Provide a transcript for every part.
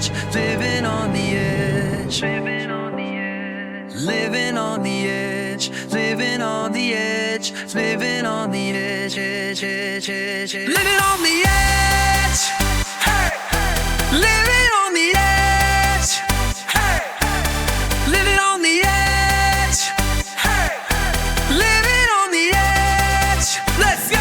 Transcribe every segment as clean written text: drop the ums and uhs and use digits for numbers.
edge, living on the edge, living on the edge, living on the edge, living on the edge, living on the edge, living on the edge, hey, living on the edge, hey, living on the edge, hey, living on the edge. Let's go.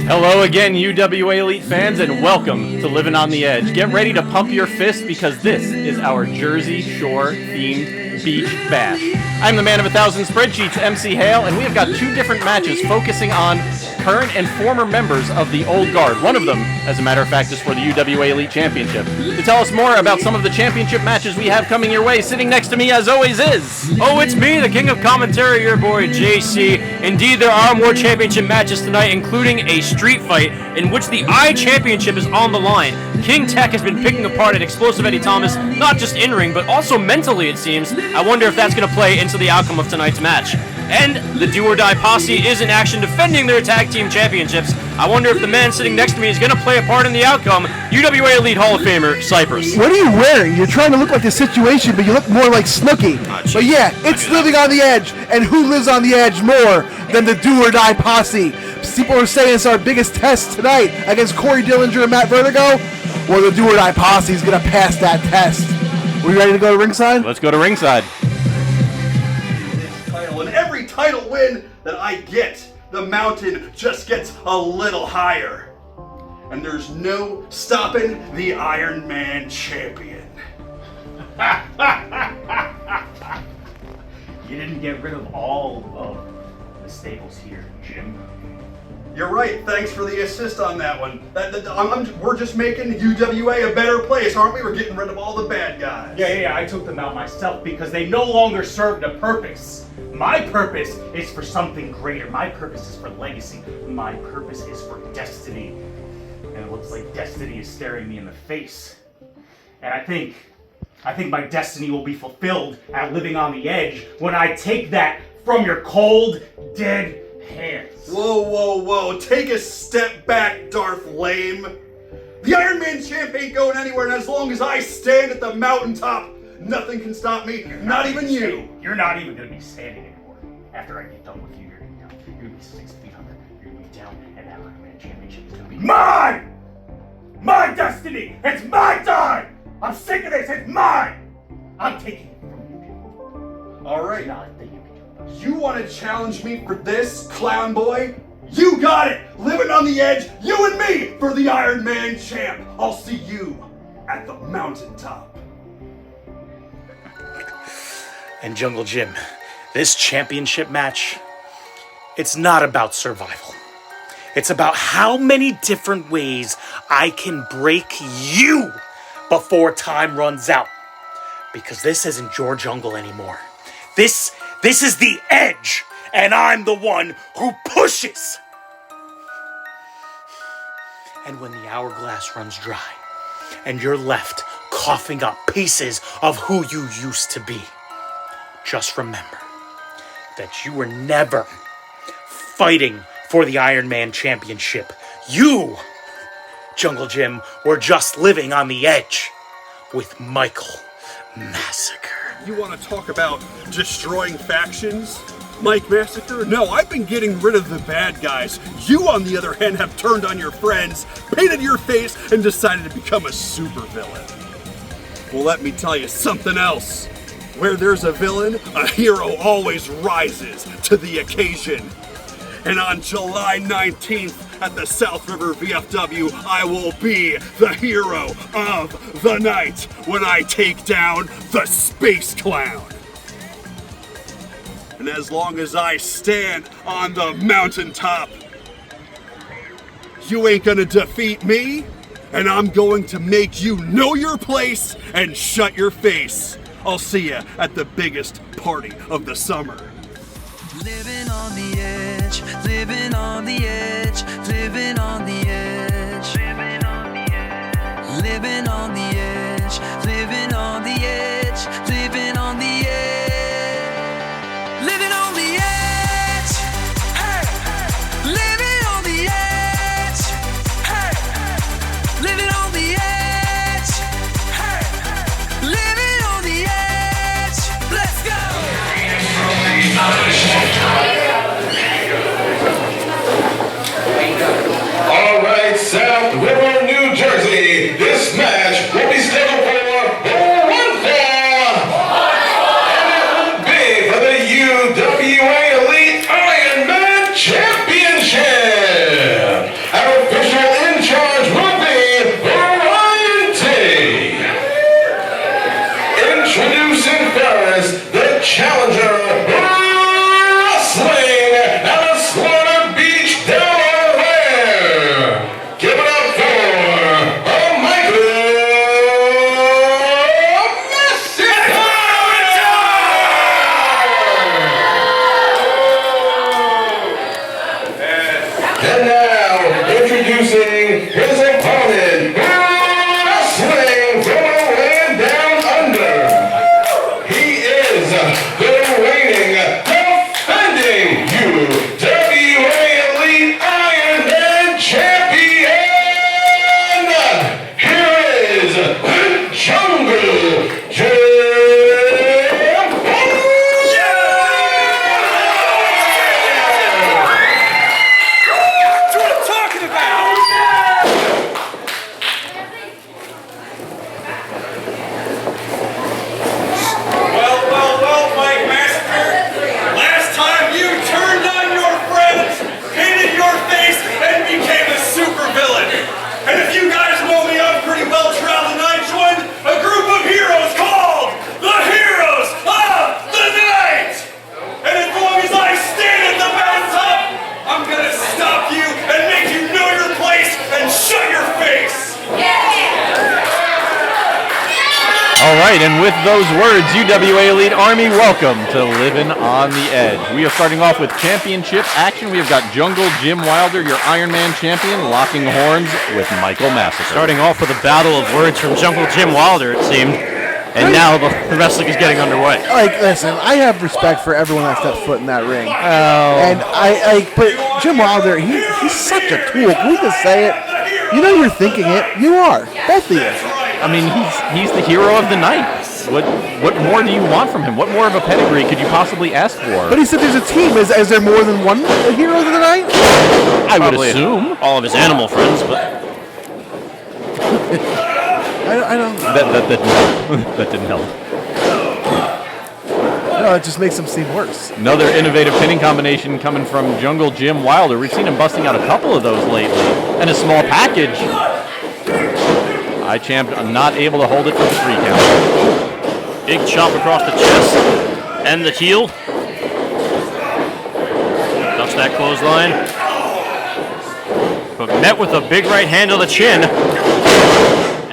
Hello again, UWA Elite fans, and welcome to Living on the Edge. Get ready to pump your fist because this is our Jersey Shore-themed beach bash. I'm the man of 1,000 spreadsheets, MC Hale, and we have got two different matches focusing on current and former members of the Old Guard. One of them, as a matter of fact, is for the UWA Elite Championship. To tell us more about some of the championship matches we have coming your way, sitting next to me as always is... Oh, it's me, the king of commentary, your boy JC. Indeed, there are more championship matches tonight, including a street fight in which the iChampionship is on the line. King Tech has been picking apart at Explosive Eddie Thomas, not just in ring, but also mentally, it seems. I wonder if that's going to play into the outcome of tonight's match. And the Do or Die Posse is in action defending their tag team championships. I wonder if the man sitting next to me is going to play a part in the outcome. UWA Elite Hall of Famer, Cypress. What are you wearing? You're trying to look like the situation, but you look more like Snooki. But yeah, it's living on the edge, and who lives on the edge more than the Do or Die Posse? People are saying it's our biggest test tonight against Corey Dillinger and Matt Vertigo. Well, the Do or Die Posse is going to pass that test. We ready to go to ringside? Let's go to ringside. And every title win that I get, the mountain just gets a little higher. And there's no stopping the Iron Man champion. You didn't get rid of all of the staples here, Jim. You're right, thanks for the assist on that one. We're just making UWA a better place, aren't we? We're getting rid of all the bad guys. Yeah, I took them out myself because they no longer served a purpose. My purpose is for something greater. My purpose is for legacy. My purpose is for destiny. And it looks like destiny is staring me in the face. And I think my destiny will be fulfilled at Living on the Edge when I take that from your cold, dead hands. Whoa. Take a step back, Darth Lame. The Iron Man champ ain't going anywhere, and as long as I stand at the mountaintop, nothing can stop me, not even you. You're not even going to be standing anymore. After I get done with you, you're going to be 6 feet under. You're going to be down, and that Iron Man championship is going to be mine! My destiny! It's my time! I'm sick of this! It's mine! I'm taking it from you people. All right. Not that you can do it. You want to challenge me for this, clown boy? You got it! Living on the edge, you and me for the Iron Man champ. I'll see you at the mountaintop. And Jungle Jim, this championship match, it's not about survival. It's about how many different ways I can break you before time runs out. Because this isn't your jungle anymore. This is the edge, and I'm the one who pushes. And when the hourglass runs dry, and you're left coughing up pieces of who you used to be, just remember that you were never fighting for the Iron Man championship. You, Jungle Jim, were just living on the edge with Michael Massacre. You want to talk about destroying factions? Mike Massacre? No, I've been getting rid of the bad guys. You, on the other hand, have turned on your friends, painted your face, and decided to become a supervillain. Well, let me tell you something else. Where there's a villain, a hero always rises to the occasion. And on July 19th at the South River VFW, I will be the hero of the night when I take down the Space Clown. And as long as I stand on the mountaintop, you ain't gonna defeat me, and I'm going to make you know your place and shut your face. I'll see you at the biggest party of the summer. Living on the edge, living on the edge, living on the edge, living on the edge, living on the edge, living on the edge, living on the edge, living on the edge, hey, living on the edge, hey, living on the edge, All right, and with those words, UWA Elite Army, welcome to Livin' on the Edge. We are starting off with championship action. We have got Jungle Jim Wilder, your Iron Man champion, locking horns with Michael Massacre. Starting off with a battle of words from Jungle Jim Wilder, it seemed. And now the wrestling is getting underway. Like, listen, I have respect for everyone that steps foot in that ring. Oh. And but Jim Wilder, he's such a tool. Can we just say it? You know you're thinking it. You are. Both of you. I mean, he's the hero of the night. What more do you want from him? What more of a pedigree could you possibly ask for? But he said there's a team. Is there more than one hero of the night? I would Probably assume. all of his animal friends, but I don't. That didn't help. No, it just makes him seem worse. Another innovative pinning combination coming from Jungle Jim Wilder. We've seen him busting out a couple of those lately. And a small package. iChamp not able to hold it for the 3 count. big chop across the chest and the heel. Ducks that clothesline. But met with a big right hand on the chin.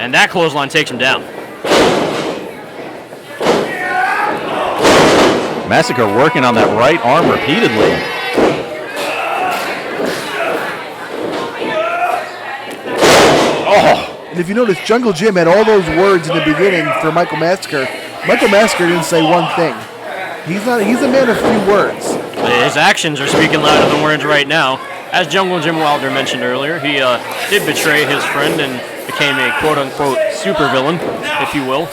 And that clothesline takes him down. Massacre working on that right arm repeatedly. Oh! And if you notice, Jungle Jim had all those words in the beginning for Michael Massacre. Michael Massacre didn't say one thing. He's a man of few words. His actions are speaking louder than words right now. As Jungle Jim Wilder mentioned earlier, he did betray his friend and became a quote-unquote supervillain, if you will.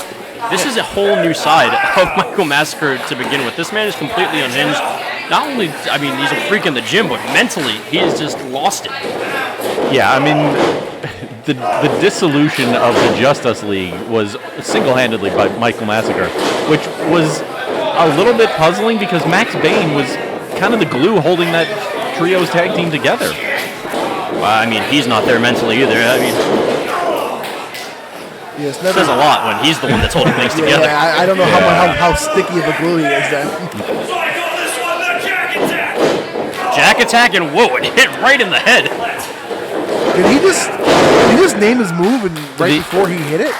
This is a whole new side of Michael Massacre to begin with. This man is completely unhinged. Not only, I mean, he's a freak in the gym, but mentally, he has just lost it. Yeah, I mean, the dissolution of the Justice League was single-handedly by Michael Massacre, which was a little bit puzzling because Max Bane was kind of the glue holding that trio's tag team together. Well, I mean, he's not there mentally either. I mean, Yes, it says a lot when he's the one that's holding things together. Yeah, I don't know how sticky of a glue he is then. Jack attack, and whoa, it hit right in the head. Did he just name his move and before he hit it?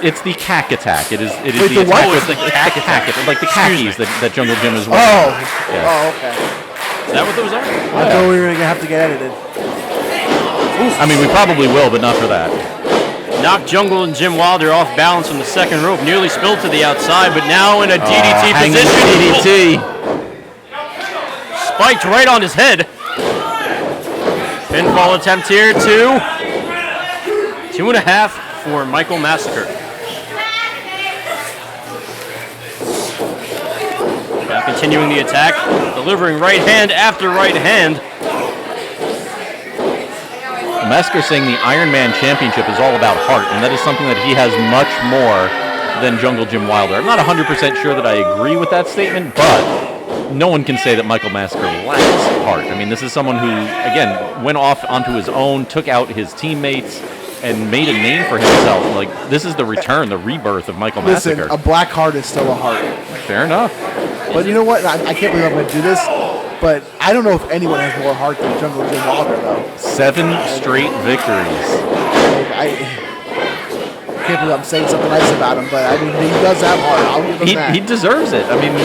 It's the cack attack. It is Wait, the the what? attack with the cack attack. Like the khakis that Jungle Jim is wearing. Oh, okay. Is that what those are? I thought we were gonna have to get edited. I mean, we probably will, but not for that. Knocked Jungle and Jim Wilder off balance from the second rope. Nearly spilled to the outside, but now in a DDT position. DDT. Spiked right on his head. Pinfall attempt here, 2. 2.5 for Michael Massacre. Now continuing the attack, delivering right hand after right hand. Massacre saying the Iron Man Championship is all about heart, and that is something that he has much more than Jungle Jim Wilder. I'm not 100% sure that I agree with that statement, but no one can say that Michael Massacre lacks heart. I mean, this is someone who, again, went off onto his own, took out his teammates, and made a name for himself. Like, this is the return, the rebirth of Michael Massacre. Listen, a black heart is still a heart. Fair enough. But you know what? I can't believe I'm going to do this, but I don't know if anyone has more heart than Jungle Jim Wilder, though. 7 straight victories. I can't believe I'm saying something nice about him, but I mean, he does have heart. I'll give him that. He deserves it. I mean,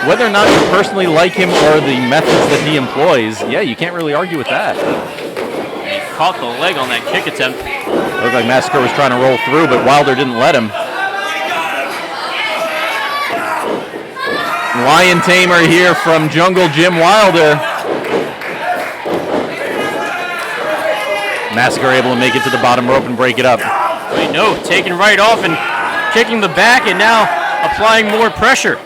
whether or not you personally like him or the methods that he employs, yeah, you can't really argue with that. He caught the leg on that kick attempt. Looked like Massacre was trying to roll through, but Wilder didn't let him. Lion Tamer here from Jungle Jim Wilder. Massacre able to make it to the bottom rope and break it up. Wait, no, taking right off and kicking the back and now applying more pressure.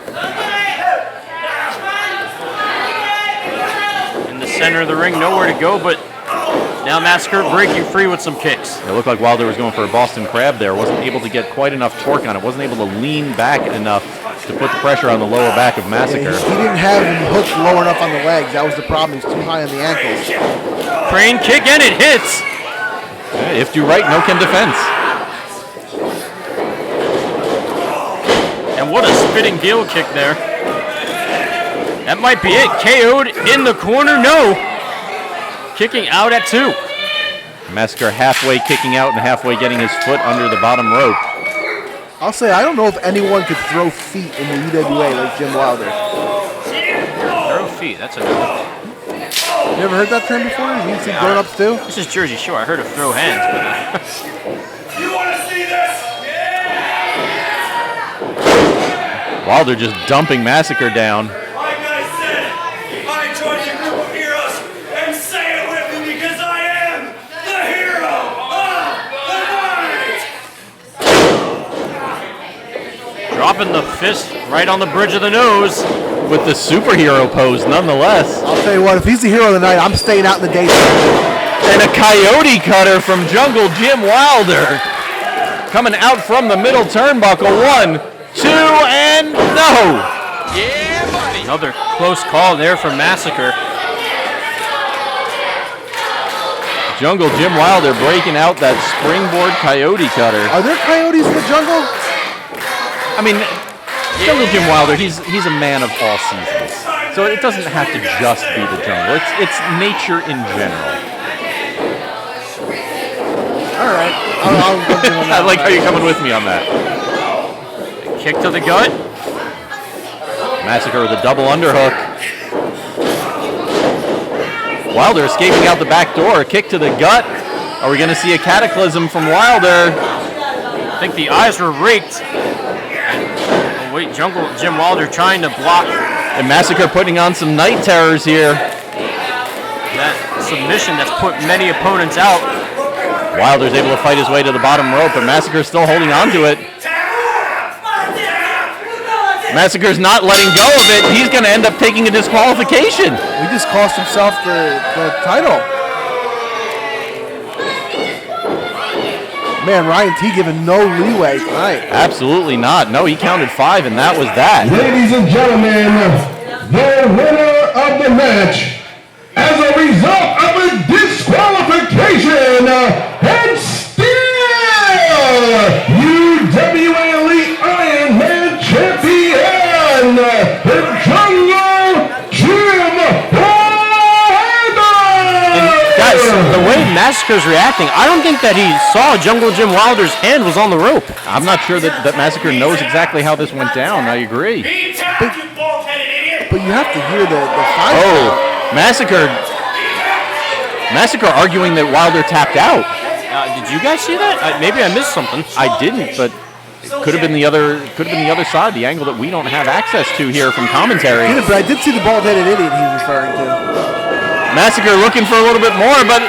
In the center of the ring, nowhere to go, but now Massacre breaking free with some kicks. It looked like Wilder was going for a Boston Crab there. Wasn't able to get quite enough torque on it. Wasn't able to lean back enough to put the pressure on the lower back of Massacre. Yeah, he didn't have him hooked low enough on the legs. That was the problem. He's too high on the ankles. Crane kick, and it hits. Yeah, if do right, no can defense. And what a spitting heel kick there. That might be it. KO'd in the corner. No. Kicking out at 2. Massacre halfway kicking out and halfway getting his foot under the bottom rope. I'll say I don't know if anyone could throw feet in the UWA like Jim Wilder. Throw feet, that's a new one. You ever heard that term before? You see grown-ups too? This is Jersey Shore. I heard of throw hands, but You want to see this? Wilder just dumping Massacre down. Like I said, I joined a group of heroes, and say it with me because I am the hero of the night! dropping the fist right on the bridge of the nose. With the superhero pose, nonetheless. I'll tell you what, if he's the hero of the night, I'm staying out in the daytime. And a coyote cutter from Jungle Jim Wilder. Coming out from the middle turnbuckle. 1, 2, and no! Yeah, buddy. Another close call there from Massacre. Jungle Jim Wilder breaking out that springboard coyote cutter. Are there coyotes in the jungle? I mean, Jungle Jim Wilder, he's a man of all seasons. So it doesn't have to just be the jungle. It's nature in general. All right. I'll give him that I like how you're coming with me on that. Kick to the gut. Massacre with a double underhook. Wilder escaping out the back door. Kick to the gut. Are we going to see a cataclysm from Wilder? I think the eyes were raked. Oh, wait, Jungle Jim Wilder trying to block And Massacre putting on some night terrors here. that submission that's put many opponents out. Wilder's able to fight his way to the bottom rope, but Massacre's still holding on to it. Massacre's not letting go of it. He's going to end up taking a disqualification. He just cost himself the title. Man, Ryan T giving no leeway tonight. Absolutely not. No, he counted 5, and that was that. Ladies and gentlemen, the winner of the match, as a result of a disqualification, and still UWA Elite Iron Man champion, the Jungle Jim Wilder! Guys, the way Massacre's reacting, I don't think that he saw Jungle Jim Wilder's hand was on the rope. I'm not sure that Massacre knows exactly how this went down. I agree. But you have to hear the fight. Oh, Massacre arguing that Wilder tapped out. Did you guys see that? Maybe I missed something. I didn't, but it could have been the other side, the angle that we don't have access to here from commentary. Yeah, but I did see the bald-headed idiot he was referring to. Massacre looking for a little bit more, but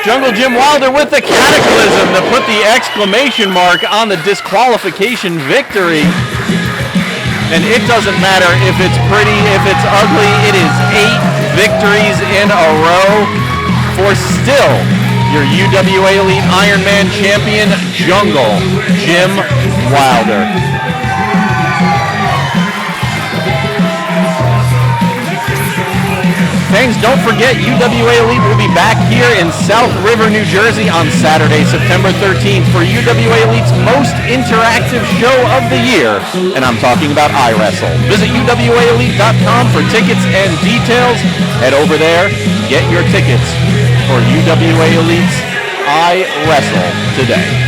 Jungle Jim Wilder with the cataclysm to put the exclamation mark on the disqualification victory. And it doesn't matter if it's pretty, if it's ugly, it is 8 victories in a row for still your UWA Elite Iron Man champion, Jungle Jim Wilder. Thanks, don't forget, UWA Elite will be back here in South River, New Jersey on Saturday, September 13th for UWA Elite's most interactive show of the year, and I'm talking about iWrestle. Visit UWAElite.com for tickets and details. Head over there, get your tickets for UWA Elite's iWrestle today.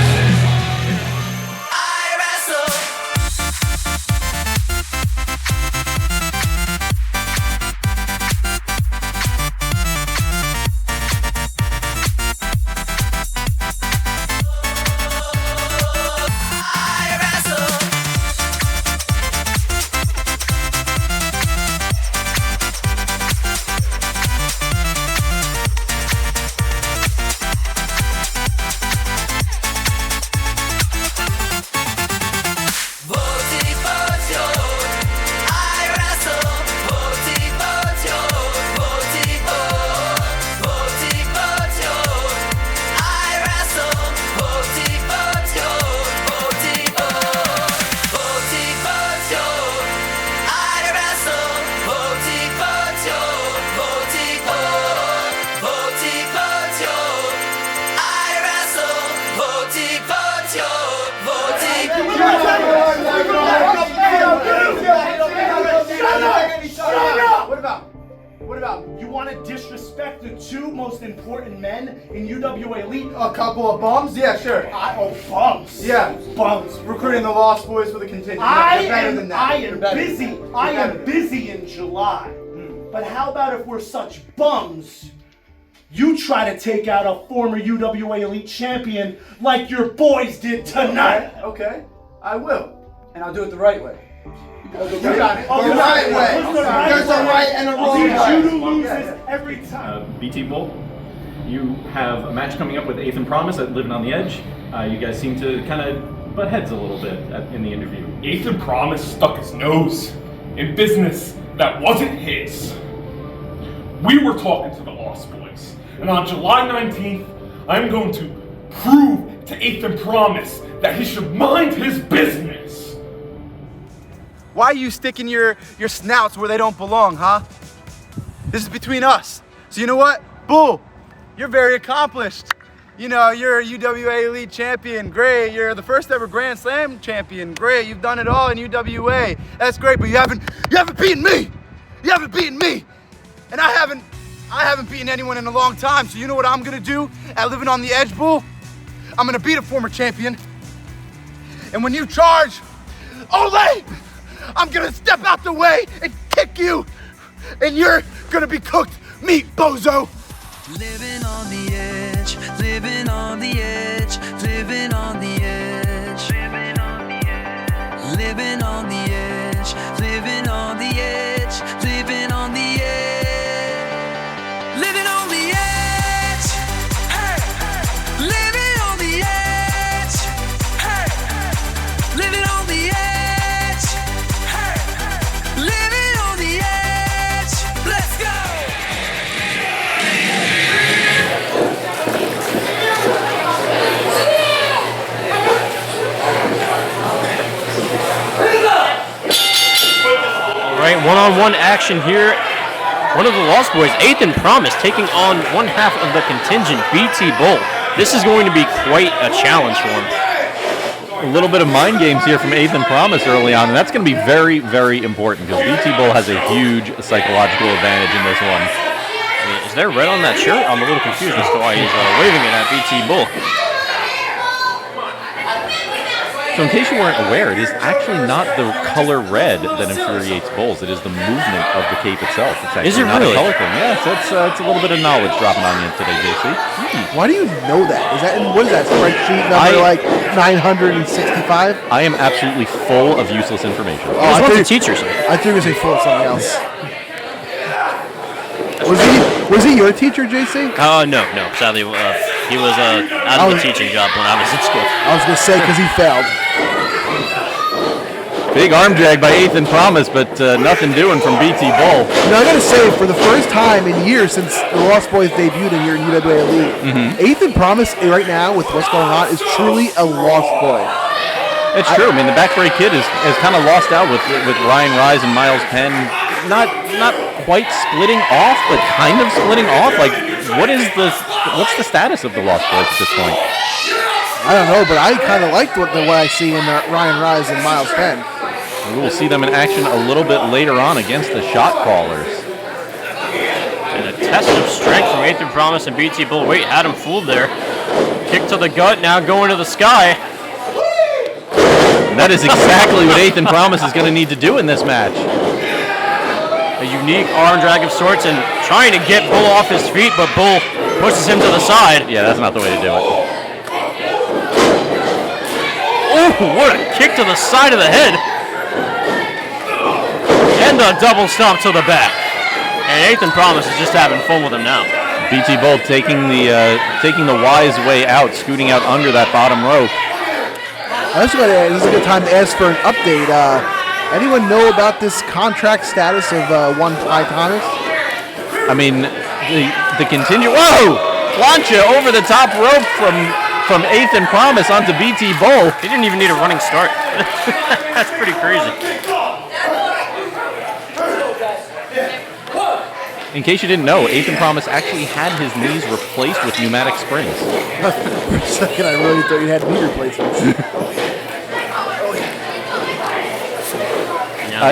What about? You want to disrespect the two most important men in UWA Elite? A couple of bums? Yeah, sure. Bums. Yeah. Bums. Recruiting the Lost Boys for the contingent. I You're better am, than that. I You're am better busy. than that. I You're am better than busy in July. But how about if we're such bums, you try to take out a former UWA Elite champion like your boys did tonight? Okay. I will. And I'll do it the right way. You got it. The right way. There's a right and a wrong way. You to lose this every time. BT Bull, you have a match coming up with Athan Promise at Livin on the Edge. You guys seem to kind of butt heads a little bit in the interview. Athan Promise stuck his nose in business that wasn't his. We were talking to the Lost Boys, and on July 19th, I'm going to prove to Athan Promise that he should mind his business. Why are you sticking your snouts where they don't belong, huh? This is between us. So you know what? Bull, you're very accomplished. You know, you're a UWA Elite champion, great. You're the first ever Grand Slam champion, great. You've done it all in UWA. That's great, but you haven't beaten me. You haven't beaten me. And I haven't beaten anyone in a long time. So you know what I'm gonna do at Livin on the Edge, Bull? I'm gonna beat a former champion. And when you charge, Ole, I'm gonna step out the way and kick you. And you're gonna be cooked meat, bozo. Living on the edge, living on the edge, living on the edge, living on the edge, living on the edge, living on the edge, living on the edge, living on the edge, hey, living on the edge, hey, living on the edge, hey, living on the edge, let's go! All right, one-on-one action here. One of the Lost Boys, Athan Promise, taking on one half of the contingent, BT Bull. This is going to be quite a challenge for him. A little bit of mind games here from Athan Promise early on, and that's going to be very, very important because BT Bull has a huge psychological advantage in this one. I mean, is there red on that shirt? I'm a little confused as to why he's waving it at BT Bull. So in case you weren't aware, it is actually not the color red that infuriates bulls. It is the movement of the cape itself. It's actually Is it not really? a color thing. Yes, it's a little bit of knowledge dropping on you today, JC. Why do you know that? What is that spreadsheet number, like 965? I am absolutely full of useless information. That's what the teacher said. I think it was a full of something else. Was he your teacher, JC? No. Sadly, he was out of the teaching job when I was in school. I was gonna say because he failed. Big arm drag by Athan Promise, but nothing doing from BT Bull. Now I gotta say, for the first time in years since the Lost Boys debuted in your UWA Elite, Athan Promise right now with what's going on is truly a Lost Boy. It's true. I mean, the back break kid has kind of lost out with Ryzz and Miles Penn. Not quite splitting off, but kind of splitting off. Like, what's the status of the Lost Boys at this point? I don't know, but I kind of liked what I see in Ryzz and Miles Penn. We will see them in action a little bit later on against the shot callers. And a test of strength from Athan Promise and BT Bull. Wait, had him fooled there. Kick to the gut, now going to the sky. And that is exactly what Athan Promise is going to need to do in this match. A unique arm drag of sorts and trying to get Bull off his feet, but Bull pushes him to the side. Yeah, that's not the way to do it. Oh, what a kick to the side of the head. And a double stomp to the back. And Athan Promise is just having fun with him now. BT Bull taking the wise way out, scooting out under that bottom rope. This is a good time to ask for an update. Anyone know about this contract status of one Ty Thomas? I mean, the contingent. Whoa! Plancha over the top rope from Athan Promise onto BT Bull. He didn't even need a running start. That's pretty crazy. In case you didn't know, Athan Promise actually had his knees replaced with pneumatic springs. For a second, I really thought you had knee replacements.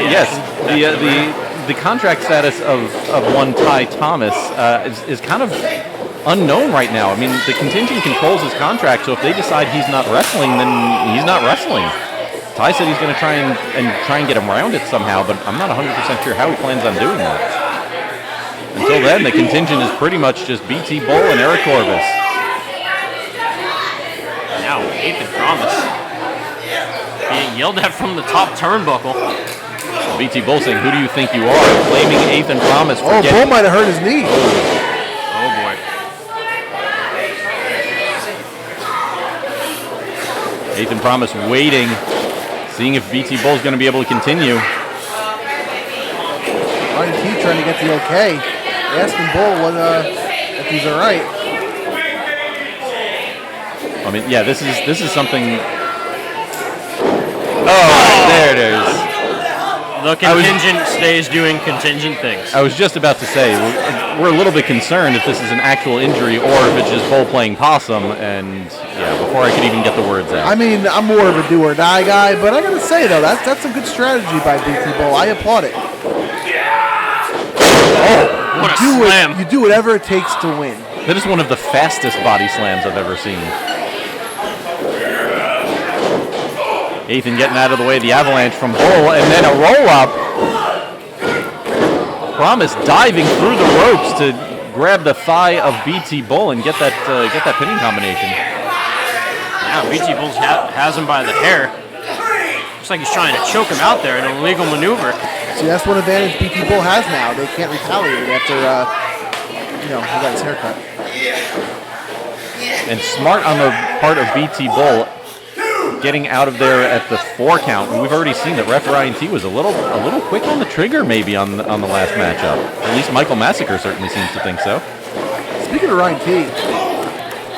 Yes, the contract status of one Ty Thomas is kind of unknown right now. I mean, the contingent controls his contract, so if they decide he's not wrestling, then he's not wrestling. Ty said he's going to try and get him around it somehow, but I'm not 100% sure how he plans on doing that. Until then, the contingent is pretty much just BT Bull and Eric Corvis. Now, Athan Promise being yelled at from the top turnbuckle. BT Bull saying, "Who do you think you are?" Blaming Athan Promise for Bull might have hurt his knee. Oh boy. Athan Promise waiting, seeing if BT Bull's going to be able to continue. Ryan T trying to get the okay. Asking Bull if he's all right. I mean, yeah, this is something. Oh, there it is. The contingent stays doing contingent things. I was just about to say, we're a little bit concerned if this is an actual injury or if it's just Bull playing possum, and yeah, before I could even get the words out. I mean, I'm more of a do or die guy, but I gotta say though, that's a good strategy by BT Bull. I applaud it. Oh, what a slam. You do whatever it takes to win. That is one of the fastest body slams I've ever seen. Athan getting out of the way of the avalanche from Bull, and then a roll-up. Promise diving through the ropes to grab the thigh of BT Bull and get that pinning combination. Now BT Bull has him by the hair. Looks like he's trying to choke him out there in an illegal maneuver. See, that's one advantage BT Bull has now. They can't retaliate after, he got his haircut. And smart on the part of BT Bull, getting out of there at the 4 count. We've already seen that Ref Ryan T was a little quick on the trigger maybe on the last matchup. At least Michael Massacre certainly seems to think so. Speaking of Ryan T,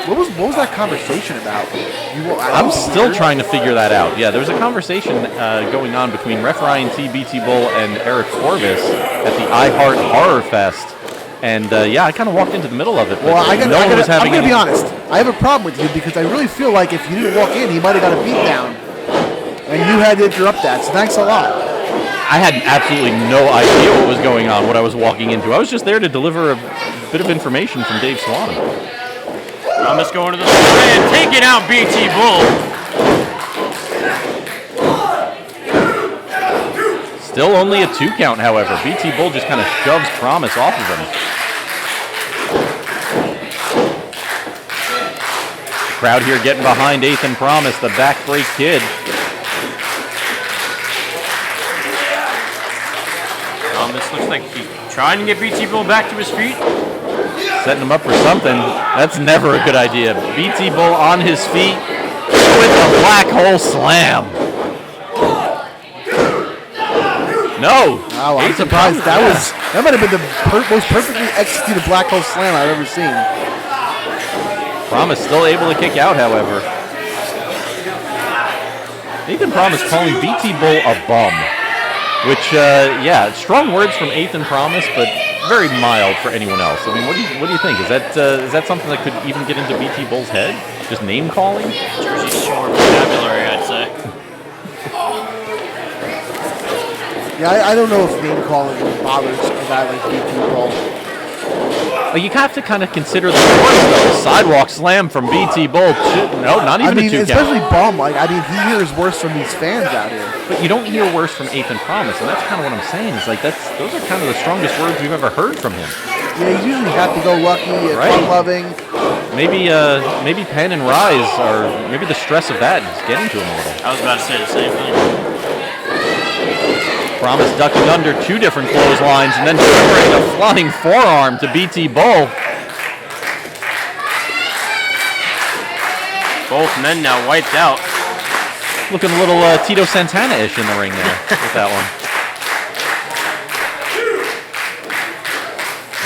what was that conversation about? I'm still trying to figure that out. Yeah, there was a conversation going on between Ref Ryan T, BT Bull, and Eric Corvis at the iHeart Horror Fest. And I kind of walked into the middle of it. Well, I'm going to be honest. I have a problem with you because I really feel like if you didn't walk in, he might have got a beat down. And you had to interrupt that, so thanks a lot. I had absolutely no idea what was going on, what I was walking into. I was just there to deliver a bit of information from Dave Swan. Promise going to the spray and taking out BT Bull. Still only a 2 count, however. BT Bull just kind of shoves Promise off of him. The crowd here getting behind Athan Promise, the backbreak kid. Promise looks like he's trying to get BT Bull back to his feet. Setting him up for something. That's never a good idea. BT Bull on his feet with a black hole slam. No. Wow, I'm surprised. That might have been the most perfectly executed black hole slam I've ever seen. Promise still able to kick out, however. Athan Promise calling BT Bull a bum. Which, strong words from Athan Promise, but very mild for anyone else. I mean, what do you think? Is that something that could even get into BT Bull's head? Just name calling? Jersey Shore vocabulary, I'd say. Yeah, I don't know if name calling bothers a guy like BT Bull. Well, you have to kind of consider the words, though. Sidewalk slam from BT Bull. No, not even a 2 count. Especially Bum. He hears worse from these fans out here. But you don't hear worse from Athan Promise, and that's kind of what I'm saying. Is those are kind of the strongest words we've ever heard from him. Yeah, he's usually happy-go-lucky, fun-loving. Maybe Penn and Ryzz maybe the stress of that is getting to him a little. I was about to say the same thing. Promise ducking under 2 different clotheslines and then delivering a flying forearm to BT Bull. Both men now wiped out. Looking a little Tito Santana-ish in the ring there with that one.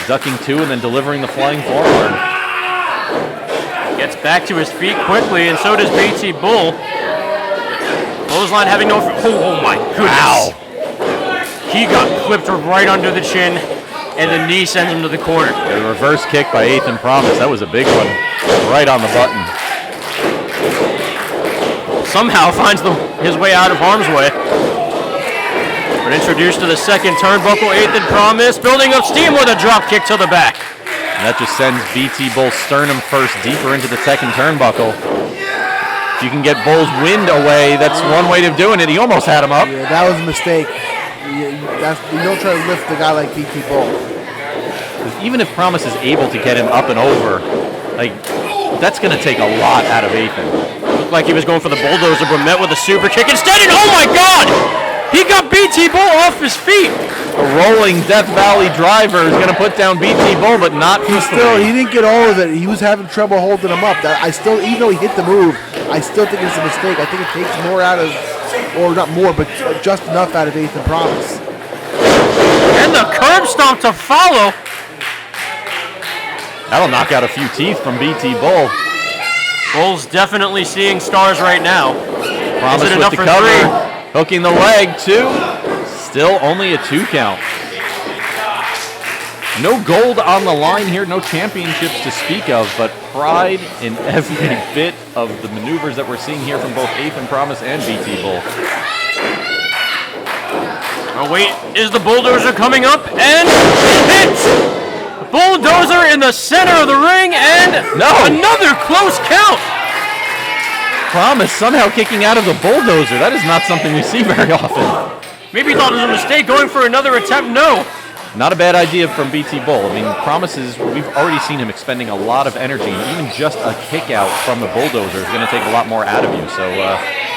Ducking 2 and then delivering the flying forearm. Gets back to his feet quickly, and so does BT Bull. Clothesline having no... Oh my goodness. Wow. He got clipped right under the chin, and the knee sends him to the corner. A reverse kick by Athan Promise. That was a big one. Right on the button. Somehow finds his way out of harm's way. We're introduced to the second turnbuckle. Athan Promise building up steam with a drop kick to the back. And that just sends BT Bull's sternum first deeper into the second turnbuckle. If you can get Bull's wind away, that's one way of doing it. He almost had him up. Yeah, that was a mistake. You don't try to lift a guy like BT Bull. Even if Promise is able to get him up and over, like, that's going to take a lot out of Athan. Looked like he was going for the bulldozer, but met with a super kick instead, and oh my God! He got BT Bull off his feet! A rolling Death Valley driver is going to put down BT Bull, but not for he didn't get all of it. He was having trouble holding him up. Even though he hit the move, I still think it's a mistake. I think it takes more out of, or not more, but just enough out of Athan Promise. And the curb stomp to follow. That'll knock out a few teeth from BT Bull. Bull's definitely seeing stars right now. Promise with the cover, hooking the leg, 2. Still only a 2 count. No gold on the line here, no championships to speak of, but pride in every bit of the maneuvers that we're seeing here from both Athan Promise and BT Bull. Oh wait, is the bulldozer coming up? And it hits! Bulldozer in the center of the ring, and another close count! Promise somehow kicking out of the bulldozer. That is not something we see very often. Maybe he thought it was a mistake going for another attempt. No. Not a bad idea from BT Bull. I mean, Promises, we've already seen him expending a lot of energy. Even just a kick out from the bulldozer is going to take a lot more out of you. So,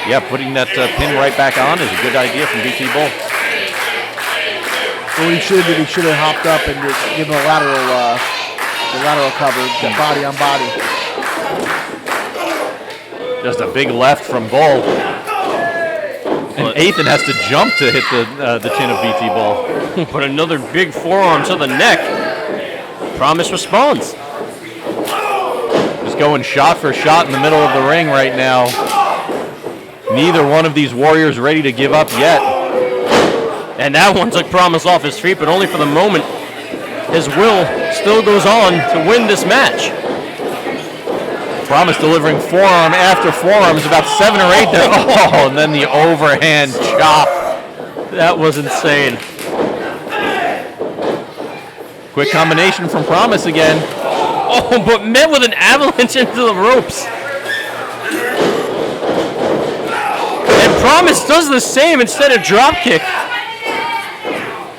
yeah, putting that pin right back on is a good idea from BT Bull. What he should have did, he should have hopped up and given a lateral cover, body on body. Just a big left from Bull. And Athan has to jump to hit the chin of BT Bull. Put another big forearm to the neck. Promise responds. Just going shot for shot in the middle of the ring right now. Neither one of these warriors ready to give up yet. And that one took Promise off his feet, but only for the moment. His will still goes on to win this match. Promise delivering forearm after forearms, about 7 or 8 there. Oh, and then the overhand chop. That was insane. Quick combination from Promise again. Oh, but met with an avalanche into the ropes. And Promise does the same instead of drop kick.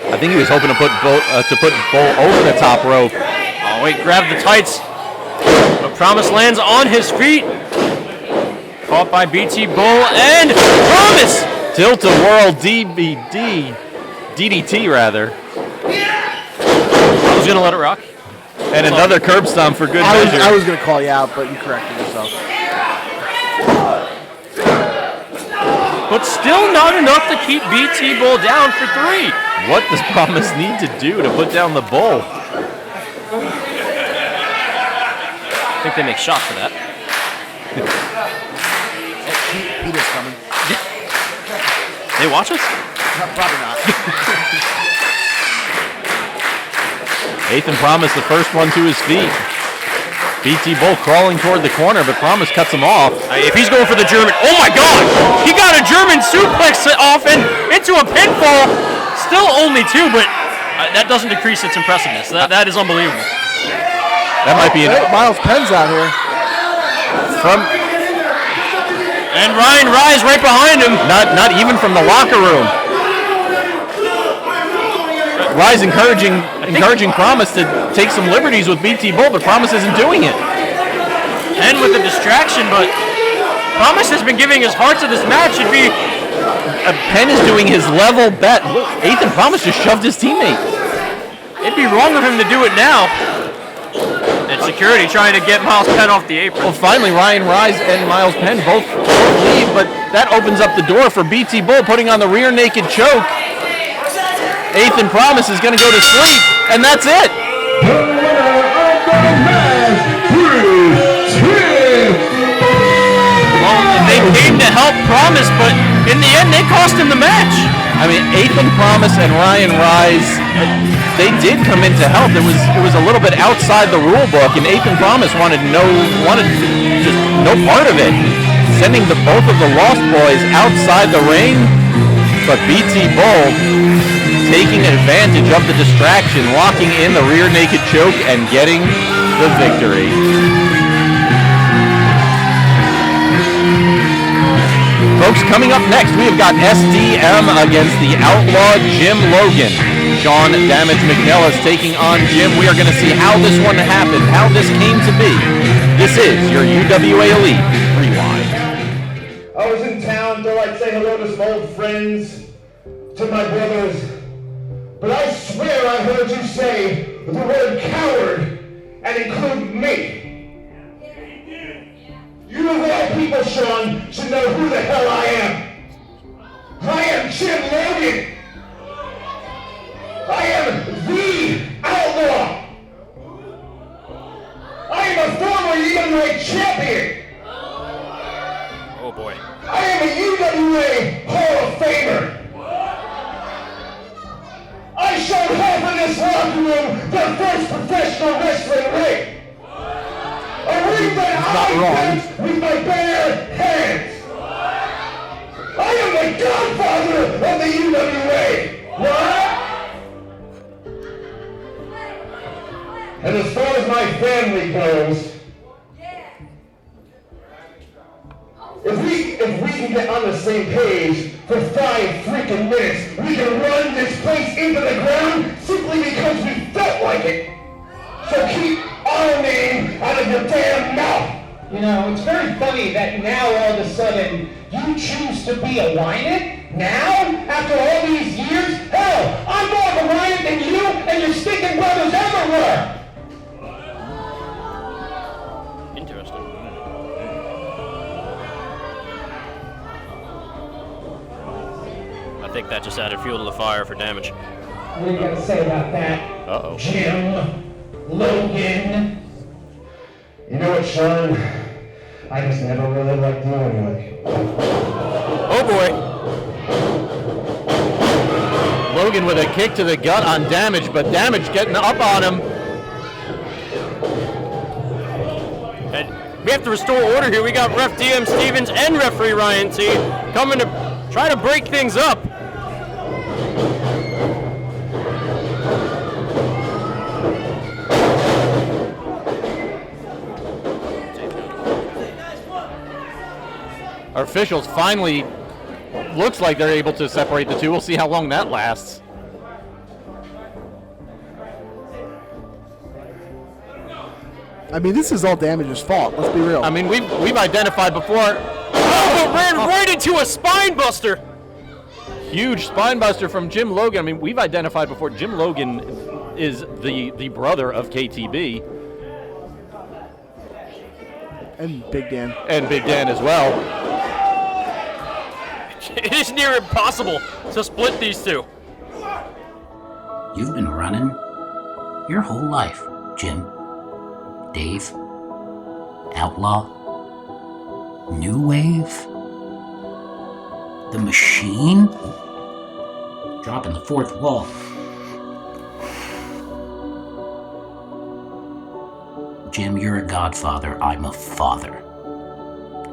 I think he was hoping to put Bull over the top rope. Oh, wait, grab the tights. But Promise lands on his feet. Caught by BT Bull and Promise! Tilt-a-whirl DDT rather. I was gonna let it rock. And another curb stomp for good measure. I was gonna call you out, but you corrected yourself. But still not enough to keep BT Bull down for 3. What does Promise need to do to put down the Bull? I think they make shots for that. Peter's coming. They watch us? Probably not. Athan Promise, the first one to his feet. BT Bull crawling toward the corner, but Promise cuts him off. If he's going for the German, oh my God! He got a German suplex off and into a pinfall. Still only 2, but that doesn't decrease its impressiveness. That is unbelievable. That might be Miles Penn's out here. And Ryzz right behind him. Not even from the locker room. Ryzz encouraging Promise to take some liberties with BT Bull, but Promise isn't doing it. Penn with the distraction, but Promise has been giving his heart to this match. Penn is doing his level bet. Look, Athan Promise just shoved his teammate. It'd be wrong of him to do it now. And security trying to get Miles Penn off the apron. Well, finally, Ryzz and Miles Penn both leave, but that opens up the door for BT Bull putting on the rear naked choke. Athan Promise is going to go to sleep, and that's it. Well, they came to help Promise, but in the end, they cost him the match. I mean, Athan Promise and Ryzz, they did come in to help. It was a little bit outside the rule book, and Athan Promise wanted just no part of it. Sending both of the Lost Boys outside the ring. But BT Bull taking advantage of the distraction, locking in the rear naked choke and getting the victory. Folks, coming up next, we have got SDM against the Outlaw Jim Logan. Sean Damage McNelis taking on Jim. We are going to see how this one happened, how this came to be. This is your UWA Elite Rewind. I was in town to say hello to some old friends, to my brothers, but I swear I heard you say the word coward and include me. You of all people, Sean, should know who the hell I am. I am Jim Logan. I am the Outlaw. I am a former UWA champion. Oh boy. I am a UWA Hall of Famer. I showed half of this locker room their first professional wrestling ring. A ring that I built with my bare hands. I am the godfather of the UWA. What? And as far as my family goes, if we can get on the same page for 5 freaking minutes, we can run this place into the ground simply because we felt like it. So keep our name out of your damn mouth. You know, it's very funny that now all of a sudden you choose to be a Wynant? Now? After all these years? Hell, I'm more of a Wynant than you and your stinking brothers ever were. Interesting. I think that just added fuel to the fire for Damage. What do you got to say about that? Uh-oh. Jim Logan. You know what, Sean? I just never really liked you anyway. Oh boy. Logan with a kick to the gut on Damage, but Damage getting up on him. And we have to restore order here. We got Ref DM Stevens and Referee Ryan T coming to try to break things up. Our officials finally looks like they're able to separate the two. We'll see how long that lasts. I mean, this is all Damage's fault. Let's be real. I mean, we've identified before. Oh, ran right into a spine buster. Huge spine buster from Jim Logan. I mean, we've identified before. Jim Logan is the brother of KTB. And Big Dan. And Big Dan as well. It is near impossible to split these two. You've been running your whole life, Jim. Dave. Outlaw. New Wave. The Machine. Dropping the fourth wall. Jim, you're a godfather. I'm a father.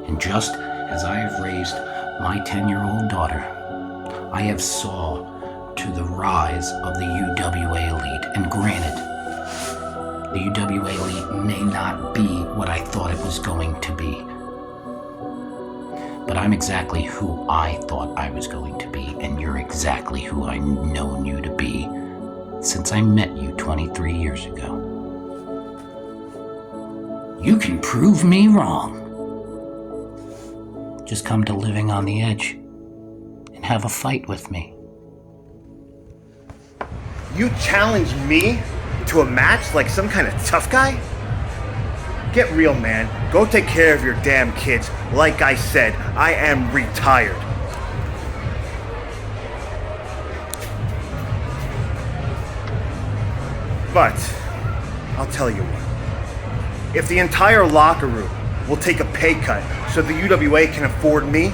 And just as I have raised my 10-year-old daughter, I have saw to the rise of the UWA Elite. And granted, the UWA Elite may not be what I thought it was going to be. But I'm exactly who I thought I was going to be, and you're exactly who I've known you to be since I met you 23 years ago. You can prove me wrong. Just come to Living on the Edge and have a fight with me. You challenge me to a match like some kind of tough guy? Get real, man. Go take care of your damn kids. Like I said, I am retired. But I'll tell you what. If the entire locker room will take a pay cut so the UWA can afford me,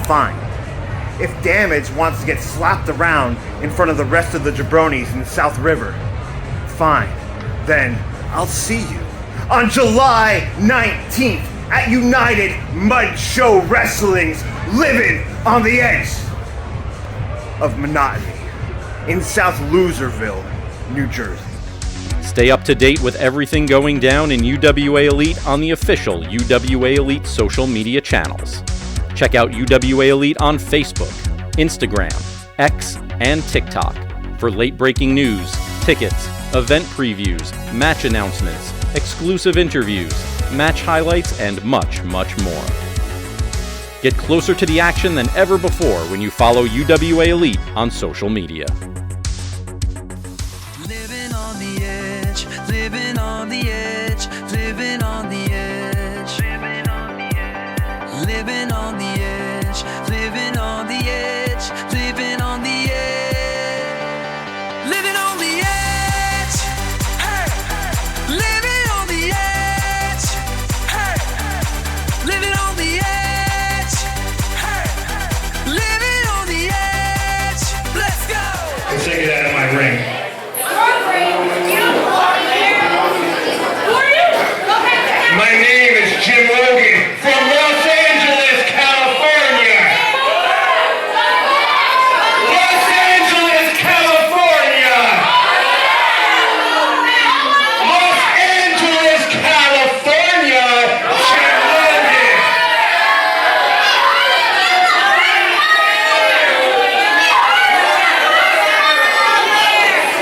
fine. If Damage wants to get slapped around in front of the rest of the jabronis in the South River, fine. Then I'll see you on July 19th at United Mud Show Wrestling's Living on the Edge. of monotony in South Loserville, New Jersey. Stay up to date with everything going down in UWA Elite on the official UWA Elite social media channels. Check out UWA Elite on Facebook, Instagram, X, and TikTok for late-breaking news, tickets, event previews, match announcements, exclusive interviews, match highlights, and much, much more. Get closer to the action than ever before when you follow UWA Elite on social media. Living on the edge, living on the edge, living on the edge, living on the edge, living on the edge, living on the edge, living on the edge, living on the edge, hey, living on the edge, hey, living on the edge, hey, living on the edge, let's go! Take it out of my ring. My name is Jim Logan from Los Angeles, California. Los Angeles, California. Los Angeles, California. Jim Logan.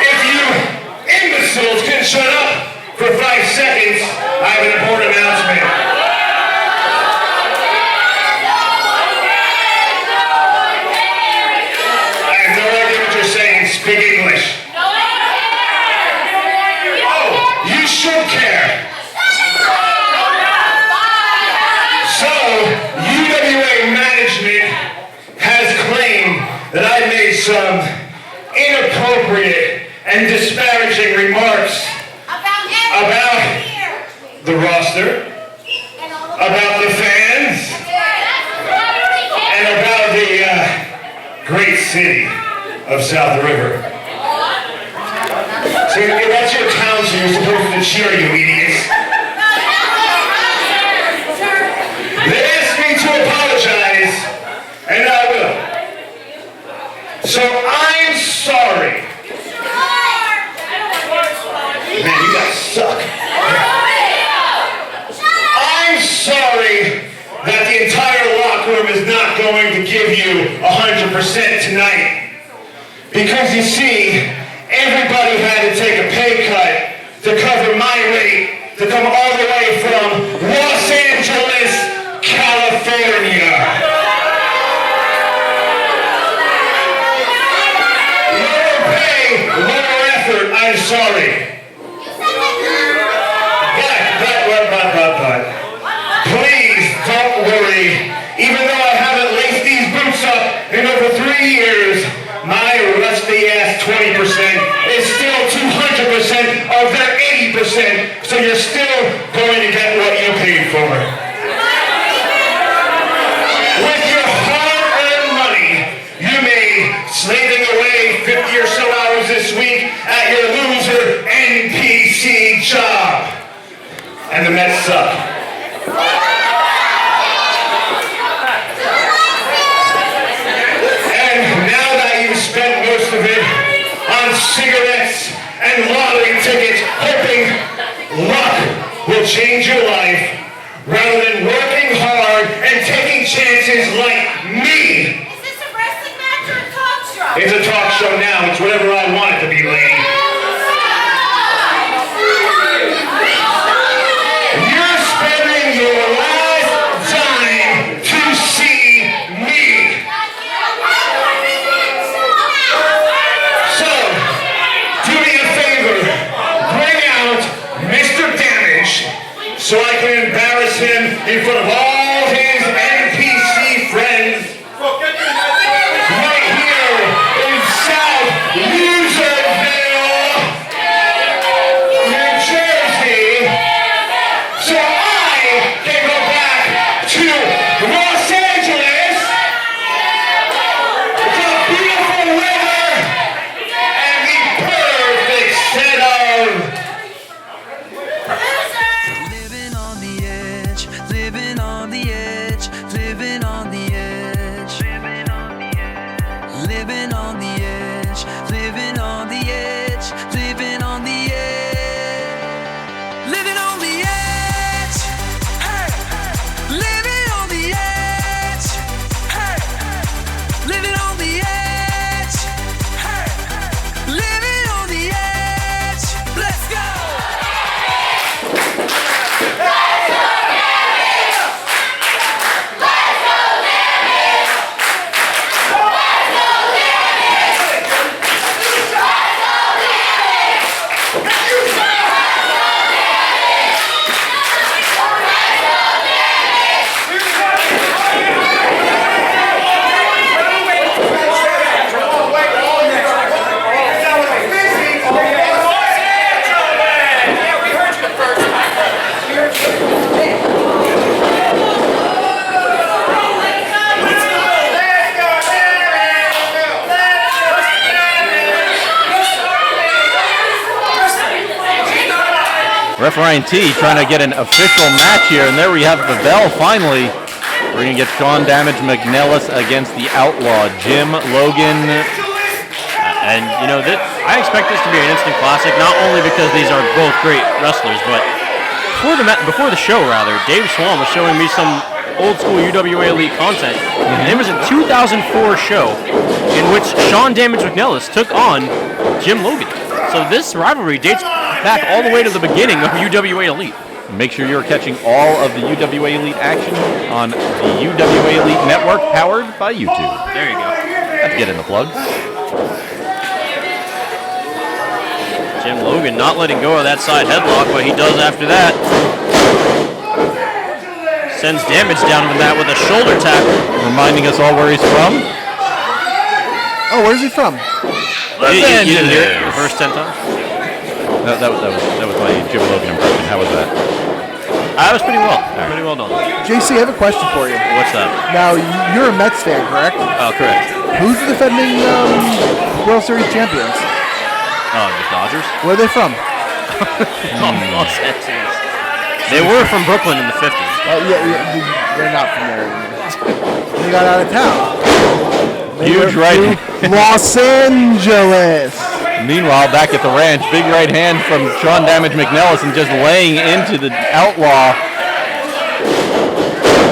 If you imbeciles can shut up for 5 seconds, I have an important announcement. I have no idea what you're saying. Speak English. Oh, you should care. So, UWA management has claimed that I made some inappropriate and disparaging remarks about the roster, about the fans, and about the great city of South River. So if that's your town, so you're supposed to cheer, you idiots. They asked me to apologize, and I will. So I'm sorry. Man, you guys suck. I'm sorry that the entire locker room is not going to give you 100% tonight. Because you see, everybody had to take a pay cut to cover my rate to come all the way from Los Angeles, California. Lower pay, lower effort, I'm sorry. But, please don't worry. Even though I haven't laced these boots up in over 3 years, my rusty ass 20% is still 200% of their 80%, so you're still going to get what you paid for. With your hard-earned money, you made slaving away 50 or so hours this week at your loser NPC job. And the Mets suck. And now that you've spent most of it on cigarettes and lottery tickets, hoping luck will change your life, rather than working hard and taking chances like me. Is this a wrestling match or a talk show? It's a talk show now. It's whatever I want it to be, lady. You're spending your life Ref Ryan T trying to get an official match here, and there we have the bell finally. We're going to get Sean Damage McNelis against the Outlaw Jim Logan. And, you know, I expect this to be an instant classic, not only because these are both great wrestlers, but before the show, Dave Swan was showing me some old school UWA Elite content. And there was a 2004 show in which Sean Damage McNelis took on Jim Logan. So this rivalry dates back all the way to the beginning of UWA Elite. Make sure you're catching all of the UWA Elite action on the UWA Elite Network, powered by YouTube. There you go. Let's get in the plug. Jim Logan not letting go of that side headlock, but he does after that. Sends Damage down to the mat with a shoulder tackle. Reminding us all where he's from. Oh, where's he from? You didn't hear it the first 10 times? That was my Jim Logan impression. How was that? That was pretty well. Pretty well done. JC, I have a question for you. What's that? Now, you're a Mets fan, correct? Oh, correct. Who's the defending World Series champions? Oh, the Dodgers? Where are they from? Los Angeles. They were from Brooklyn in the 50s. They're not from there anymore. They got out of town. Huge right. Los Angeles. Meanwhile, back at the ranch, big right hand from Sean Damage McNelis and just laying into the Outlaw.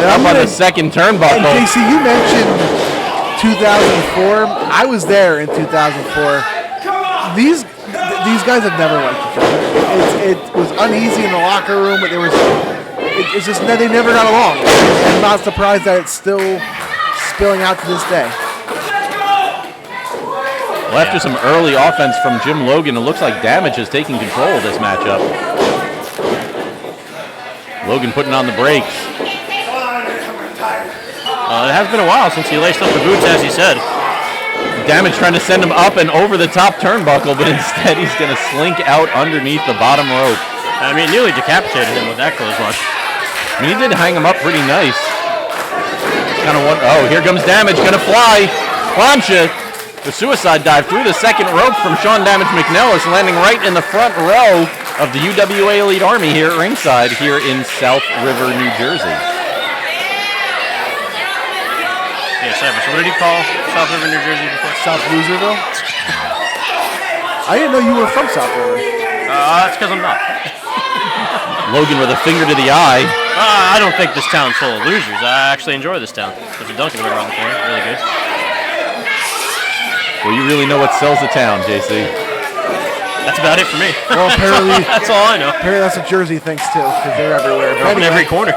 Up on the second turnbuckle. And JC, you mentioned 2004. I was there in 2004. These guys have never liked each other. It was uneasy in the locker room, but it's just they never got along. And I'm not surprised that it's still spilling out to this day. Well, after some early offense from Jim Logan, it looks like Damage is taking control of this matchup. Logan putting on the brakes. It has been a while since he laced up the boots, as he said. Damage trying to send him up and over the top turnbuckle, but instead he's going to slink out underneath the bottom rope. I mean, nearly decapitated him with that clothesline. I mean, he did hang him up pretty nice. Oh, here comes Damage, going to fly. Plancha. The suicide dive through the second rope from Sean Damage McNelis, landing right in the front row of the UWA Elite Army here at ringside here in South River, New Jersey. Yeah, Cyber, so what did he call South River, New Jersey before? South Loserville? I didn't know you were from South River. That's because I'm not. Logan with a finger to the eye. I don't think this town's full of losers. I actually enjoy this town. There's a Dunkin' right around the corner. Really good. Well, you really know what sells the town, JC. That's about it for me. Well, apparently that's all I know. Apparently that's what Jersey thinks too, because they're everywhere. They're in every corner.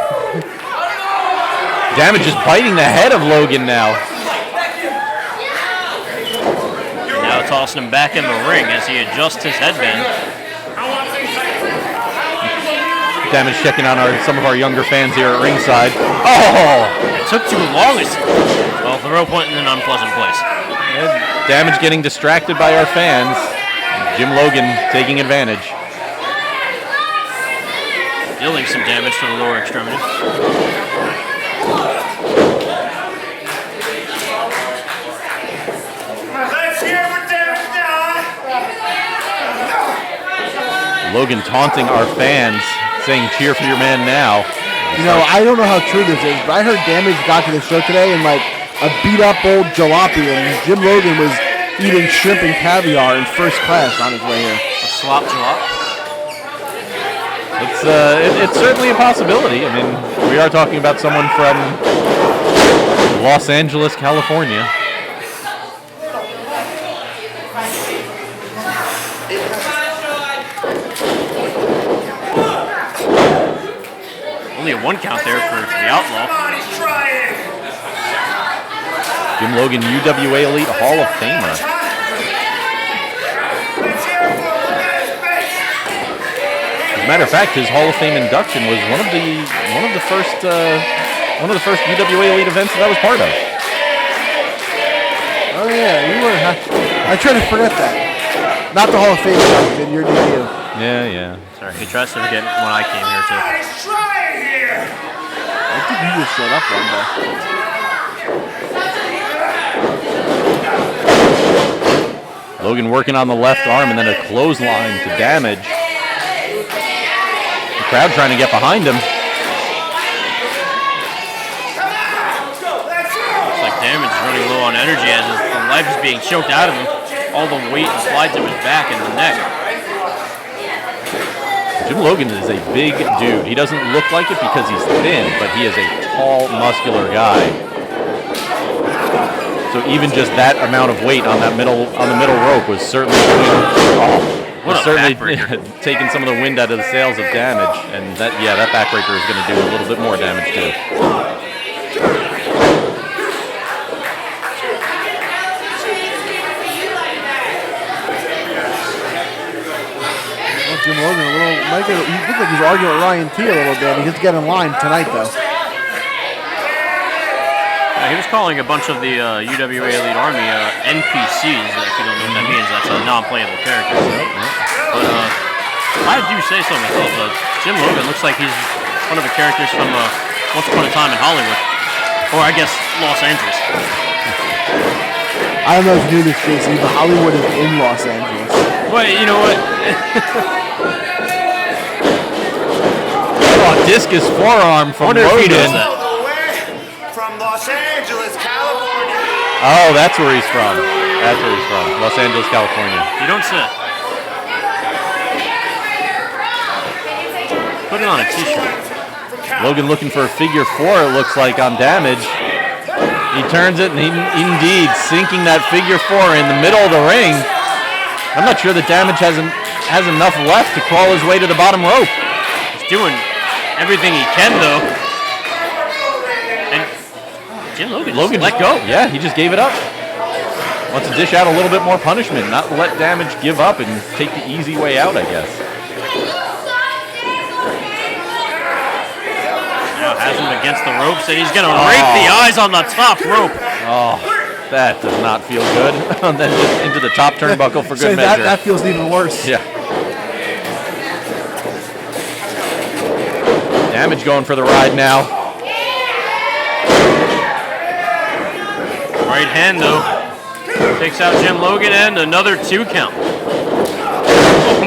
Damage is biting the head of Logan now. Now tossing him back in the ring as he adjusts his headband. Damage checking on some of our younger fans here at ringside. Oh! It took too long. Well, the rope went in an unpleasant place. Damage getting distracted by our fans. Jim Logan taking advantage. Dealing some damage to the lower extremity. Logan taunting our fans, saying cheer for your man now. You know, I don't know how true this is, but I heard Damage got to the show today and like a beat-up old jalopy, and Jim Logan was eating shrimp and caviar in first class on his way here. A slop jalop? It's certainly a possibility. I mean, we are talking about someone from Los Angeles, California. Only a 1 count there for the Outlaw. Jim Logan, UWA Elite Hall of Famer. As a matter of fact, his Hall of Fame induction was one of the first UWA Elite events that I was part of. Oh yeah, you were. I try to forget that. Not the Hall of Fame induction, your debut. Yeah. Sorry, he tries to forget when I came here too. I think you just showed up one day. Logan working on the left arm and then a clothesline to Damage. Crowd trying to get behind him. Looks like Damage is running low on energy as his life is being choked out of him. All the weight slides to his back and the neck. Jim Logan is a big dude. He doesn't look like it because he's thin, but he is a tall, muscular guy. So even just that amount of weight on the middle rope was certainly taking some of the wind out of the sails of Damage, and that backbreaker is going to do a little bit more damage too. Jim Logan he looked like he's arguing with Ryan T a little bit. He gets to get in line tonight, though. He was calling a bunch of the UWA Elite Army NPCs. If you don't know what that means, that's a non-playable character. But I do say so myself. Jim Logan looks like he's one of the characters from Once Upon a Time in Hollywood, or I guess Los Angeles. I don't know if you knew this, JC, but Hollywood is in Los Angeles. Wait, you know what? Discus forearm from Logan. From Los Angeles, California. Oh, that's where he's from. Los Angeles, California. You don't sit. Put it on a t-shirt. Logan looking for a figure four, it looks like, on Damage. He turns it, and indeed sinking that figure four in the middle of the ring. I'm not sure that Damage has enough left to crawl his way to the bottom rope. He's doing everything he can, though. And Jim Logan let go. Yeah, he just gave it up. Wants to dish out a little bit more punishment, not let Damage give up and take the easy way out, I guess. Now has him against the ropes, and he's going to rake the eyes on the top rope. Oh, that does not feel good. And then just into the top turnbuckle for good measure. That feels even worse. Yeah. Damage going for the ride now. Right hand, though. Takes out Jim Logan, and another 2 count.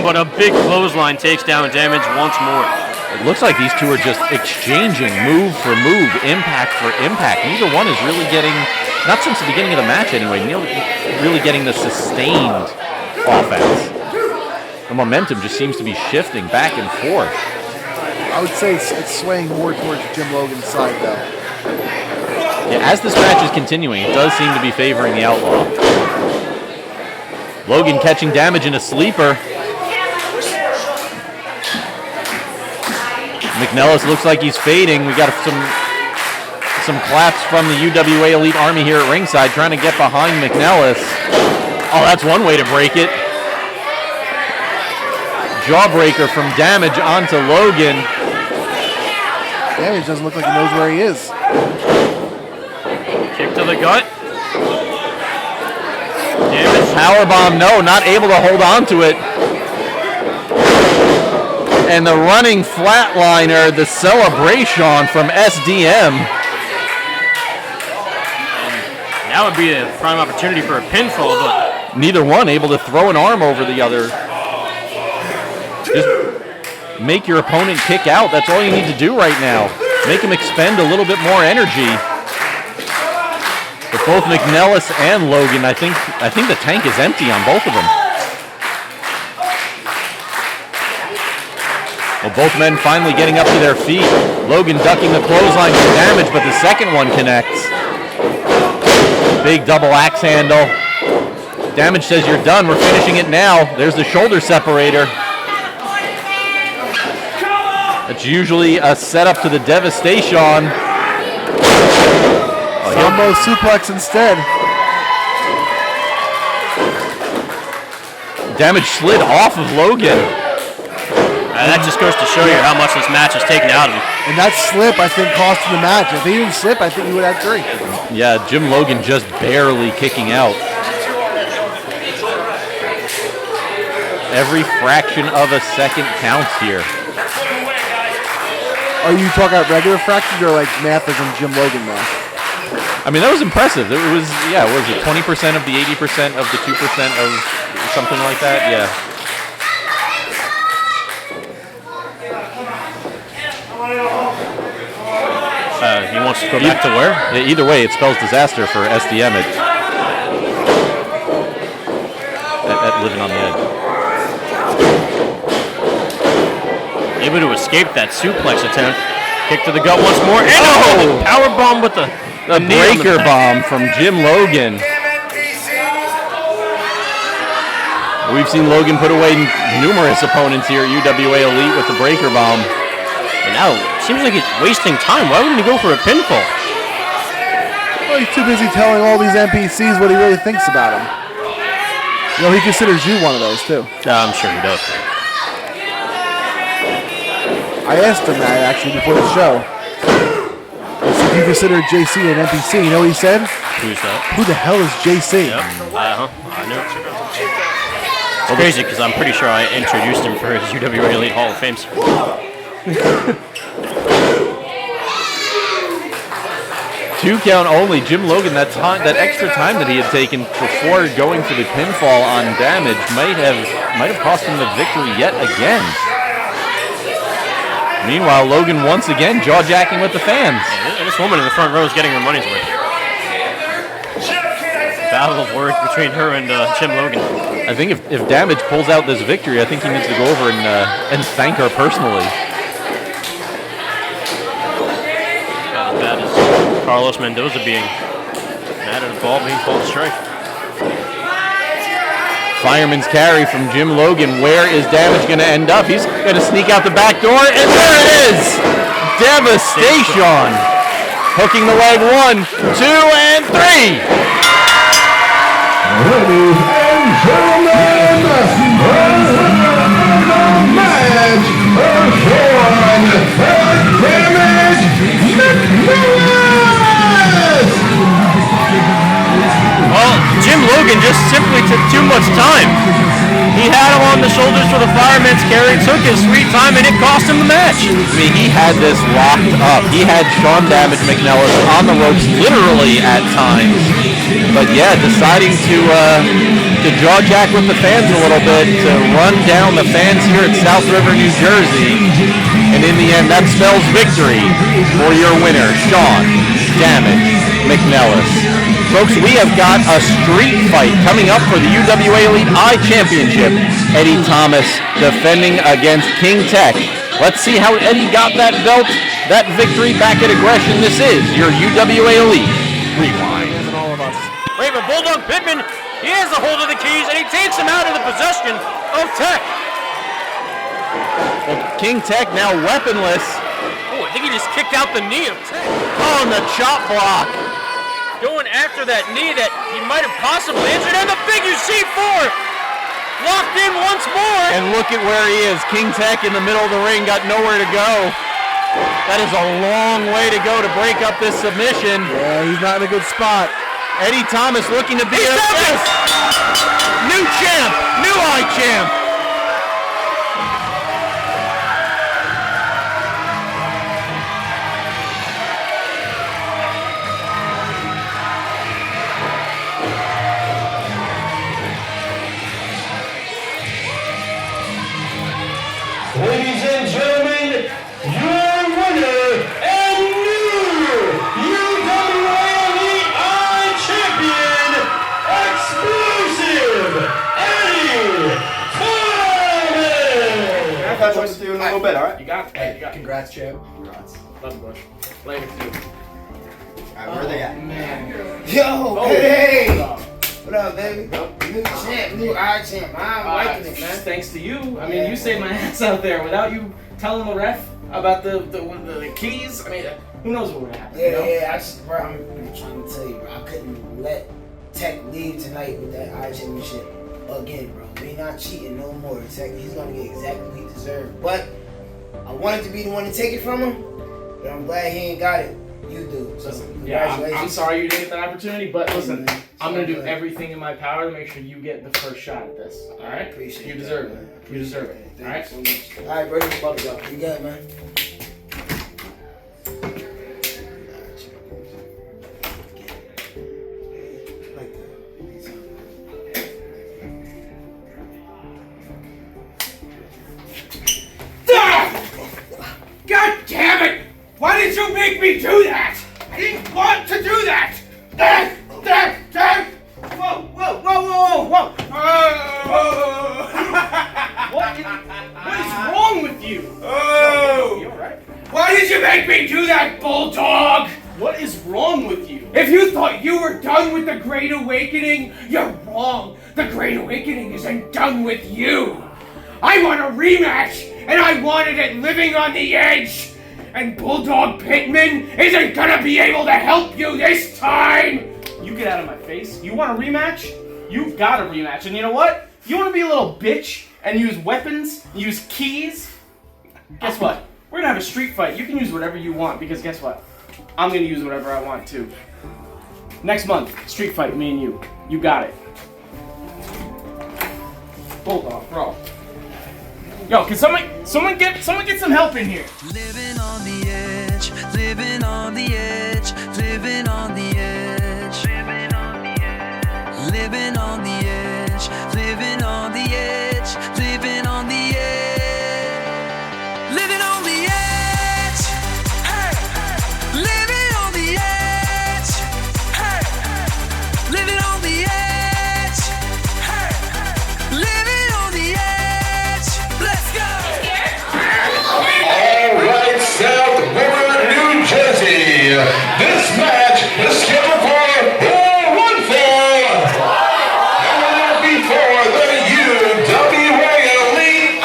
But a big clothesline takes down Damage once more. It looks like these two are just exchanging move for move, impact for impact. Neither one is really getting, not since the beginning of the match anyway, really getting the sustained offense. The momentum just seems to be shifting back and forth. I would say it's swaying more towards Jim Logan's side, though. Yeah, as this match is continuing, it does seem to be favoring the Outlaw. Logan catching Damage in a sleeper. McNelis looks like he's fading. We got some claps from the UWA Elite Army here at ringside trying to get behind McNelis. Oh, that's one way to break it. Jawbreaker from Damage onto Logan. Damage doesn't look like he knows where he is. Kick to the gut. Damage. Powerbomb, no, not able to hold on to it. And the running flatliner, the celebration from SDM. And that would be a prime opportunity for a pinfall, but neither one able to throw an arm over the other. Just make your opponent kick out. That's all you need to do right now. Make him expend a little bit more energy. But both McNelis and Logan, I think the tank is empty on both of them. Well, both men finally getting up to their feet. Logan ducking the clothesline for Damage, but the second one connects. Big double axe handle. Damage says you're done. We're finishing it now. There's the shoulder separator. It's usually a setup to the devastation. Almost suplex instead. Damage slid off of Logan. That just goes to show you how much this match has taken out of him. And that slip, I think, cost him the match. If he didn't slip, I think he would have 3. Yeah, Jim Logan just barely kicking out. Every fraction of a second counts here. Are you talking about regular fractions or like math as in Jim Logan math? I mean, that was impressive. It was, yeah, what was it 20% of the 80% of the 2% of something like that? Yeah. He wants to go back to where? Either way, it spells disaster for SDM at Living on the Edge. Able to escape that suplex attempt. Kick to the gut once more. And power bomb with the breaker bomb from Jim Logan. We've seen Logan put away numerous opponents here at UWA Elite with the breaker bomb. And now it seems like it's wasting time. Why wouldn't he go for a pinfall? Well, he's too busy telling all these NPCs what he really thinks about him. You know, he considers you one of those, too. I'm sure he does. I asked him that, actually, before the show. I said, do you consider JC an NPC? You know what he said? Who's that? Who the hell is JC? Yep. I know. It's crazy, because I'm pretty sure I introduced him for his UWA Elite Hall of Fame. 2 count only. Jim Logan, that extra time that he had taken before going for the pinfall on Damage might have cost him the victory yet again. Meanwhile, Logan once again jaw-jacking with the fans. Yeah, this woman in the front row is getting her money's worth. Battle of words between her and Jim Logan. I think if Damage pulls out this victory, I think he needs to go over and thank her personally. Not as bad as Carlos Mendoza being mad at a ball being called strike. Fireman's carry from Jim Logan. Where is Damage going to end up? He's going to sneak out the back door, and there it is! Devastation! Hooking the leg 1, 2, and 3! Ladies and gentlemen, match Damage McNelis! Well, Jim Logan just simply took too much time. He had him on the shoulders for the fireman's carry, took his sweet time, and it cost him the match. I mean, he had this locked up. He had Sean Damage McNelis on the ropes literally at times. But yeah, deciding to jaw-jack with the fans a little bit, to run down the fans here at South River, New Jersey. And in the end, that spells victory for your winner, Sean Damage McNelis. Folks, we have got a street fight coming up for the UWA Elite iChampionship. Eddie Thomas defending against King Tech. Let's see how Eddie got that belt, that victory back at Aggression. This is your UWA Elite Rewind. Wait, but Bulldog Pittman, he has a hold of the keys, and he takes him out of the possession of Tech. Well, King Tech now weaponless. Oh, I think he just kicked out the knee of Tech. Oh, and the chop block. Going after that knee that he might have possibly injured, and the figure C4 locked in once more. And look at where he is. King Tech in the middle of the ring, got nowhere to go. That is a long way to go to break up this submission. Yeah, he's not in a good spot. Eddie Thomas looking to be a new champ, new iChamp. Ladies and gentlemen, your winner and new UWA Elite iChampion, exclusive Eddie Thomas! I'll catch up with you in a little bit, alright? You got it. Congrats, champ. Congrats. Love you, Bush. Later to you. Alright, where are they at? Man. Yo, hey! What up, baby? New champ, new iChamp. I'm liking it, man. Thanks to you. I mean, you saved my ass out there. Without you telling the ref about the keys, I mean, who knows what would happen? Yeah, you know? yeah. Bro, I'm trying to tell you, bro. I couldn't let Tech leave tonight with that iChampionship again, bro. We not cheating no more. Tech, he's gonna get exactly what he deserved. But I wanted to be the one to take it from him, but I'm glad he ain't got it. You do. So Yeah, I'm sorry you didn't get that opportunity, but listen, I'm gonna do everything in my power to make sure you get the first shot at this. All right? Appreciate you that, deserve man. it. You deserve it. All right? All right, bro. Love you, You got it, man. God damn it! Why did you make make me do that! I didn't want to do that! Whoa! What is wrong with you? Oh! You alright? Why did you make me do that, bulldog? What is wrong with you? If you thought you were done with the Great Awakening, you're wrong. The Great Awakening isn't done with you. I want a rematch, and I wanted it living on the edge. And Bulldog Pittman isn't gonna be able to help you this time. You get out of my face. You want a rematch? You've got a rematch. And you know what? You want to be a little bitch and use weapons, use keys? Guess what? We're gonna have a street fight. You can use whatever you want because guess what? I'm gonna use whatever I want too. Next month, street fight, me and you. You got it. Bulldog, bro. Yo, can someone get some help in here? Living on the edge, living on the edge, living on the edge, living on the edge, living on the edge, living on the edge, living on the edge, living on the edge, hey, living on the edge, hey, living on the edge, hey, living on the edge. Let's go. All right, South River, New Jersey. This match is scheduled for one fall. And will be for the UWA Elite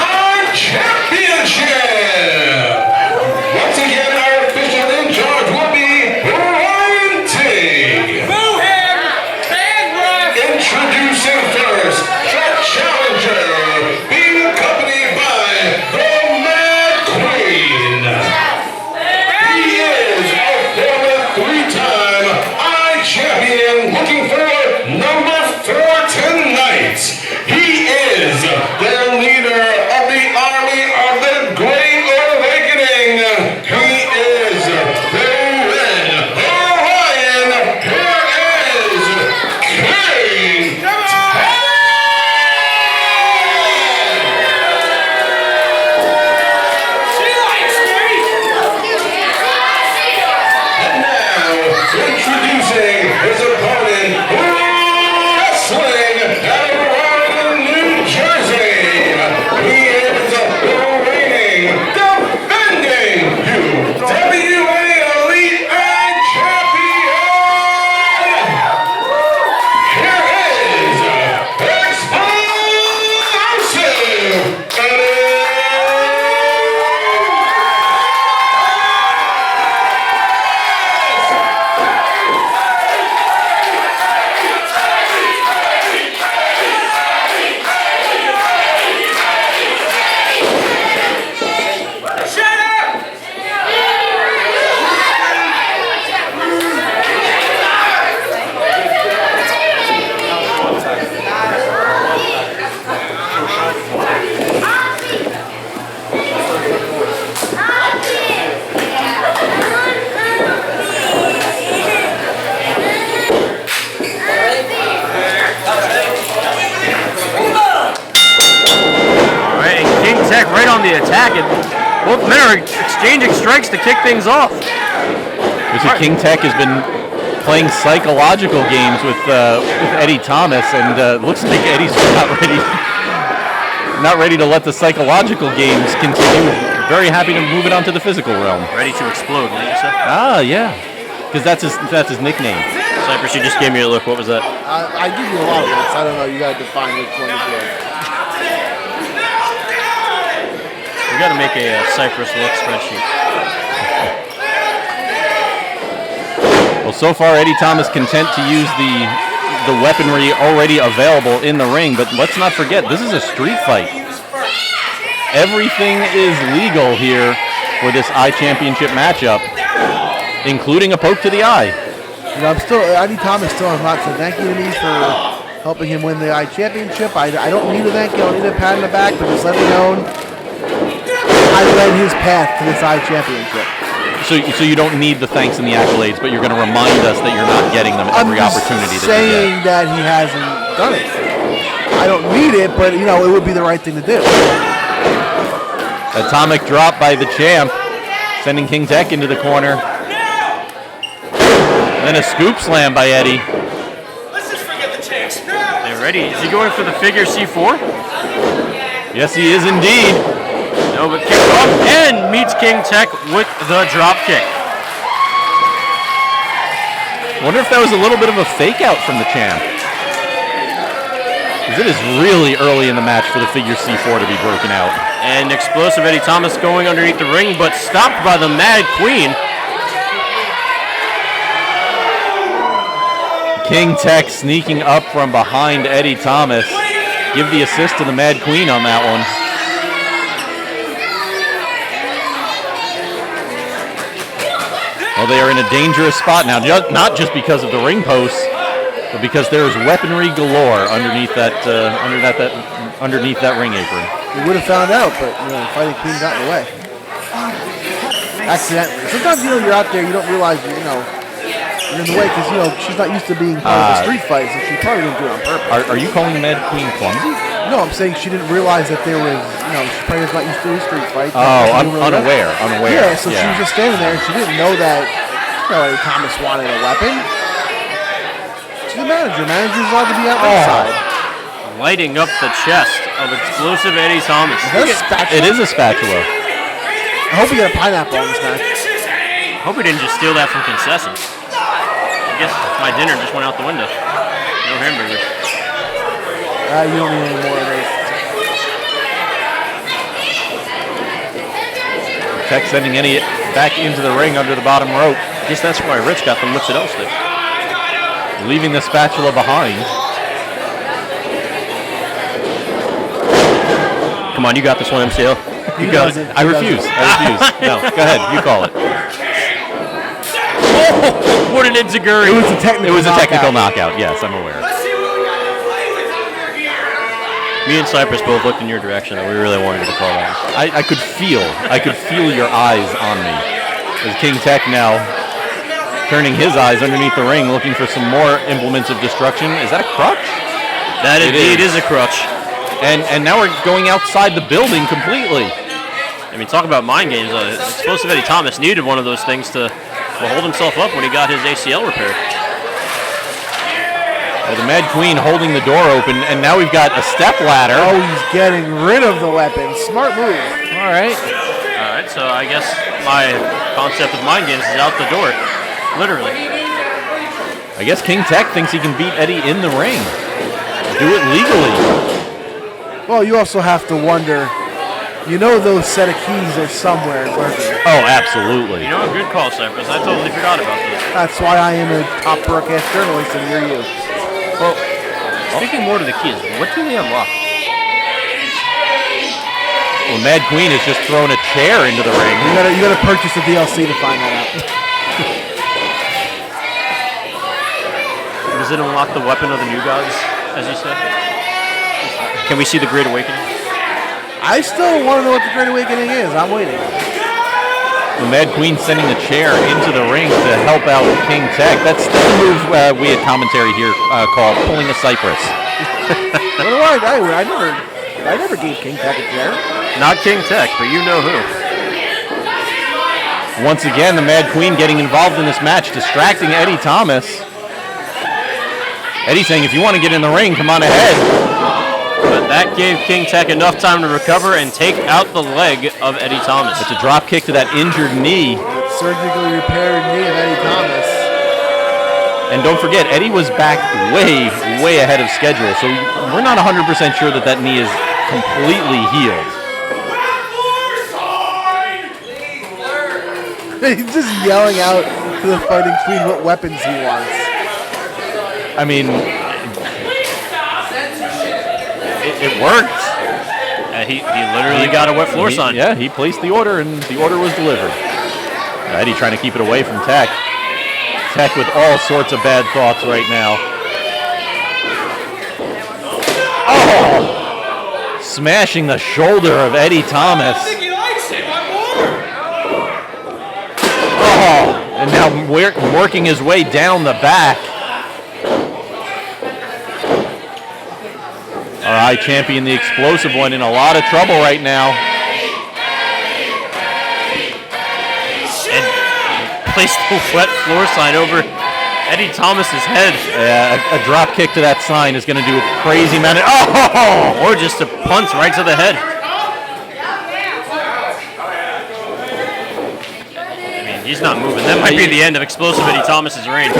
Championship. Once again, our official in charge will be Ryan T. Boo him! Bad ref! Introducing first, the challenger, being accompanied by the Mad Queen. He is a former three-time iChampion looking for number 4 tonight. He is the leader of the Army of the Great Awakening. He is the Red Orion. Here is King She likes me! And now, introducing his opponent, wrestling out of Rockland, New Jersey. He is the reigning, defending UWA Elite Champion. Here is Explosive Eddie. Shut up! Alright, and King Tech right on the attack, and both men are exchanging strikes to kick things off. This is King Tech has been playing psychological games with Eddie Thomas, and looks like Eddie's not ready to let the psychological games continue. Very happy to move it on to the physical realm. Ready to explode, what you said? Ah, yeah, because that's his nickname. Cypress, you just gave me a look. What was that? I give you a lot of looks. I don't know. You got to define which one is yours. We got to make a Cypress look spreadsheet. Well, so far Eddie Thomas content to use the weaponry already available in the ring, but let's not forget this is a street fight. Everything is legal here for this iChampionship matchup, including a poke to the eye. You know, Eddie Thomas still has lots of thank you to me for helping him win the iChampionship. I don't need a thank you. I don't need a pat on the back, but just let me know I led his path to this iChampionship. So you don't need the thanks and the accolades, but you're going to remind us that you're not getting them every opportunity that you saying get. that he hasn't done it. I don't need it, but you know, it would be the right thing to do. Atomic drop by the champ, sending King Tech into the corner. And then a scoop slam by Eddie. Let's just forget the chance. They're ready. Is he going for the figure C4? Yes, he is indeed. No, but kicked off and meets King Tech with the drop kick. Wonder if that was a little bit of a fake out from the champ. Because it is really early in the match for the figure C4 to be broken out. And explosive Eddie Thomas going underneath the ring, but stopped by the Mad Queen. King Tech sneaking up from behind Eddie Thomas. Give the assist to the Mad Queen on that one. Well, they are in a dangerous spot now, not just because of the ring posts, but because there is weaponry galore underneath that ring apron. We would have found out, but Fighting Queen got in the way. Accidentally. Sometimes you're out there, you don't realize you're in the way because she's not used to being part of the street fights, and she probably didn't do it on purpose. Are you calling Mad Queen clumsy? No, I'm saying she didn't realize that there was, she probably was not used to a street fight. Oh, unaware. Yeah, so she was just standing there, and she didn't know that, Eddie Thomas wanted a weapon. She's the manager. Manager's allowed to be out outside. Lighting up the chest of explosive Eddie Thomas. It is a spatula. I hope we get a pineapple on this match. I hope we didn't just steal that from concessions. I guess my dinner just went out the window. No hamburgers. You don't need any more of those. Tech sending Eddie back into the ring under the bottom rope. I guess that's why Rich got the mozzarella stick. Leaving the spatula behind. Come on, you got this one, MCL. You got it. I refuse. No, go ahead. You call it. Oh, what an enziguri. It was a technical knockout. Yes, I'm aware. Me and Cypress both looked in your direction, and we really wanted you to call that. I could feel your eyes on me. As King Tech now turning his eyes underneath the ring, looking for some more implements of destruction. Is that a crutch? That indeed is a crutch. And now we're going outside the building completely. I mean, talk about mind games. Explosive Eddie Thomas needed one of those things to hold himself up when he got his ACL repaired. Well, the Mad Queen holding the door open, and now we've got a step ladder. Oh, he's getting rid of the weapon. Smart move. All right, so I guess my concept of mind games is out the door. Literally. I guess King Tech thinks he can beat Eddie in the ring. Do it legally. Well, you also have to wonder, those set of keys are somewhere working. Oh, absolutely. A good call, Cypress. I totally forgot about this. That's why I am a top broadcast journalist and you're you. Well, speaking more to the keys, what do they unlock? Well, Mad Queen has just thrown a chair into the ring. You gotta purchase the DLC to find that out. Does it unlock the weapon of the new gods, as you said? Can we see the Great Awakening? I still want to know what the Great Awakening is. I'm waiting. The Mad Queen sending the chair into the ring to help out King Tech. That's the move we had commentary here called pulling a cypress. I never gave King Tech a chair. Not King Tech, but you know who. Once again, the Mad Queen getting involved in this match, distracting Eddie Thomas. Eddie saying, if you want to get in the ring, come on ahead. But that gave King Tech enough time to recover and take out the leg of Eddie Thomas. It's a drop kick to that injured knee. Surgically repaired knee of Eddie Thomas. And don't forget, Eddie was back way ahead of schedule, so we're not 100% sure that knee is completely healed. He's just yelling out to the Fighting Queen what weapons he wants. I mean, it worked. He literally got a wet floor sign. Yeah, he placed the order, and the order was delivered. Eddie trying to keep it away from Tech. Tech with all sorts of bad thoughts right now. Oh! Smashing the shoulder of Eddie Thomas. Oh! And now working his way down the back. Our iChampion, the explosive one, in a lot of trouble right now. And placed the wet floor sign over Eddie Thomas's head. Yeah, a drop kick to that sign is going to do a crazy amount of... Oh! Or just a punch right to the head. I mean, he's not moving. That might be the end of Explosive Eddie Thomas's reign.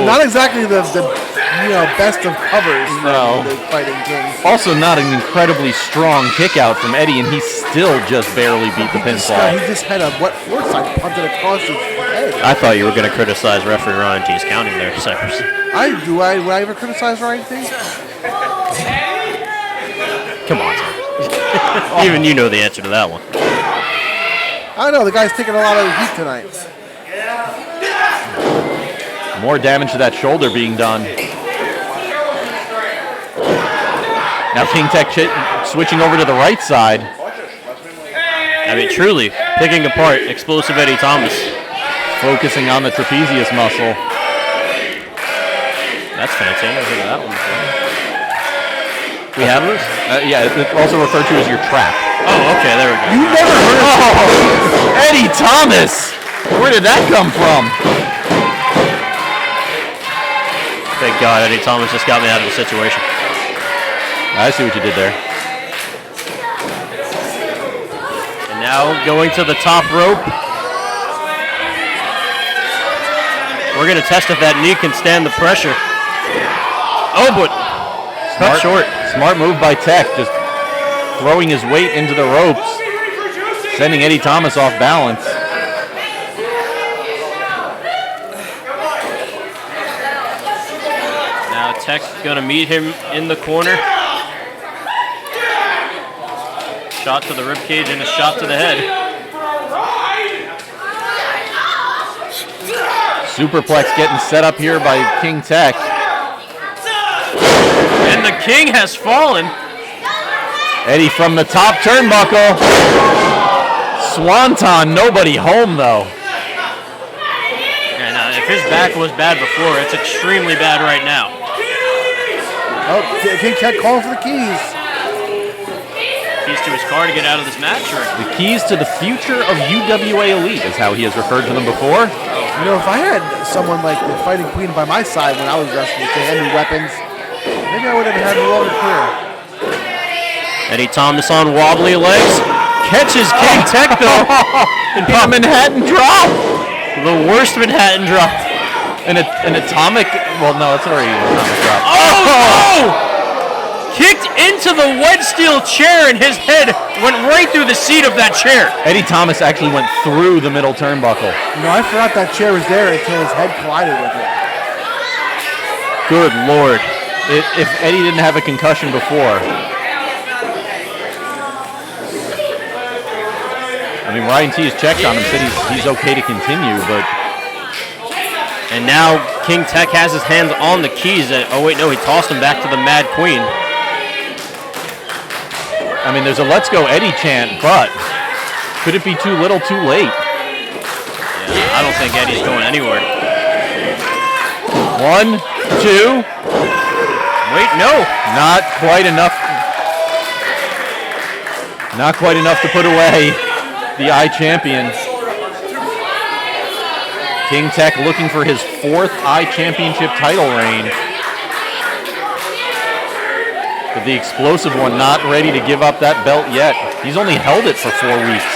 Not exactly the best of covers. No. The Fighting King. Also not an incredibly strong kick out from Eddie, and he still just barely beat the pinfall. He just had a wet floor side punted across his head. I thought you were going to criticize referee Ryan T's counting there, Cypress. Would I ever criticize Ryan T? Come on, Cypress. Even you know the answer to that one. I know, the guy's taking a lot of heat tonight. More damage to that shoulder being done. Now King Tech switching over to the right side. I mean, truly picking apart Explosive Eddie Thomas. Focusing on the trapezius muscle. That's fancy. I never heard of that one before. We have this? Yeah, it's also referred to as your trap. Oh, okay, there we go. You never heard of Eddie Thomas! Where did that come from? Thank God, Eddie Thomas just got me out of the situation. I see what you did there. And now going to the top rope. We're going to test if that knee can stand the pressure. Oh, but cut short. Smart move by Tech, just throwing his weight into the ropes, sending Eddie Thomas off balance. Now Tech going to meet him in the corner. Shot to the ribcage and a shot to the head. Superplex getting set up here by King Tech. And the King has fallen. Eddie from the top turnbuckle. Swanton, nobody home though. And if his back was bad before, it's extremely bad right now. Oh, King Tech calling for the keys. Keys to his car to get out of this match? Or? The keys to the future of UWA Elite is how he has referred to them before. You know, if I had someone like the Fighting Queen by my side when I was wrestling, they had new weapons, maybe I would have had a longer career. Eddie Thomas on wobbly legs. Catches King Tech though. And a Manhattan drop. The worst Manhattan drop. An atomic, well no, it's already an atomic drop. Oh! Kicked into the wedge steel chair and his head went right through the seat of that chair. Eddie Thomas actually went through the middle turnbuckle. No, I forgot that chair was there until his head collided with it. Good Lord. If Eddie didn't have a concussion before. I mean, Ryan T has checked on him, said he's okay to continue, but... And now King Tech has his hands on the keys. Oh wait, no, he tossed him back to the Mad Queen. I mean, there's a "Let's Go Eddie" chant, but could it be too little, too late? Yeah, I don't think Eddie's going anywhere. 1, 2. Wait, no. Not quite enough. Not quite enough to put away the iChampion. King Tech looking for his 4th iChampionship title reign. But the explosive one not ready to give up that belt yet. He's only held it for 4 weeks.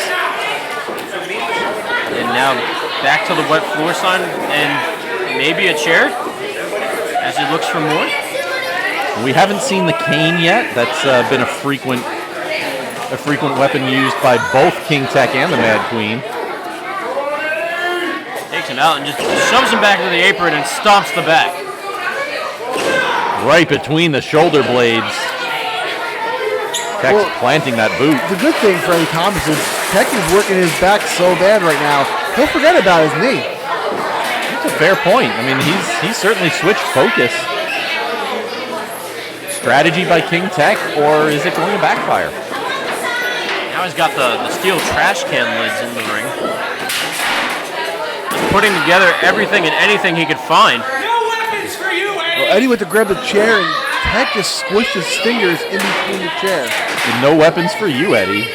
And now back to the wet floor sign and maybe a chair as he looks for more. We haven't seen the cane yet. That's been a frequent weapon used by both King Tech and the Mad Queen. Takes him out and just shoves him back to the apron and stomps the back. Right between the shoulder blades. Tech's planting that boot. The good thing for Eddie Thomas is Tech is working his back so bad right now, he'll forget about his knee. That's a fair point. I mean, he's certainly switched focus. Strategy by King Tech, or is it going to backfire? Now he's got the steel trash can lids in the ring. Just putting together everything and anything he could find. Well, Eddie went to grab the chair and Tech just squished his fingers in between the chair. With no weapons for you, Eddie.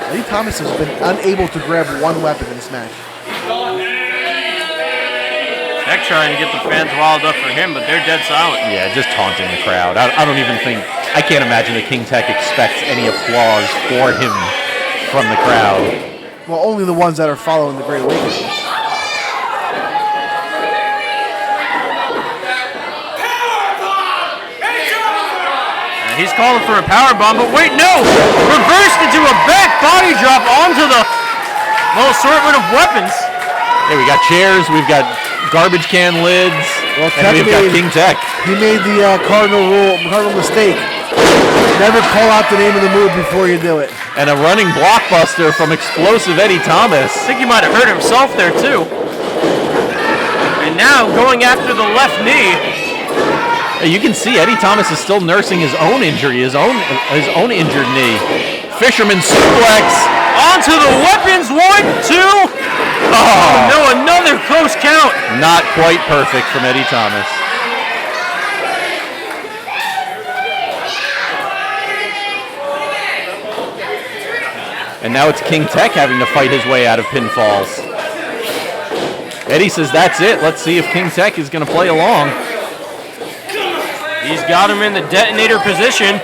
Eddie Thomas has been unable to grab one weapon in this match. Tech trying to get the fans riled up for him, but they're dead silent. Yeah, just taunting the crowd. I don't even think, I can't imagine that King Tech expects any applause for him from the crowd. Well, only the ones that are following the Great Awakening. He's calling for a power bomb, but wait, no! Reversed into a back body drop onto the whole assortment of weapons. Hey, we got chairs, we've got garbage can lids, and we've got King Tech. He made the cardinal mistake. Never call out the name of the move before you do it. And a running blockbuster from explosive Eddie Thomas. I think he might have hurt himself there too. And now going after the left knee. You can see Eddie Thomas is still nursing his own injury, his own injured knee. Fisherman suplex. Onto the weapons, 1, 2. Oh, no, another close count. Not quite perfect from Eddie Thomas. And now it's King Tech having to fight his way out of pinfalls. Eddie says, that's it. Let's see if King Tech is going to play along. He's got him in the detonator position.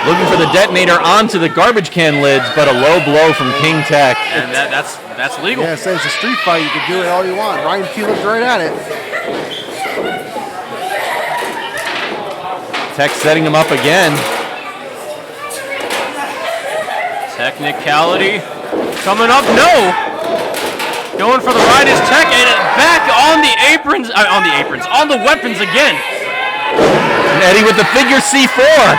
Looking for the detonator onto the garbage can lids, but a low blow from King Tech. And that's legal. Yeah, say it's a street fight. You can do it all you want. Ryan T looked right at it. Tech setting him up again. Technicality coming up. No. Going for the ride is Tech, and back on the aprons. On the weapons again. And Eddie with the figure C4.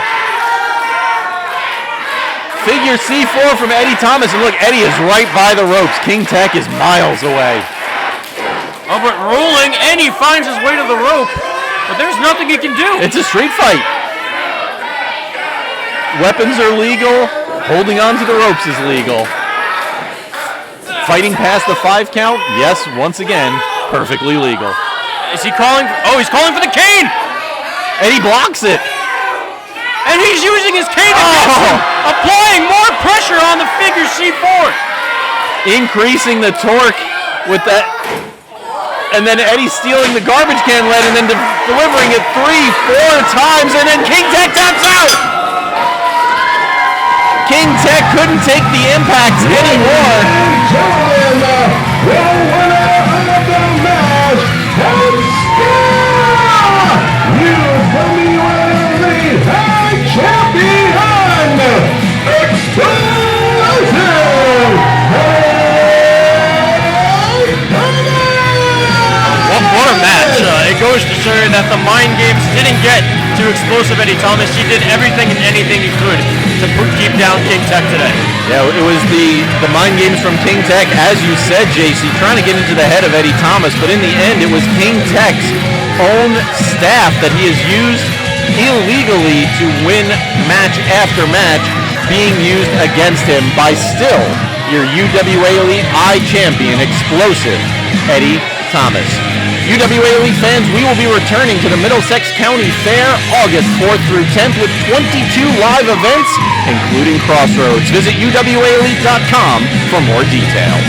Figure C4 from Eddie Thomas, and look, Eddie is right by the ropes. King Tech is miles away. Oh, but rolling, and he finds his way to the rope, but there's nothing he can do. It's a street fight. Weapons are legal. Holding on to the ropes is legal. Fighting past the 5 count, yes, once again, perfectly legal. Is he calling? Oh, he's calling for the cane. Eddie blocks it. And he's using his cane against him, applying more pressure on the figure C4. Increasing the torque with that. And then Eddie stealing the garbage can lead and then delivering it 3-4 times, and then King Tech taps out. King Tech couldn't take the impact anymore. What a match. It goes to show that the mind games didn't get to explosive Eddie Thomas. He did everything and anything he could to keep down King Tech today. Yeah, it was the mind games from King Tech, as you said, JC, trying to get into the head of Eddie Thomas, but in the end, it was King Tech's own staff that he has used illegally to win match after match, being used against him by still your UWA Elite iChampion, explosive Eddie Thomas. UWA Elite fans, we will be returning to the Middlesex County Fair August 4th through 10th with 22 live events, including Crossroads. Visit UWAElite.com for more details.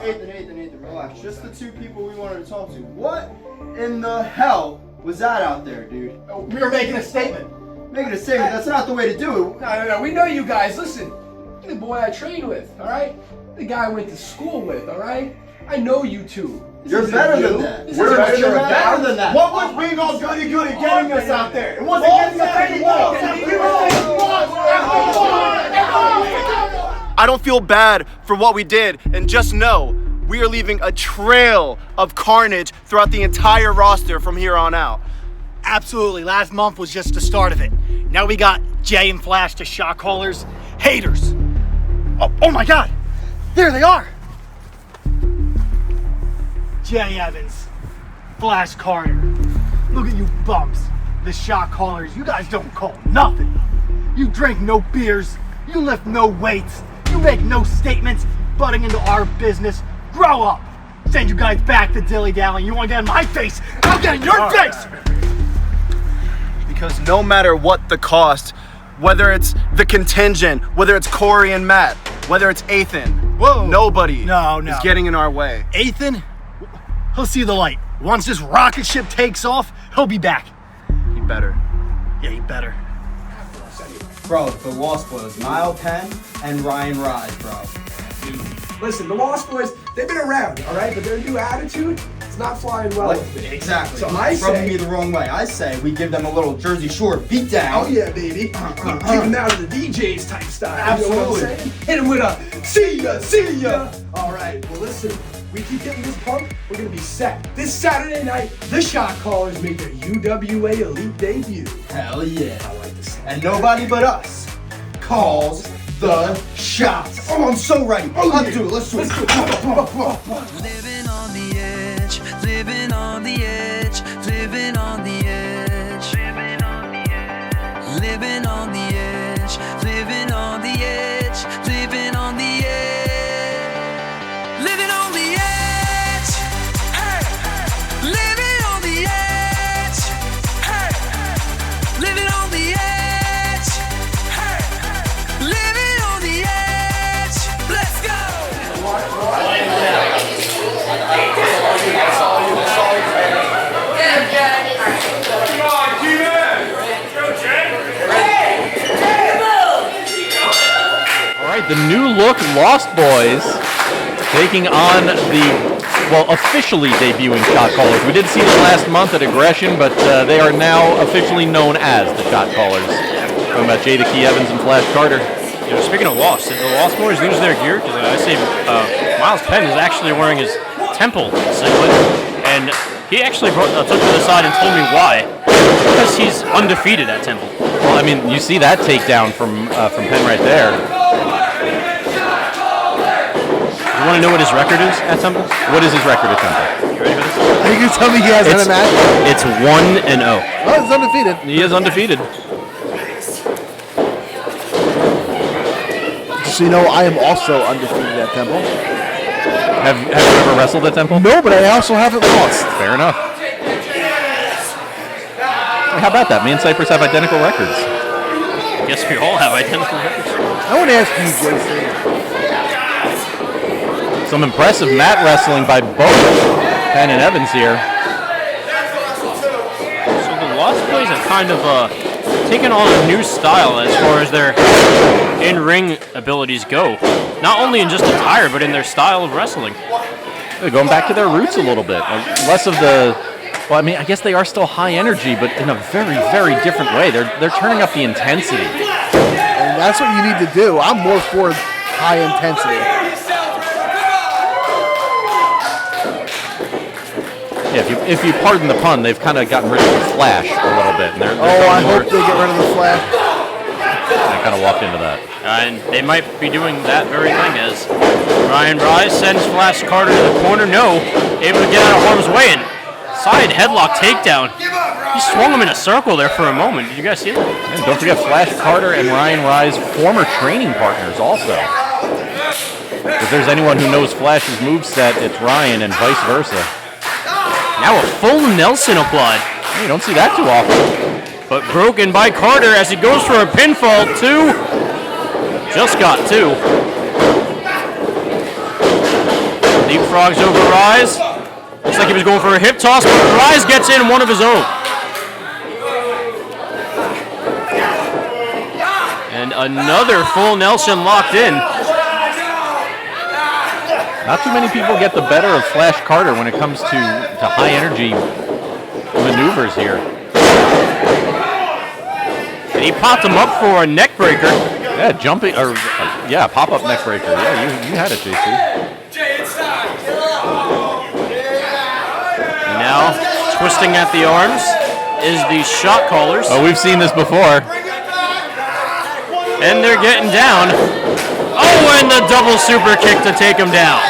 Nathan, relax. Just the 2 people we wanted to talk to. What in the hell was that out there, dude? We were making a statement. Making a statement? That's not the way to do it. No. We know you guys. Listen, you're the boy I trained with, all right? The guy I went to school with, all right? I know you 2. You're better than that. We're better than that. What was being all goody getting us out there? It wasn't getting us any more. I don't feel bad for what we did, and just know we are leaving a trail of carnage throughout the entire roster from here on out. Absolutely. Last month was just the start of it. Now we got Jay and Flash to shot callers, haters. Oh my God! There they are! Jay Evans, Flash Carter. Look at you bums, the shot callers. You guys don't call nothing. You drink no beers. You lift no weights. You make no statements. Butting into our business. Grow up. Send you guys back to Dilly Dally. You want to get in my face? I'll get in your face! Because no matter what the cost, whether it's the contingent, whether it's Corey and Matt, whether it's Athan, nobody is getting in our way. Athan, he'll see the light. Once this rocket ship takes off, he'll be back. He better. Yeah, he better. Bro, the Lost Boys, Penn and Ryzz, bro. Listen, the Lost Boys, they've been around, all right? But their new attitude, it's not flying well with me. Exactly. So I Rubbing say... me the wrong way. I say we give them a little Jersey Shore beatdown. Oh, yeah, baby. Kick them out of the DJs type style. Absolutely. You know what I'm saying? Hit them with a, see ya. All right, well, listen. We keep getting this pump, we're going to be set. This Saturday night, the shot callers make their UWA Elite debut. Hell yeah. I like this. And nobody but us calls the shots. Oh, I'm so ready. Let's do it. Let's do it. Living on the edge, living on the edge, living on the edge, living on the edge, living on the edge, living on the edge, living on the edge, living on the edge, hey, living on the edge, hey, living on the edge, hey, living on the edge. Let's go. Alright, the new look Lost Boys taking on the, well, officially debuting shot callers. We did see them last month at Aggression, but they are now officially known as the shot callers. Talking about Jay the Key Evans and Flash Carter. You know, speaking of Lost, did the Lost Boys lose their gear? Because I say Miles Penn is actually wearing his Temple singlet, and he actually took to the side and told me why. Because he's undefeated at Temple. Well, I mean, you see that takedown from Penn right there. You want to know what his record is at Temple? What is his record at Temple? You ready for this? I think you tell me he has a match. It's 1-0. Oh, he's undefeated. He is undefeated. So you know, I am also undefeated at Temple. Have you ever wrestled at Temple? No, but I also haven't lost. Fair enough. How about that? Me and Cypress have identical records. I guess we all have identical records. I want to ask you, JC. Some impressive mat wrestling by both Penn and Evans here. So the Lost Boys have kind of taken on a new style as far as their in-ring abilities go. Not only in just attire, but in their style of wrestling. They're going back to their roots a little bit. Less of the... Well, I mean, I guess they are still high energy, but in a very, very different way. They're turning up the intensity. And that's what you need to do. I'm more for high intensity. Yeah, if you pardon the pun, they've kind of gotten rid of the Flash a little bit. And they're I hope they get rid of the Flash. I kind of walked into that. And they might be doing that very thing as Ryzz sends Flash Carter to the corner. No, able to get out of harm's way, and side headlock takedown. He swung him in a circle there for a moment. Did you guys see that? And don't forget Flash Carter and Ryzz, former training partners also. If there's anyone who knows Flash's moveset, it's Ryan and vice versa. Now a full Nelson applied. You don't see that too often. But broken by Carter as he goes for a pinfall. 2. Just got 2. Leapfrogs over Ryzz. Looks like he was going for a hip toss, but Ryzz gets in one of his own. And another full Nelson locked in. Not too many people get the better of Flash Carter when it comes to high energy maneuvers here. And he popped him up for a neck breaker. Yeah, jumping, or yeah, pop-up neck breaker. Yeah, you had it, JC. Now, twisting at the arms is the shot callers. Oh, we've seen this before. And they're getting down. Oh, and the double super kick to take him down.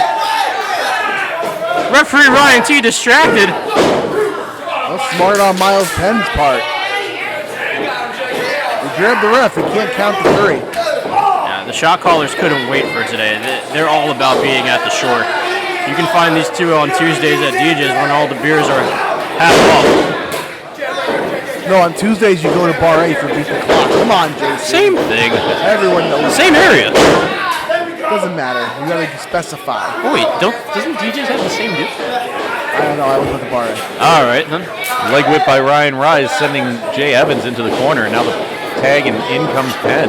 Referee Ryan T distracted. Well, smart on Miles Penn's part. He grabbed the ref. He can't count the 3. Yeah, the shot callers couldn't wait for today. They're all about being at the shore. You can find these two on Tuesdays at DJ's when all the beers are half off. No, on Tuesdays you go to Bar A for Beat the Clock. Come on, Jason. Same thing. Everyone knows. Same area. Doesn't matter. You gotta specify. Oh wait, doesn't DJ's have the same dude? I don't know. I was with the Bar A. All right then. Leg whip by Ryan Ryzz, sending Jay Evans into the corner. Now the tag, and in comes Penn.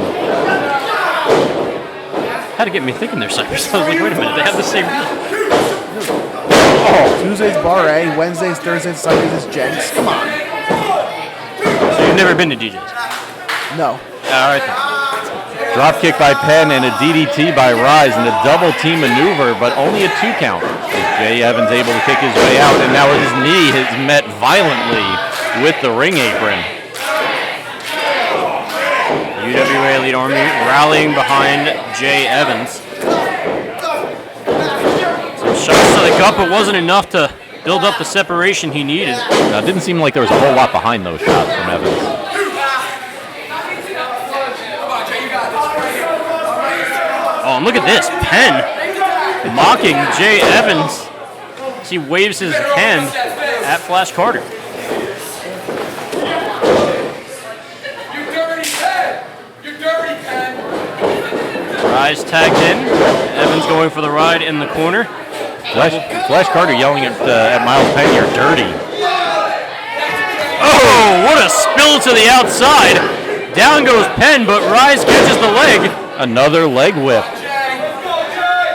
Had to get me thinking there, Cypress. I was like, wait a minute, they have the same deal. Oh, Tuesdays Bar A, Wednesdays, Thursdays, Sundays is Jenks. Come on. So you've never been to DJ's? No. All right then. Drop kick by Penn and a DDT by Ryzz, and a double team maneuver, but only a 2 count. Jay Evans able to kick his way out, and now his knee has met violently with the ring apron. UWA Elite Army rallying behind Jay Evans. Some shots to the gut, but wasn't enough to build up the separation he needed. Now, it didn't seem like there was a whole lot behind those shots from Evans. Oh, and look at this. Penn mocking Jay Evans as he waves his hand at Flash Carter. Ryzz tagged in. Evans going for the ride in the corner. Flash Carter yelling at Miles Penn, "You're dirty." Oh, what a spill to the outside. Down goes Penn, but Ryzz catches the leg. Another leg whip.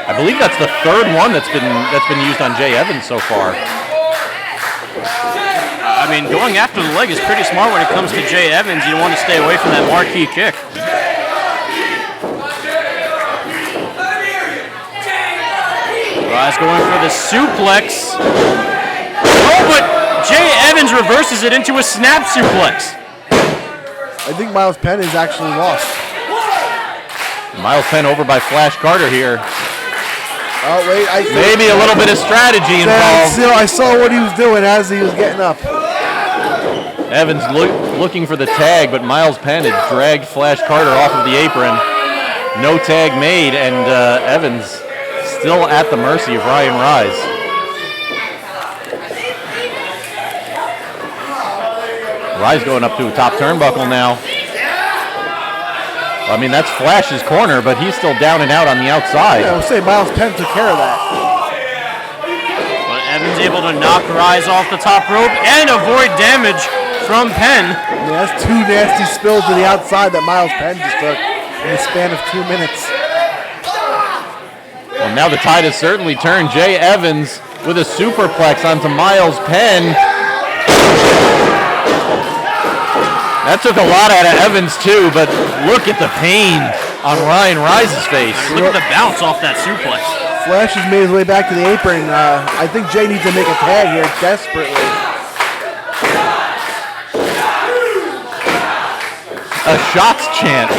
I believe that's the 3rd one that's been used on Jay Evans so far. I mean, going after the leg is pretty smart when it comes to Jay Evans. You want to stay away from that marquee kick. Ryzz going for the suplex. Oh, but Jay Evans reverses it into a snap suplex. I think Miles Penn is actually lost. Miles Penn over by Flash Carter here. Oh, wait. Maybe a little bit of strategy involved. I saw what he was doing as he was getting up. Evans looking for the tag, but Miles Penn had dragged Flash Carter off of the apron. No tag made, and Evans still at the mercy of Ryan Ryzz. Ryzz going up to a top turnbuckle now. I mean, that's Flash's corner, but he's still down and out on the outside. Yeah, I would say Miles Penn took care of that. But Evans able to knock Ryzz off the top rope and avoid damage from Penn. Yeah, that's 2 nasty spills to the outside that Miles Penn just took in the span of 2 minutes. Well, now the tide has certainly turned. Jay Evans with a superplex onto Miles Penn. That took a lot out of Evans too, but look at the pain on Ryan Ryz's face. Look at the bounce off that suplex. Flash has made his way back to the apron. I think Jay needs to make a tag here desperately. A shots chant.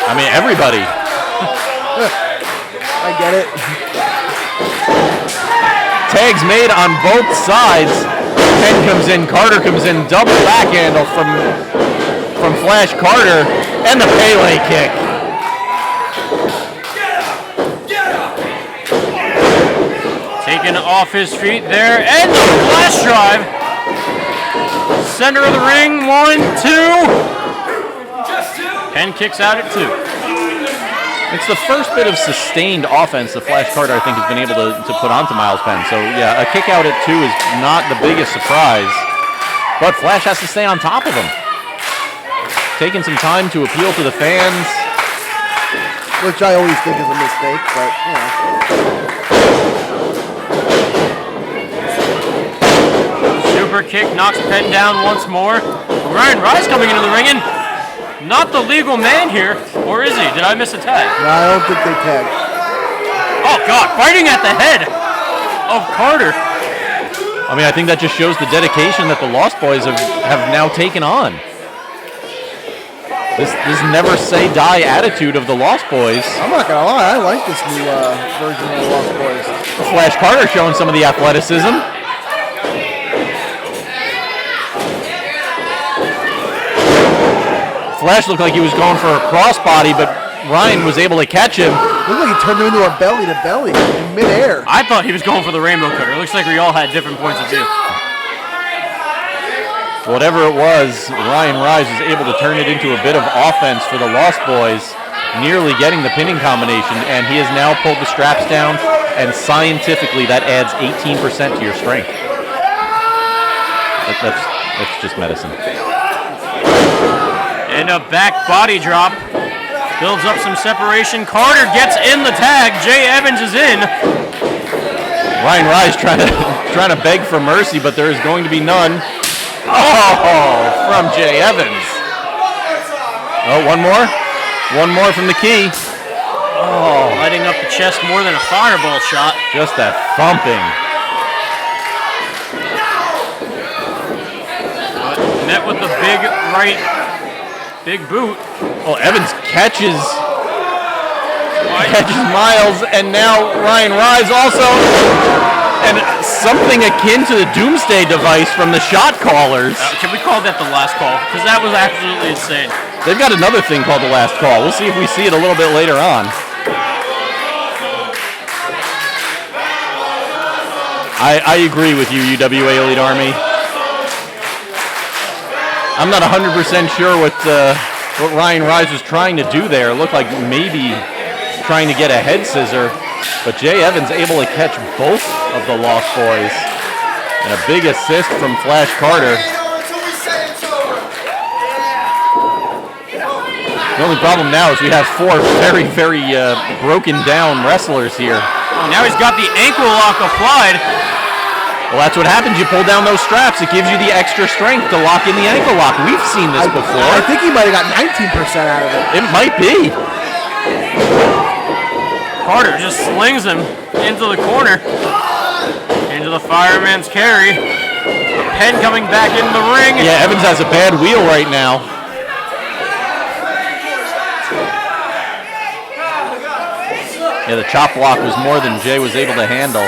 I mean, everybody. I get it. Tags made on both sides. Penn comes in, Carter comes in, double back handle from Flash Carter, and the Pele kick. Taken off his feet there, and the flash drive. Center of the ring, 1, 2. Penn kicks out at 2. It's the first bit of sustained offense that Flash Carter, I think, has been able to put onto Miles Penn. So, yeah, a kick out at 2 is not the biggest surprise. But Flash has to stay on top of him. Taking some time to appeal to the fans. Which I always think is a mistake, but, you know. Super kick knocks Penn down once more. Ryan Ryzz coming into the ring, and not the legal man here, or is he? Did I miss a tag? No, I don't think they tagged. Oh God, fighting at the head of Carter. I mean, I think that just shows the dedication that the Lost Boys have now taken on. This never say die attitude of the Lost Boys. I'm not gonna lie, I like this new version of the Lost Boys. Flash Carter showing some of the athleticism. Flash looked like he was going for a crossbody, but Ryan was able to catch him. Looked like he turned him into a belly-to-belly in midair. I thought he was going for the rainbow cutter. It looks like we all had different points of view. Whatever it was, Ryan Ryzz was able to turn it into a bit of offense for the Lost Boys, nearly getting the pinning combination, and he has now pulled the straps down, and scientifically that adds 18% to your strength. That's just medicine. And a back body drop. Builds up some separation. Carter gets in the tag. Jay Evans is in. Ryan Ryzz trying to beg for mercy, but there is going to be none. Oh, from Jay Evans. Oh, one more. One more from the key. Oh, lighting up the chest more than a fireball shot. Just that thumping. Met with the big boot. Well, Evans catches Miles, and now Ryan Ryzz also, and something akin to the Doomsday device from the shot callers. Can we call that the last call? Because that was absolutely insane. They've got another thing called the last call. We'll see if we see it a little bit later on. I agree with you, UWA Elite Army. I'm not 100% sure what Ryan Ryzz was trying to do there. It looked like maybe trying to get a head scissor, but Jay Evans able to catch both of the Lost Boys. And a big assist from Flash Carter. The only problem now is we have four very, very broken down wrestlers here. Oh, now he's got the ankle lock applied. Well, that's what happens. You pull down those straps. It gives you the extra strength to lock in the ankle lock. We've seen this before. I think he might have got 19% out of it. It might be. Carter just slings him into the corner. Into the fireman's carry. Penn coming back in the ring. Yeah, Evans has a bad wheel right now. Yeah, the chop block was more than Jay was able to handle.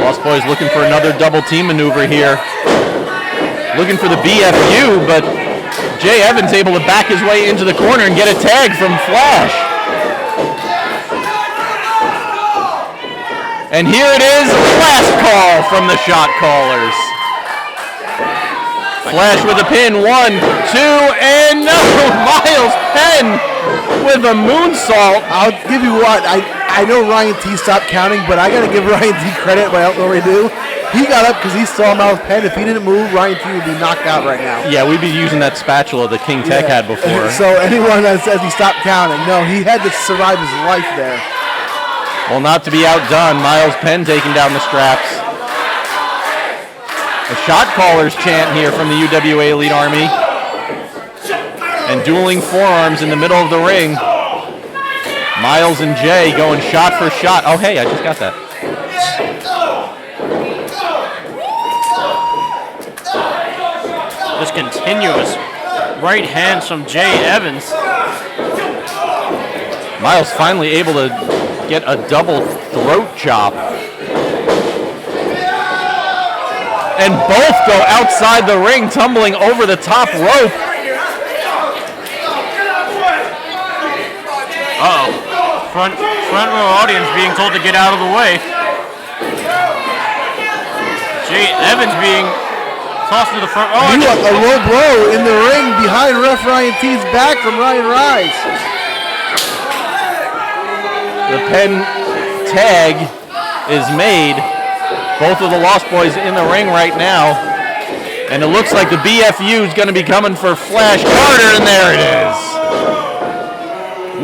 Lost Boys looking for another double team maneuver here. Looking for the BFU, but Jay Evans able to back his way into the corner and get a tag from Flash. And here it is, last call from the shot callers. Flash with a pin, 1, 2, and no, Miles Penn with a moonsault. I'll give you what, I know Ryan T stopped counting, but I got to give Ryan T credit, but I don't know what he do. He got up because he saw Miles Penn. If he didn't move, Ryan T would be knocked out right now. Yeah, we'd be using that spatula that King Tech had before. So anyone that says he stopped counting, no, he had to survive his life there. Well, not to be outdone, Miles Penn taking down the straps. A shot callers chant here from the UWA Elite Army. And dueling forearms in the middle of the ring. Miles and Jay going shot for shot. Oh, hey, I just got that. This continuous right hands from Jay Evans. Miles finally able to get a double throat chop. And both go outside the ring, tumbling over the top rope. Uh-oh. Front row audience being told to get out of the way. Jay Evans being tossed to the front. Oh, he got a low blow in the ring behind ref Ryan T's back from Ryan Ryzz. The Penn tag is made. Both of the Lost Boys in the ring right now. And it looks like the BFU is going to be coming for Flash Carter, and there it is.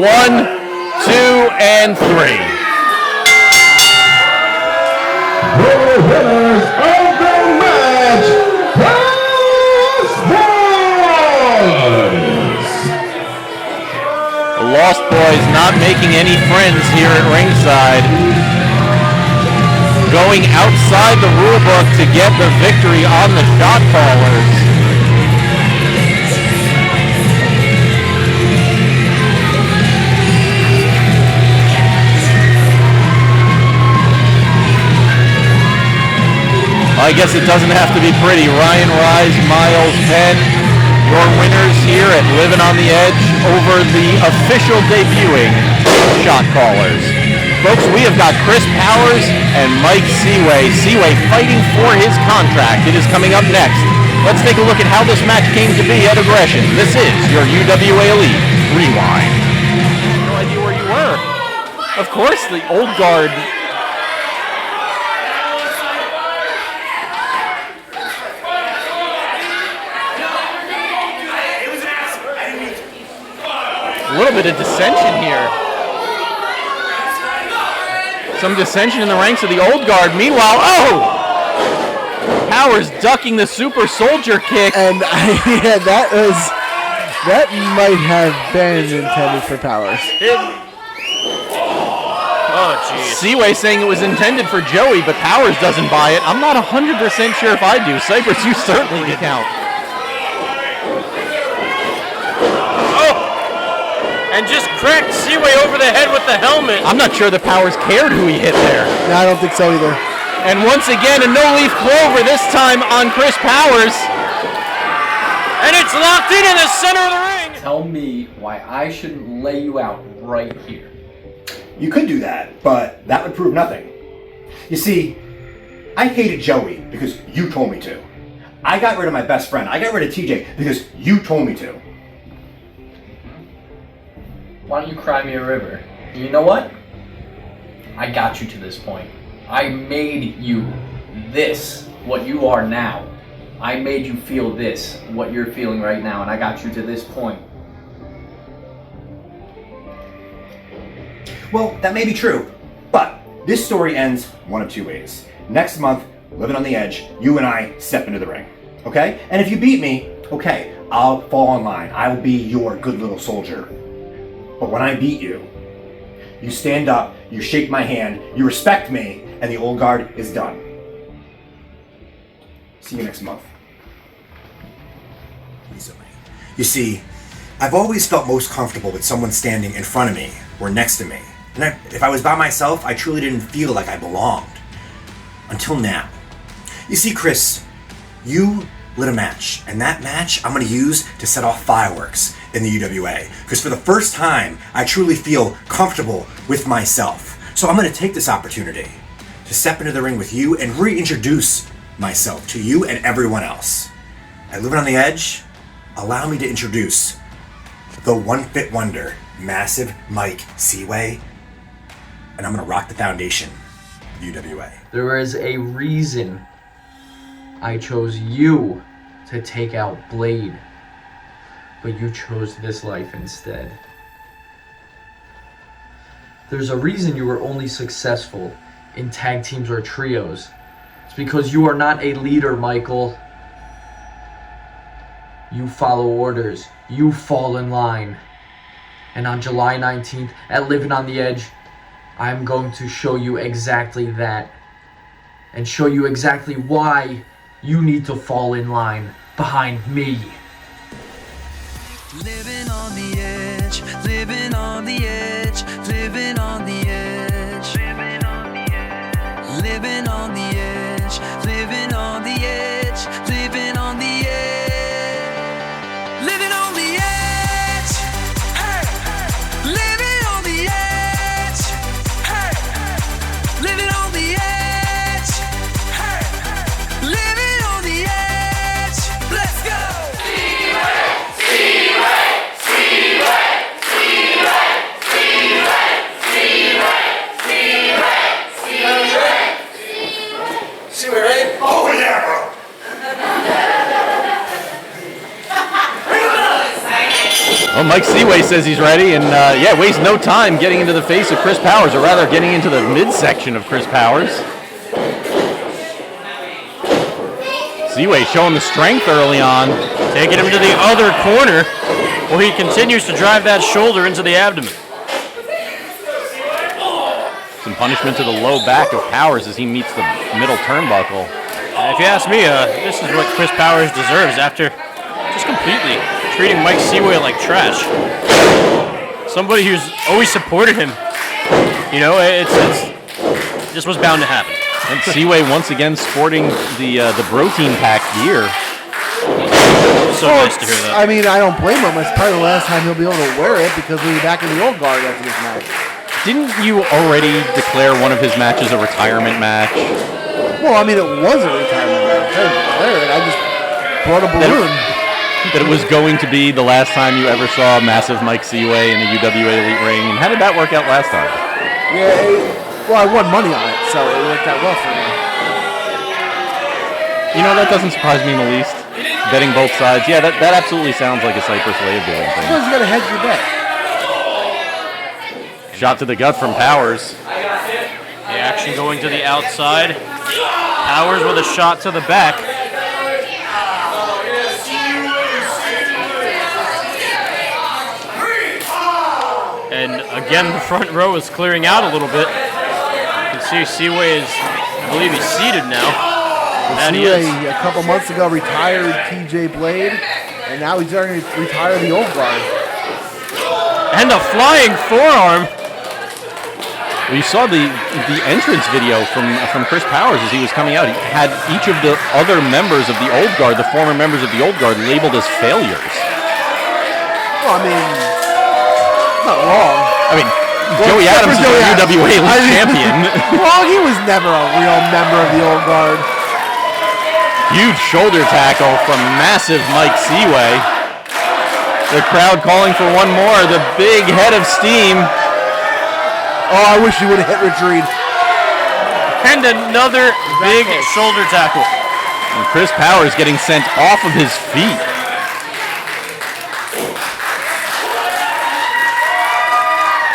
1, 2, and 3. The winners of the match. Lost Boys not making any friends here at ringside. Going outside the rulebook to get the victory on the shot callers. I guess it doesn't have to be pretty. Ryan, Ryzz, Miles, Penn, your winners here at Livin on the Edge over the official debuting shot callers. Folks, we have got Chris Powers and Mike Seaway. Seaway fighting for his contract. It is coming up next. Let's take a look at how this match came to be at Aggression. This is your UWA Elite Rewind. No idea where you were. Of course, the old guard. A little bit of dissension here. Some dissension in the ranks of the old guard. Meanwhile, Powers ducking the super soldier kick. And yeah, that might have been intended for Powers. Oh, jeez. Seaway saying it was intended for Joey, but Powers doesn't buy it. I'm not 100% sure if I do. Cypress, you certainly count. And just cracked Seaway over the head with the helmet. I'm not sure that Powers cared who he hit there. No, I don't think so either. And once again, a no-leaf clover, this time on Chris Powers. And it's locked in the center of the ring. Tell me why I shouldn't lay you out right here. You could do that, but that would prove nothing. You see, I hated Joey because you told me to. I got rid of my best friend. I got rid of TJ because you told me to. Why don't you cry me a river? You know what? I got you to this point. I made you this, what you are now. I made you feel this, what you're feeling right now, and I got you to this point. Well, that may be true, but this story ends one of two ways. Next month, Living on the Edge, you and I step into the ring, okay? And if you beat me, okay, I'll fall in line. I will be your good little soldier. But when I beat you, you stand up, you shake my hand, you respect me, and the old guard is done. See you next month. You see, I've always felt most comfortable with someone standing in front of me or next to me. And if I was by myself, I truly didn't feel like I belonged. Until now. You see, Chris, you lit a match, and that match I'm going to use to set off fireworks in the UWA. Because for the first time, I truly feel comfortable with myself. So I'm going to take this opportunity to step into the ring with you and reintroduce myself to you and everyone else. At Living on the Edge, allow me to introduce the one fit wonder, Massive Mike Seaway, and I'm going to rock the foundation of UWA. There is a reason I chose you to take out Blade, but you chose this life instead. There's a reason you were only successful in tag teams or trios. It's because you are not a leader, Michael. You follow orders. You fall in line. And on July 19th, at Living on the Edge, I'm going to show you exactly that. And show you exactly why you need to fall in line behind me. Living on the edge, living on the edge, living on the edge, living on the edge, living on the edge, living on the edge, living on the edge, living on the edge, hey, living on the edge, hey, living on the edge, hey, living on the edge. Let's go. Seaway, ready? Oh yeah, bro. Well, Mike Seaway says he's ready, and wastes no time getting into the face of Chris Powers, or rather getting into the midsection of Chris Powers. Seaway showing the strength early on. Taking him to the other corner. Well, he continues to drive that shoulder into the abdomen. Some punishment to the low back of Powers as he meets the middle turnbuckle. If you ask me, this is what Chris Powers deserves after just completely treating Mike Seaway like trash. Somebody who's always supported him. You know, it's this was bound to happen. And Seaway once again sporting the protein pack gear. So nice to hear that. I mean, I don't blame him. It's probably the last time he'll be able to wear it because he'll be back in the old guard after this match. Didn't you already declare one of his matches a retirement match? Well, I mean, it was a retirement match. I didn't declare it. I just brought a balloon. That it was going to be the last time you ever saw massive Mike Seaway in a UWA Elite ring. And how did that work out last time? Yeah, well, I won money on it, so it worked out well for me. You know, that doesn't surprise me in the least. Betting both sides. Yeah, that absolutely sounds like a Cypress way of doing things. Because you got to hedge your bet. Shot to the gut from Powers. The action going to the outside. Powers with a shot to the back. And again, the front row is clearing out a little bit. You can see Seaway is, I believe he's seated now. And Seaway, a couple months ago, retired TJ Blade, and now he's starting to retire the old guard. And a flying forearm. We saw the entrance video from Chris Powers as he was coming out. He had each of the other members of the old guard, the former members of the old guard, labeled as failures. Well, I mean, not wrong. I mean, Joey Adams is a UWA Elite champion. Well, he was never a real member of the old guard. Huge shoulder tackle from massive Mike Seaway. The crowd calling for one more. The big head of steam. Oh, I wish you would have hit Rich Reed. And another big shoulder tackle. And Chris Powers getting sent off of his feet.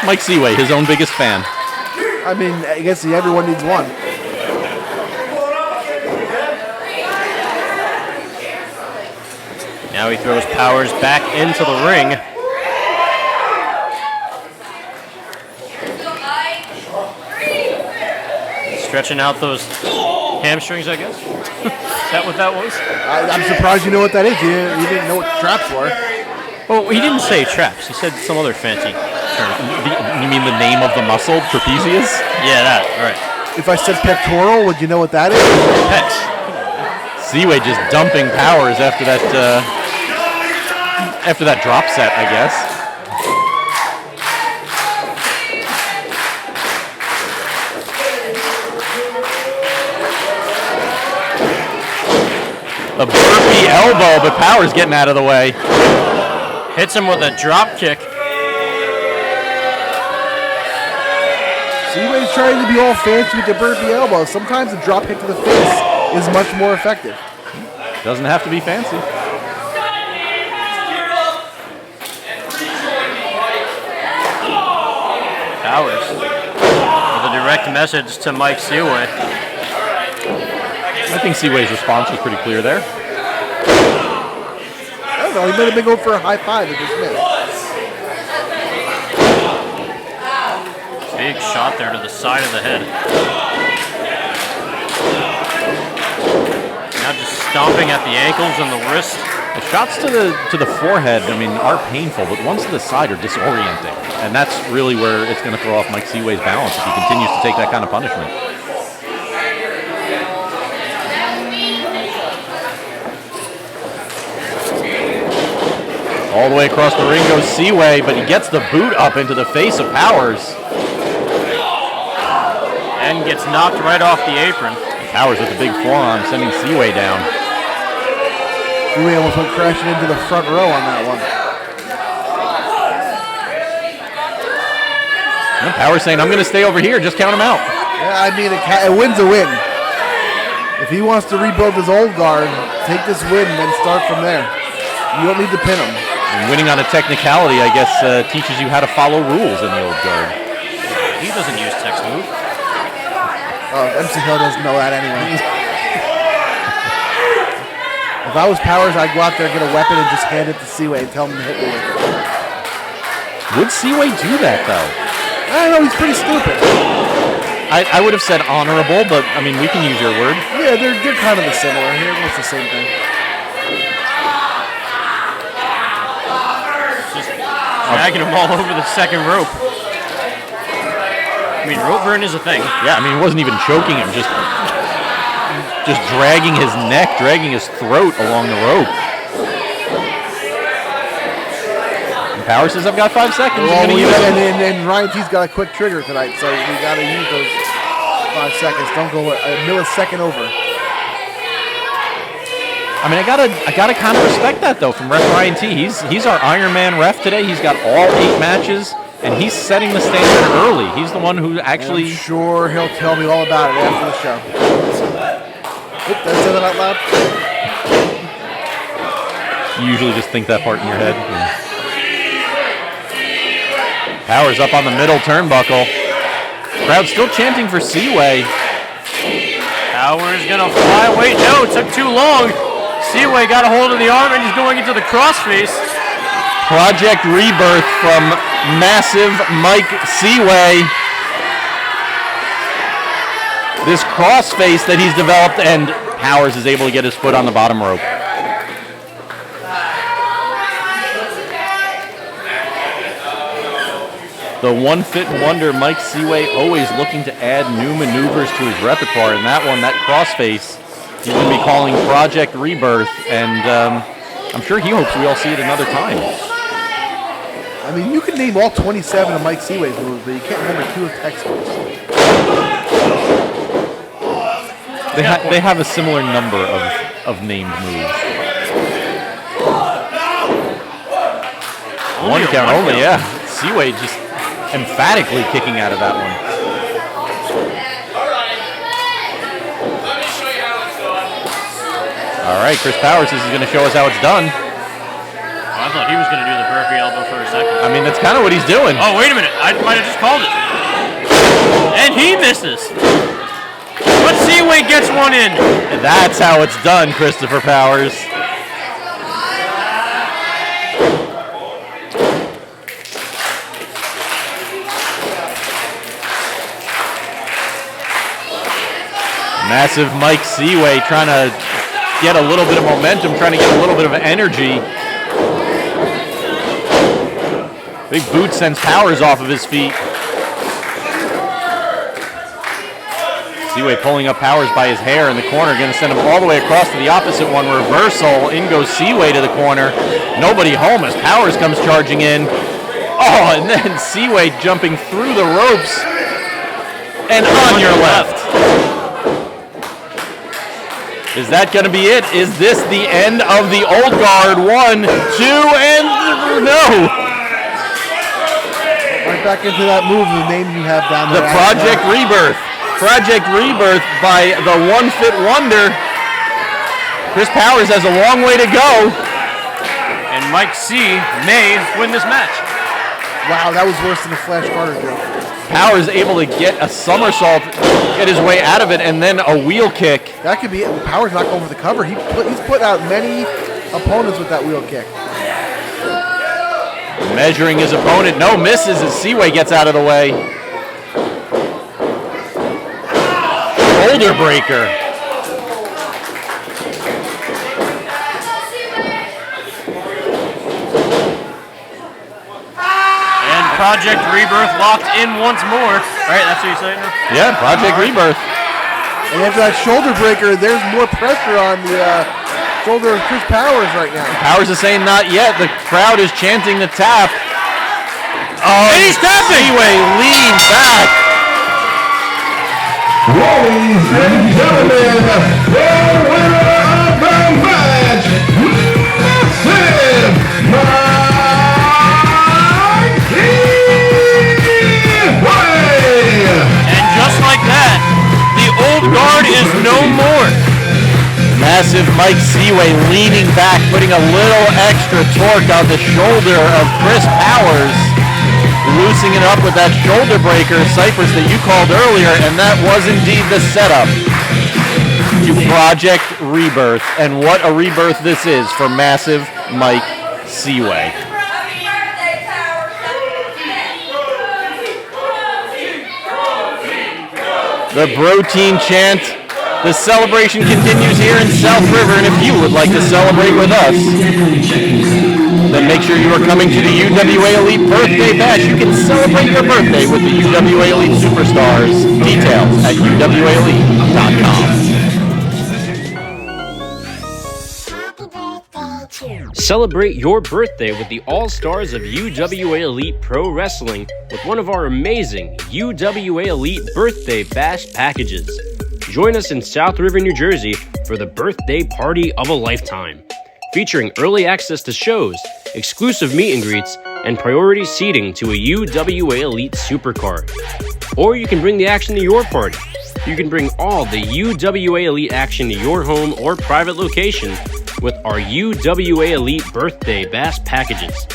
Mike Seaway, his own biggest fan. I mean, I guess everyone needs one. Now he throws Powers back into the ring. Stretching out those hamstrings, I guess. Is that what that was? I'm surprised you know what that is. You didn't know what traps were. Well, he didn't say traps. He said some other fancy term. You mean the name of the muscle, trapezius? Yeah, that, right. If I said pectoral, would you know what that is? Pecs. Seaway just dumping Powers after that drop set, I guess. A burpee elbow, but Powers getting out of the way. Hits him with a drop kick. Seaway's trying to be all fancy with the burpee elbow. Sometimes a drop hit to the face is much more effective. Doesn't have to be fancy. Powers with a direct message to Mike Seaway. I think Seaway's response was pretty clear there. I don't know, he might have been going for a high five if it's missed. Big shot there to the side of the head. Now just stomping at the ankles and the wrist. The shots to the forehead, I mean, are painful, but ones to the side are disorienting. And that's really where it's going to throw off Mike Seaway's balance if he continues to take that kind of punishment. All the way across the ring goes Seaway, but he gets the boot up into the face of Powers. And gets knocked right off the apron. Powers with the big forearm sending Seaway down. Seaway almost went crashing into the front row on that one. And Powers saying, I'm going to stay over here, just count him out. Yeah, I mean, a win's a win. If he wants to rebuild his old guard, take this win and then start from there. You don't need to pin him. And winning on a technicality, I guess, teaches you how to follow rules in the old guard. He doesn't use text move. MC Hill doesn't know that anyway. If I was Powers, I'd go out there, get a weapon, and just hand it to Seaway and tell him to hit me with it. Would Seaway do that, though? I don't know, he's pretty stupid. I would have said honorable, but, I mean, we can use your word. Yeah, they're kind of similar here. It's the same thing. Dragging him all over the second rope. I mean, rope burn is a thing. Yeah, I mean, he wasn't even choking him, just dragging his neck, dragging his throat along the rope. And Power says, I've got 5 seconds. Well, I'm gonna use it. and Ryan T's got a quick trigger tonight, so we got to use those 5 seconds. Don't go a millisecond over. I mean, I gotta kind of respect that though from Ref Ryan T. He's our Iron Man ref today. He's got all 8 matches, and he's setting the standard early. He's the one who actually. I'm sure he'll tell me all about it after the show. Oop, did I say that out loud? You usually just think that part in your head. Yeah. Power's up on the middle turnbuckle. Crowd still chanting for Seaway. Power's gonna fly. Wait, no, it took too long. Seaway got a hold of the arm and he's going into the crossface. Project Rebirth from Massive Mike Seaway. This crossface that he's developed, and Powers is able to get his foot on the bottom rope. The one fit wonder Mike Seaway, always looking to add new maneuvers to his repertoire, and that one, that crossface, he's going to be calling Project Rebirth, and I'm sure he hopes we all see it another time. I mean, you can name all 27 of Mike Seaway's moves, but you can't remember 2 of Tech's moves. They have a similar number of named moves. One count only, yeah. Seaway just emphatically kicking out of that one. All right, Chris Powers is going to show us how it's done. I thought he was going to do the burpee elbow for a second. I mean, that's kind of what he's doing. Oh, wait a minute. I might have just called it. And he misses. But Seaway gets one in. And that's how it's done, Christopher Powers. Massive Mike Seaway trying to get a little bit of momentum, trying to get a little bit of energy. Big boot sends Powers off of his feet. Seaway pulling up Powers by his hair in the corner, going to send him all the way across to the opposite one. Reversal, in goes Seaway to the corner. Nobody home as Powers comes charging in. Oh, and then Seaway jumping through the ropes. And on your left. Is that going to be it? Is this the end of the old guard? 1, 2, and no. Right back into that move, the name you have down there. The Project Rebirth. Project Rebirth by the One Fit Wonder. Chris Powers has a long way to go. And Mike C may win this match. Wow, that was worse than the Flash Carter joke. Powers able to get a somersault, get his way out of it, and then a wheel kick. That could be it. Powers not going for the cover. He's put out many opponents with that wheel kick. Measuring his opponent. No, misses as Seaway gets out of the way. Shoulder breaker. And Project Rebirth locked in once more. Right, that's what you're saying? Yeah, Project Rebirth. And after that shoulder breaker, there's more pressure on the shoulder of Chris Powers right now. Powers is saying not yet. The crowd is chanting the tap. Oh, and he's tapping! Seaway leans back. Ladies and gentlemen, the winner of the match, Massive Mike Seaway! And just like that, the old guard is no more. Massive Mike Seaway leaning back, putting a little extra torque on the shoulder of Chris Powers. Loosening it up with that shoulder breaker, Cypress, that you called earlier, and that was indeed the setup to Project Rebirth. And what a rebirth this is for Massive Mike Seaway. the bro team chant. The celebration continues here in South River, and if you would like to celebrate with us, then make sure you are coming to the UWA Elite Birthday Bash. You can celebrate your birthday with the UWA Elite Superstars. Details at uwaelite.com. Celebrate your birthday with the All-Stars of UWA Elite Pro Wrestling with one of our amazing UWA Elite Birthday Bash packages. Join us in South River, New Jersey for the birthday party of a lifetime, featuring early access to shows, exclusive meet and greets, and priority seating to a UWA Elite Supercard. Or you can bring the action to your party. You can bring all the UWA Elite action to your home or private location with our UWA Elite Birthday Bash packages.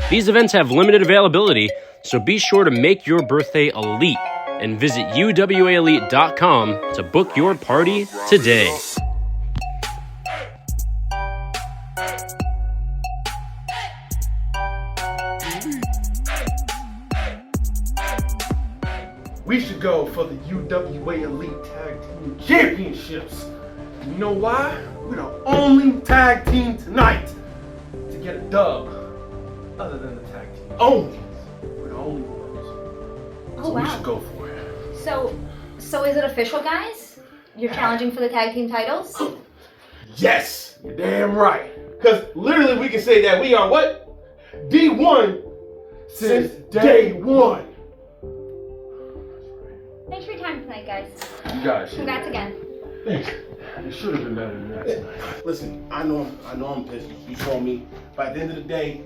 These events have limited availability, so be sure to make your birthday elite and visit UWAElite.com to book your party today. We should go for the UWA Elite Tag Team Championships. You know why? We're the only tag team tonight to get a dub. Other than the tag team only. We're the only ones. So we should go for it. So is it official, guys? You're challenging for the tag team titles? Yes, you're damn right. Because literally we can say that we are what? D1 since day one. Thanks for your time tonight, guys. You guys. Congrats again. Thanks. It should have been better than that tonight. Listen, I know I'm pissed. You told me. But at the end of the day,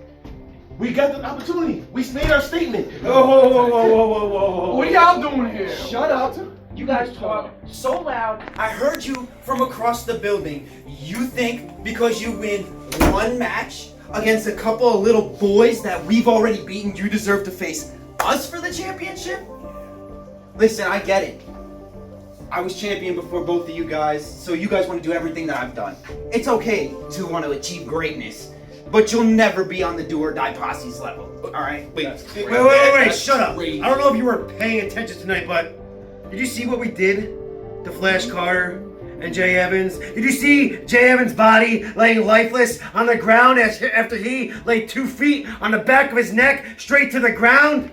we got the opportunity. We made our statement. Whoa. What are y'all doing here? Shut up. You guys talk so loud. I heard you from across the building. You think because you win one match against a couple of little boys that we've already beaten, you deserve to face us for the championship? Listen, I get it. I was champion before both of you guys, so you guys want to do everything that I've done. It's okay to want to achieve greatness, but you'll never be on the do or die Posse's level. All right? Wait, shut up. I don't know if you were paying attention tonight, but did you see what we did to Flash Carter and Jay Evans? Did you see Jay Evans' body laying lifeless on the ground after he laid 2 feet on the back of his neck straight to the ground?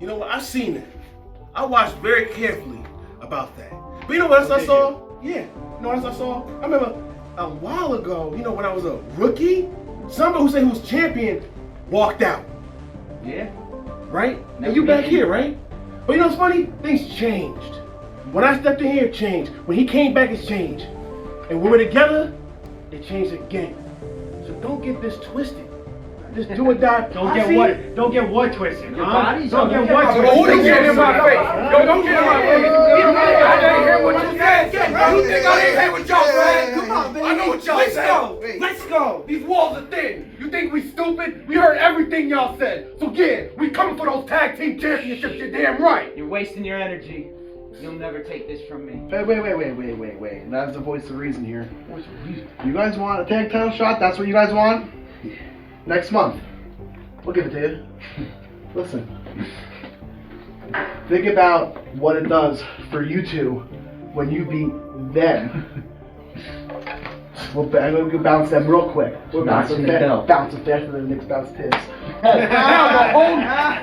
You know what? I've seen it. I watched very carefully about that. But you know what else I saw? Yeah. You know what else I saw? I remember a while ago, when I was a rookie, somebody who said he was champion walked out. Yeah. Right? And you back here, right? But you know what's funny? Things changed. When I stepped in here, it changed. When he came back, it's changed. And when we're together, it changed again. So don't get this twisted. Just do or die. Don't get what twisted? Your body? Don't get what twisted? Don't get in my face. Don't get in my face. I didn't hear what you said. You think I didn't hear what y'all said? Come on, baby. I know what y'all said. Let's go. These walls are thin. You think we stupid? We heard everything y'all said. So yeah, we coming for those tag team championships. You're damn right. You're wasting your energy. You'll never take this from me. Wait. That's the voice of reason here. You guys want a tag title shot? That's what you guys want? Next month. We'll give it to you. Listen. Think about what it does for you two when you beat them. I'm going to bounce them real quick. We'll bounce them faster than the Knicks bounce tips.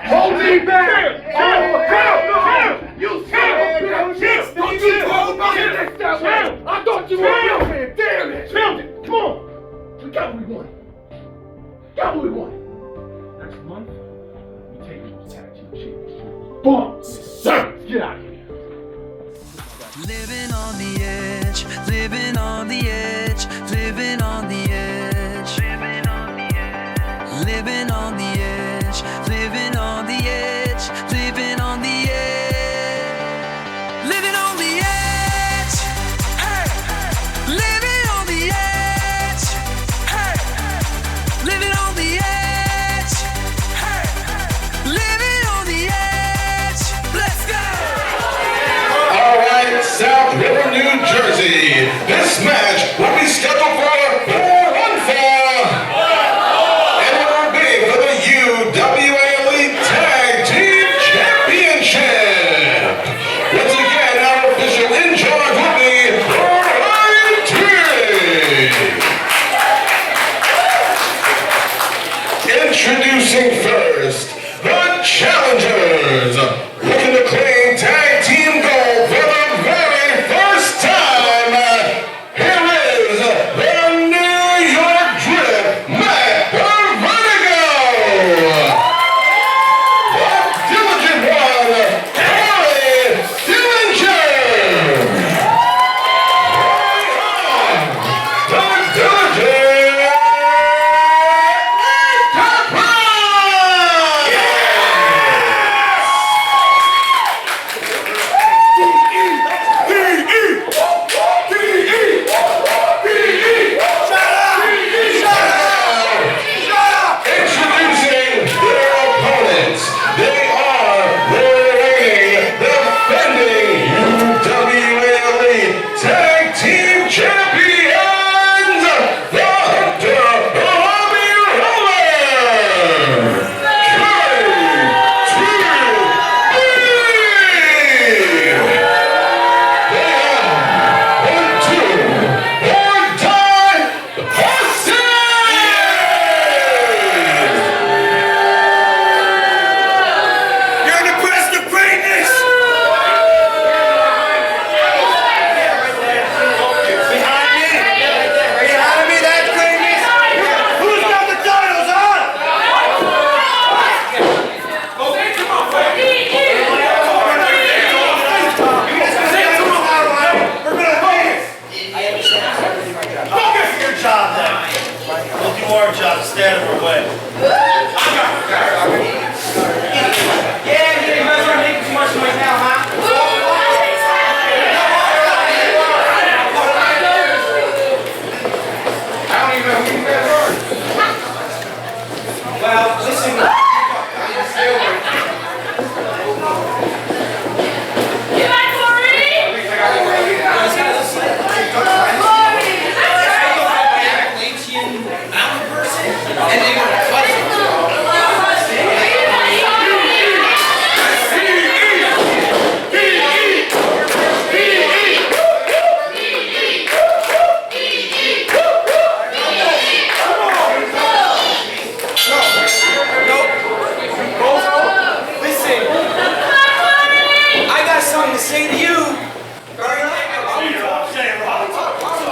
Hold me back! You chill! Don't you talk about it that way! I thought you were a real man! Damn it! Come on! We got what we want. Next month, we take you to the tag team championship. Boom! Sir! Get out of here! Living on the edge, living on the edge, living on the edge, living on the edge, living on the edge, living on the edge, living on the edge, living on the edge, hey, living on the edge, hey, living on the edge, hey, living on the edge, let's go!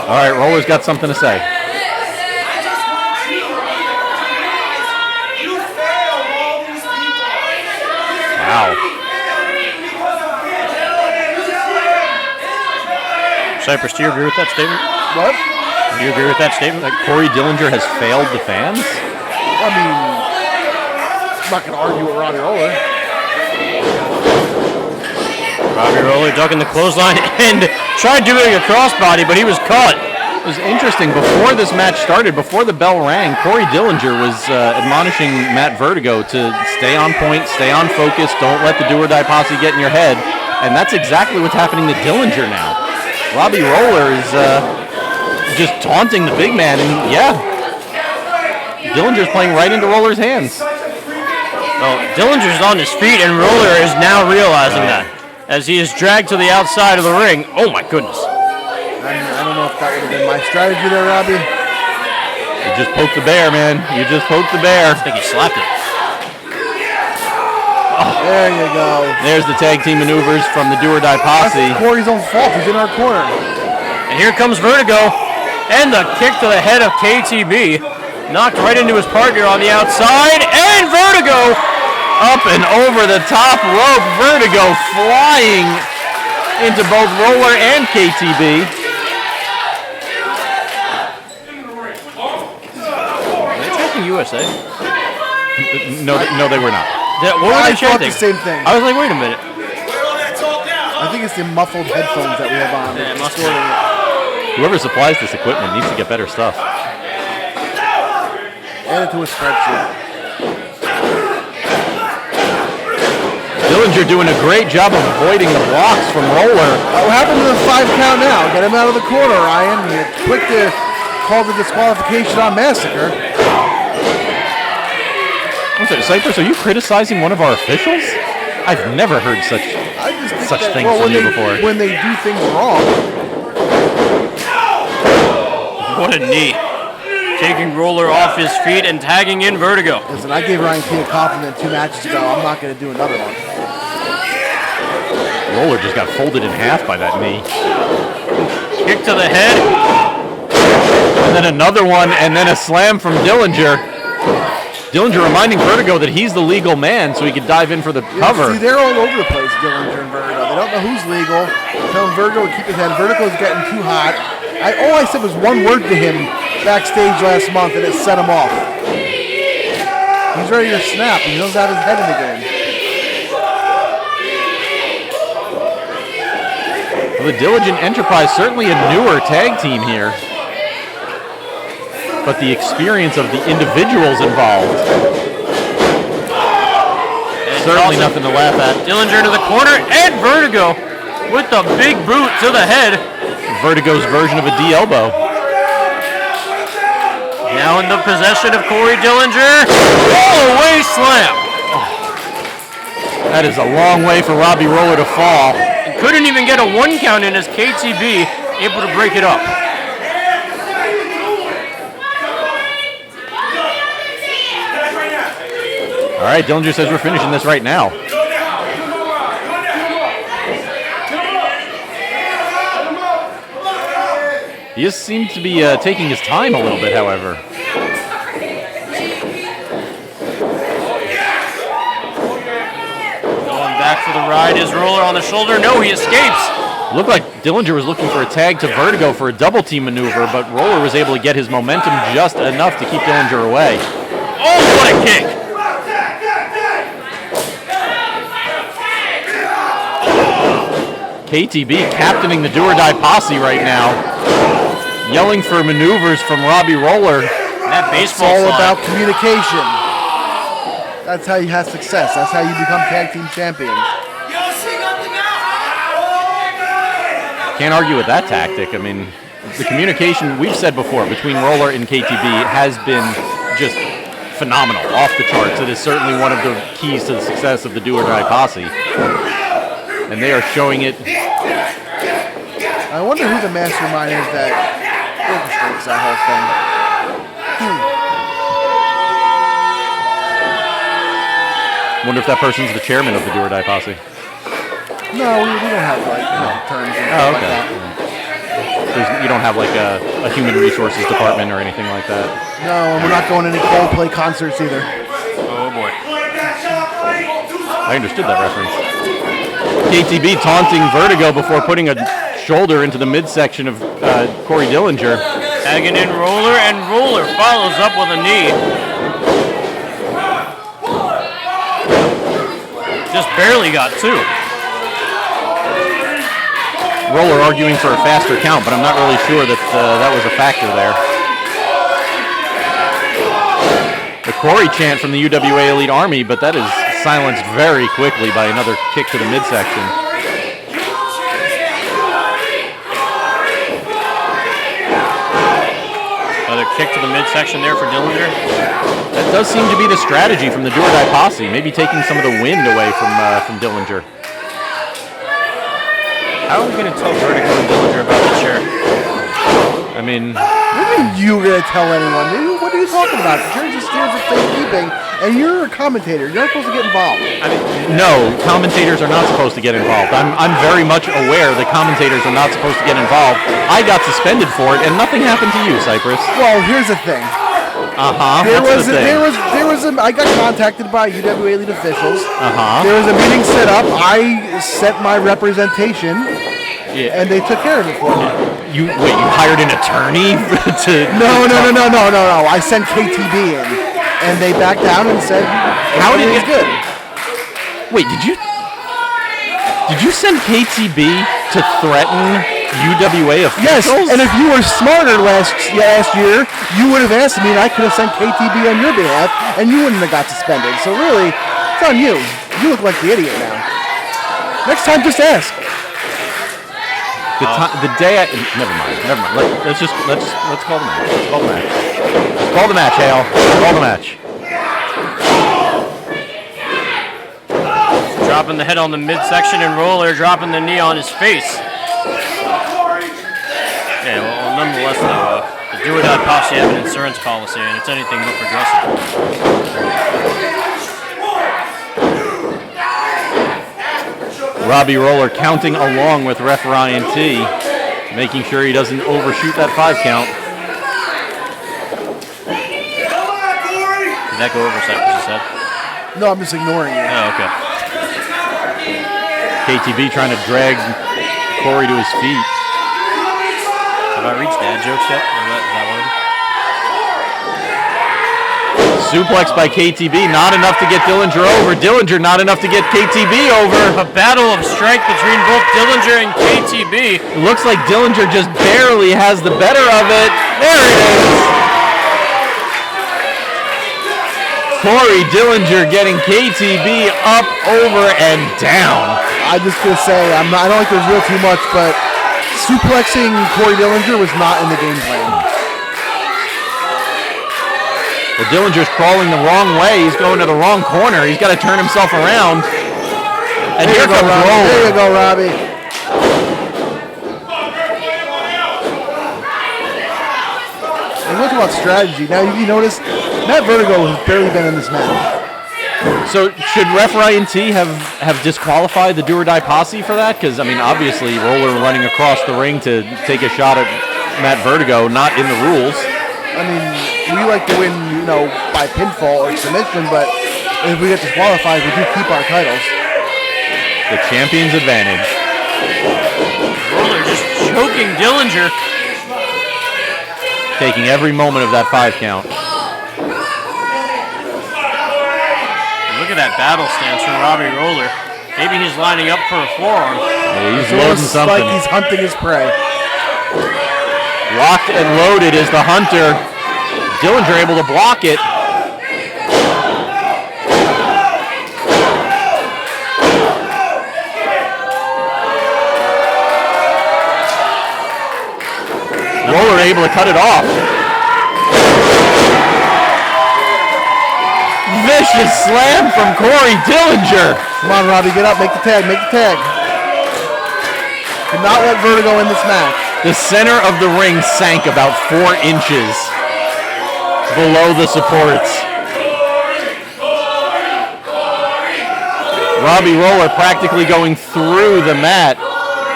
All right, Roller's got something to say. Wow. Cypress, do you agree with that statement? What? Do you agree with that statement? That Corey Dillinger has failed the fans? I mean, I'm not going to argue with Robbie Roller. Robbie Roller ducking the clothesline and tried doing a crossbody, but he was caught. It was interesting. Before this match started, before the bell rang, Corey Dillinger was admonishing Matt Vertigo to stay on point, stay on focus, don't let the do or die posse get in your head. And that's exactly what's happening to Dillinger now. Robbie Roller is just taunting the big man, and yeah, Dillinger's playing right into Roller's hands. Well, Dillinger's on his feet, and Roller is now realizing that as he is dragged to the outside of the ring. Oh my goodness. I don't know if that would have been my strategy there, Robbie. You just poked the bear, man. You just poked the bear. I think he slapped it. Oh. There you go. There's the tag team maneuvers from the do or die posse. That's Corey's own fault. He's in our corner. And here comes Vertigo. And the kick to the head of KTB. Knocked right into his partner on the outside. And Vertigo up and over the top rope. Vertigo flying into both Roller and KTB. Are they chanting USA? No, they were not. What were they chanting? The same thing. I was like, wait a minute. I think it's the muffled headphones that we have on. Yeah, it must be. Whoever supplies this equipment needs to get better stuff. Add it to a spreadsheet. Dillinger doing a great job of avoiding the blocks from Roller. What happened to the 5 count now? Get him out of the corner, Ryan. You're quick to call the disqualification on Massacre. What's that, Cypress? Are you criticizing one of our officials? I've never heard such things from you before. When they do things wrong. What a knee. Taking Roller off his feet and tagging in Vertigo. Listen, I gave Ryan King a compliment 2 matches ago. I'm not going to do another one. Roller just got folded in half by that knee. Kick to the head. And then another one, and then a slam from Dillinger. Dillinger reminding Vertigo that he's the legal man, so he could dive in for the cover. See, they're all over the place, Dillinger and Vertigo. They don't know who's legal. Telling Vertigo to keep his head. Vertigo's getting too hot. All I said was one word to him backstage last month, and it set him off. He's ready to snap. He doesn't have his head in the game. Well, the Diligent Enterprise, certainly a newer tag team here. But the experience of the individuals involved. Certainly nothing to laugh at. Dillinger to the corner, and Vertigo with the big boot to the head. Vertigo's version of a D-elbow. Now in the possession of Corey Dillinger. Roll-away slam. That is a long way for Robbie Roller to fall. And couldn't even get a 1 count in as KTB able to break it up. All right, Dillinger says we're finishing this right now. He just seems to be taking his time a little bit, however. Going back for the ride is Roller on the shoulder. No, he escapes. Looked like Dillinger was looking for a tag to Vertigo for a double team maneuver, but Roller was able to get his momentum just enough to keep Dillinger away. Oh, what a kick. KTB captaining the do-or-die posse right now. Yelling for maneuvers from Robbie Roller. That baseball It's all fly. about communication. That's how you have success. That's how you become tag team champions. Can't argue with that tactic. I mean, the communication, we've said before, between Roller and KTB has been just phenomenal, off the charts. It is certainly one of the keys to the success of the do-or-die posse. And they are showing it. I wonder who the mastermind is that orchestrates that whole thing. Wonder if that person's the chairman of the do-or-die posse. No, we don't have like terms and stuff like that. You don't have like a human resources department or anything like that. No, and we're not going to any Coldplay concerts either. Oh boy. I understood that reference. KTB taunting Vertigo before putting a shoulder into the midsection of Corey Dillinger. Tagging in Roller, and Roller follows up with a knee. Just barely got two. Roller arguing for a faster count, but I'm not really sure that that was a factor there. The Corey chant from the UWA Elite Army, but that is silenced very quickly by another kick to the midsection. Another kick to the midsection there for Dillinger. That does seem to be the strategy from the Do or Die Posse, maybe taking some of the wind away from Dillinger. How are we going to tell Vertigo and Dillinger about the chair? I mean... What do you mean you're going to tell anyone? What are you talking about? The chair just stands at safekeeping, and you're a commentator. You're not supposed to get involved. I mean, no, commentators are not supposed to get involved. I'm very much aware that commentators are not supposed to get involved. I got suspended for it, and nothing happened to you, Cypress. Well, here's the thing. I got contacted by UWA Elite officials. There was a meeting set up. I sent my representation, and they took care of it for me. You hired an attorney to? No. I sent KTB in, and they backed down and said, "How did it good?" Wait, did you send KTB to threaten UWA officials? Yes, and if you were smarter last year, you would have asked me, and I could have sent KTB on your behalf, and you wouldn't have got suspended. So really, it's on you. You look like the idiot now. Next time, just ask. The day never mind. Let's call the match. Let's call the match, Hale. Call the match. Dropping the head on the midsection, and Roller dropping the knee on his face. Okay, well, nonetheless, though, the Do or Die Posse have an insurance policy, and it's anything but progressive. Robbie Roller counting along with Ref Ryan T, making sure he doesn't overshoot that 5 count. Did that go over, Cypress, you said? No, I'm just ignoring you. Oh, okay. KTB trying to drag Corey to his feet. Have I reached dad jokes yet? Is that one of them? Suplex by KTB, not enough to get Dillinger over. Dillinger, not enough to get KTB over. A battle of strength between both Dillinger and KTB. It looks like Dillinger just barely has the better of it. There it is. Corey Dillinger getting KTB up, over, and down. I just gonna say, I don't like to reveal too much, but suplexing Corey Dillinger was not in the game plan. Well, Dillinger's crawling the wrong way. He's going to the wrong corner. He's got to turn himself around. And here comes Roller. There you go, Robbie. And look about strategy. Now, you notice Matt Vertigo has barely been in this match. So should Ref Ryan T have disqualified the Do or Die Posse for that? Because, I mean, obviously Roller running across the ring to take a shot at Matt Vertigo, not in the rules. I mean, we like to win, by pinfall or submission, but if we get disqualified, we do keep our titles. The champion's advantage. Roller just choking Dillinger. Taking every moment of that 5 count. Look at that battle stance from Robbie Roller. Maybe he's lining up for a forearm. Yeah, he's loading something. Like he's hunting his prey. Locked and loaded is the Hunter. Dillinger able to block it. Roller able to cut it off. Vicious slam from Corey Dillinger. Come on, Robbie, get up, make the tag. Do not let Vertigo in this match. The center of the ring sank about 4 inches below the supports. Robbie Roller practically going through the mat.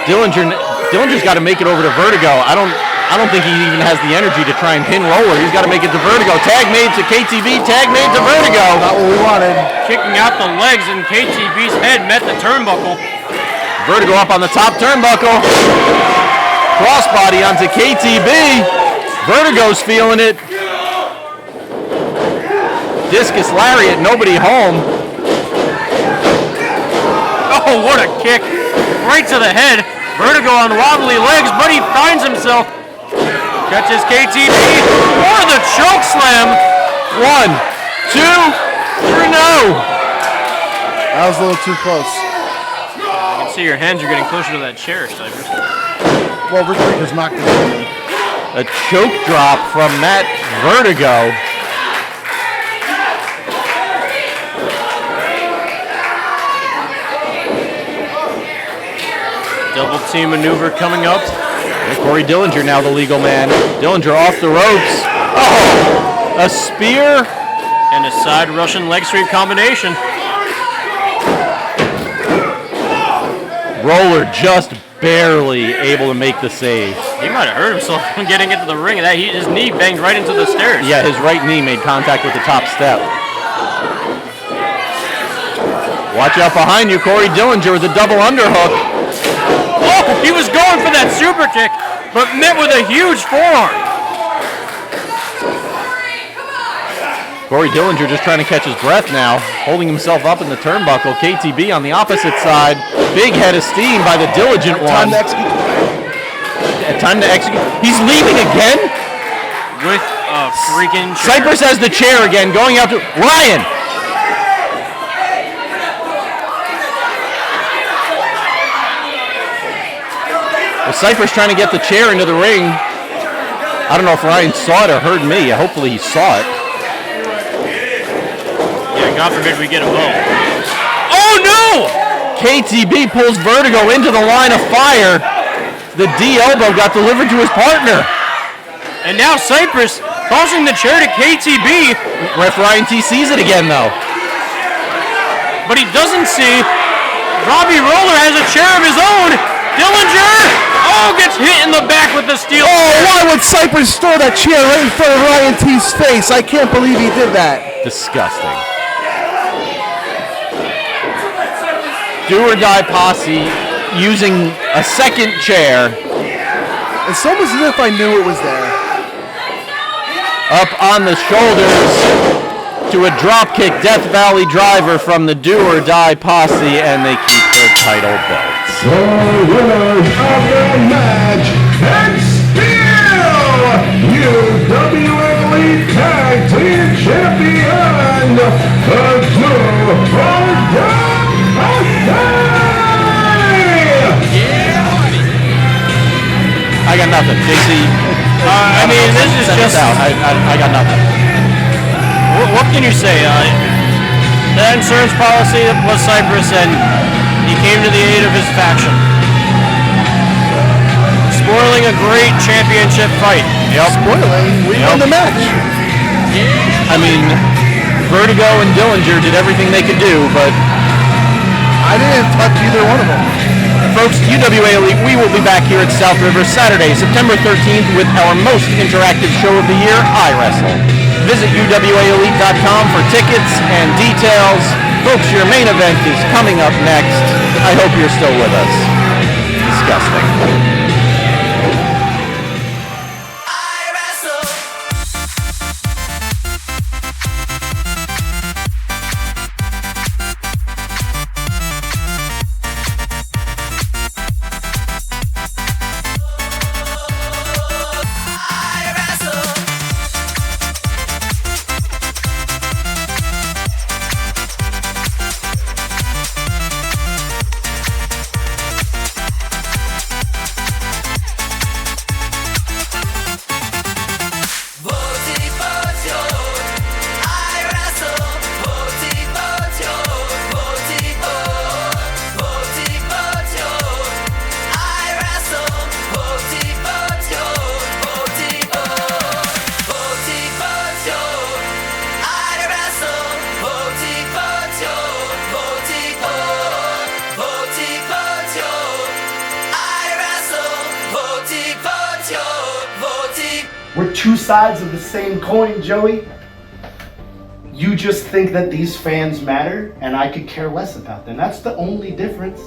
Dillinger's got to make it over to Vertigo. I don't think he even has the energy to try and pin Roller. He's got to make it to Vertigo. Tag made to KTB. Tag made to Vertigo. Not what we wanted. Kicking out the legs, and KTB's head met the turnbuckle. Vertigo up on the top turnbuckle. Crossbody onto KTB. Vertigo's feeling it. Discus lariat, nobody home. Oh, what a kick. Right to the head. Vertigo on wobbly legs, but he finds himself. Catches KTB for the choke slam. 1, 2, 3, no. That was a little too close. I can see your hands are getting closer to that chair, Cypress. Well, Vertigo's knocked it in. A choke drop from Matt Vertigo. Double team maneuver coming up. And Corey Dillinger now the legal man. Dillinger off the ropes. Oh! A spear. And a side Russian leg sweep combination. Roller just barely able to make the save. He might have hurt himself from getting into the ring. His knee banged right into the stairs. Yeah, his right knee made contact with the top step. Watch out behind you, Corey Dillinger with a double underhook. Oh, he was going for that super kick, but met with a huge forearm. Corey Dillinger just trying to catch his breath now, holding himself up in the turnbuckle. KTB on the opposite side. Big head of steam by the diligent one. Time to execute. He's leaving again? With a freaking chair. Cypress has the chair again, going out to Ryan. Well, Cypress trying to get the chair into the ring. I don't know if Ryan saw it or heard me. Hopefully he saw it. Yeah, God forbid we get a blow. Oh no! KTB pulls Vertigo into the line of fire. The D elbow got delivered to his partner. And now Cypress tossing the chair to KTB. Ref Ryan T sees it again though. But he doesn't see Robbie Roller has a chair of his own. Dillinger! Oh, gets hit in the back with the steel chair. Why would Cypress throw that chair right in front of Ryan T's face? I can't believe he did that. Disgusting. Do or die Posse using a second chair. It's almost as if I knew it was there. Up on the shoulders to a dropkick Death Valley driver from the Do or Die Posse, and they keep their title belts. The winners of the match, and still UWA Elite Tag Team Champion, the Do or Die Posse! I got nothing. JC. I mean, this is just. I got nothing. What can you say? The insurance policy was Cypress, and he came to the aid of his faction. Spoiling a great championship fight. Yep. Spoiling? We won the match. I mean, Vertigo and Dillinger did everything they could do, but I didn't touch either one of them. folks, UWA Elite, we will be back here at South River Saturday, September 13th with our most interactive show of the year, iWrestle. Visit UWAElite.com for tickets and details. Folks, your main event is coming up next. I hope you're still with us. Disgusting. two sides of the same coin, Joey. You just think that these fans matter, and I could care less about them. That's the only difference.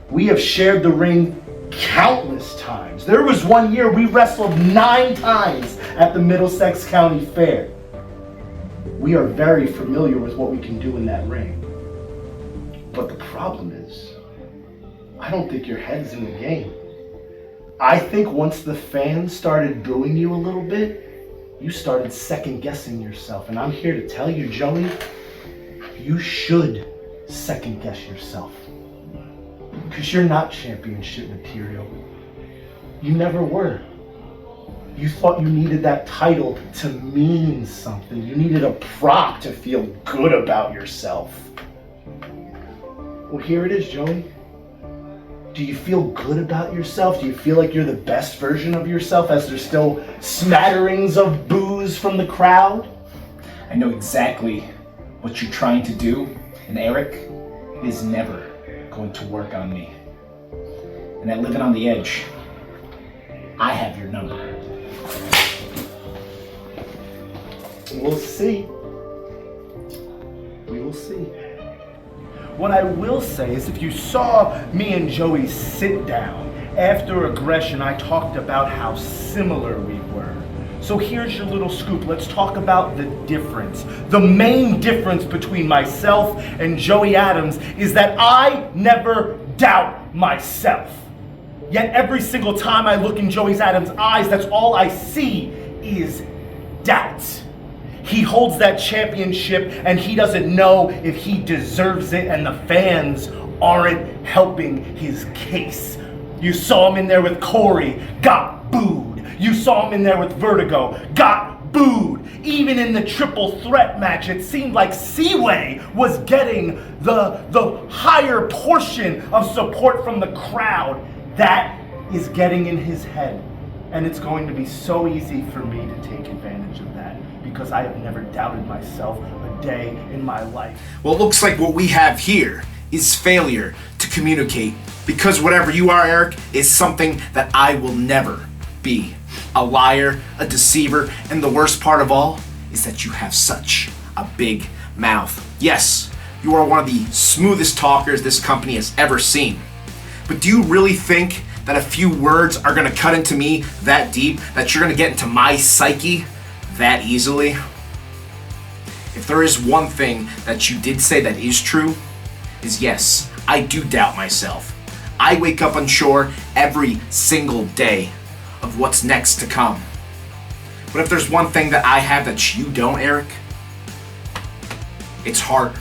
We have shared the ring countless times. There was one year we wrestled 9 times at the Middlesex County Fair. We are very familiar with what we can do in that ring. But the problem is, I don't think your head's in the game. I think once the fans started booing you a little bit, you started second guessing yourself. And I'm here to tell you, Joey, you should second guess yourself. Because you're not championship material. You never were. You thought you needed that title to mean something. You needed a prop to feel good about yourself. Well, here it is, Joey. Do you feel good about yourself? Do you feel like you're the best version of yourself as there's still smatterings of boos from the crowd? I know exactly what you're trying to do, and Eric, it is never going to work on me. And at Living on the Edge, I have your number. We'll see. We will see. What I will say is if you saw me and Joey sit down, after aggression, I talked about how similar we were. So here's your little scoop. Let's talk about the difference. The main difference between myself and Joey Adams is that I never doubt myself. Yet every single time I look in Joey Adams' eyes, that's all I see is doubt. He holds that championship and he doesn't know if he deserves it, and the fans aren't helping his case. You saw him in there with Corey, got booed. You saw him in there with Vertigo, got booed. Even in the triple threat match, it seemed like Seaway was getting the higher portion of support from the crowd. That is getting in his head. And it's going to be so easy for me to take advantage of that because I have never doubted myself a day in my life. Well, it looks like what we have here is failure to communicate, because whatever you are, Eric, is something that I will never be. A liar, a deceiver, and the worst part of all is that you have such a big mouth. Yes, you are one of the smoothest talkers this company has ever seen. But do you really think that a few words are gonna cut into me that deep, that you're gonna get into my psyche that easily? If there is one thing that you did say that is true, is yes, I do doubt myself. I wake up unsure every single day of what's next to come. But if there's one thing that I have that you don't, Eric, it's heart.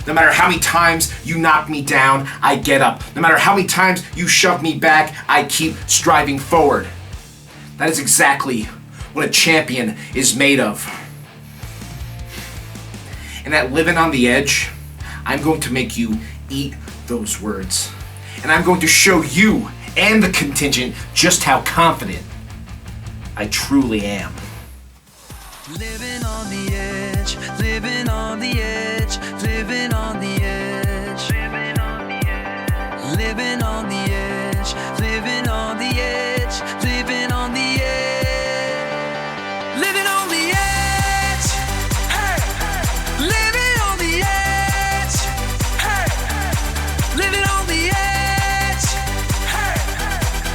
No matter how many times you knock me down, I get up. No matter how many times you shove me back, I keep striving forward. That is exactly what a champion is made of. And at Living on the Edge, I'm going to make you eat those words. And I'm going to show you and the contingent just how confident I truly am. Living on the edge, living on the edge, living on the edge, living on the edge, living on the edge, living on the edge, living on the edge, living on the edge, hey, living on the edge, hey, living on the edge, hey,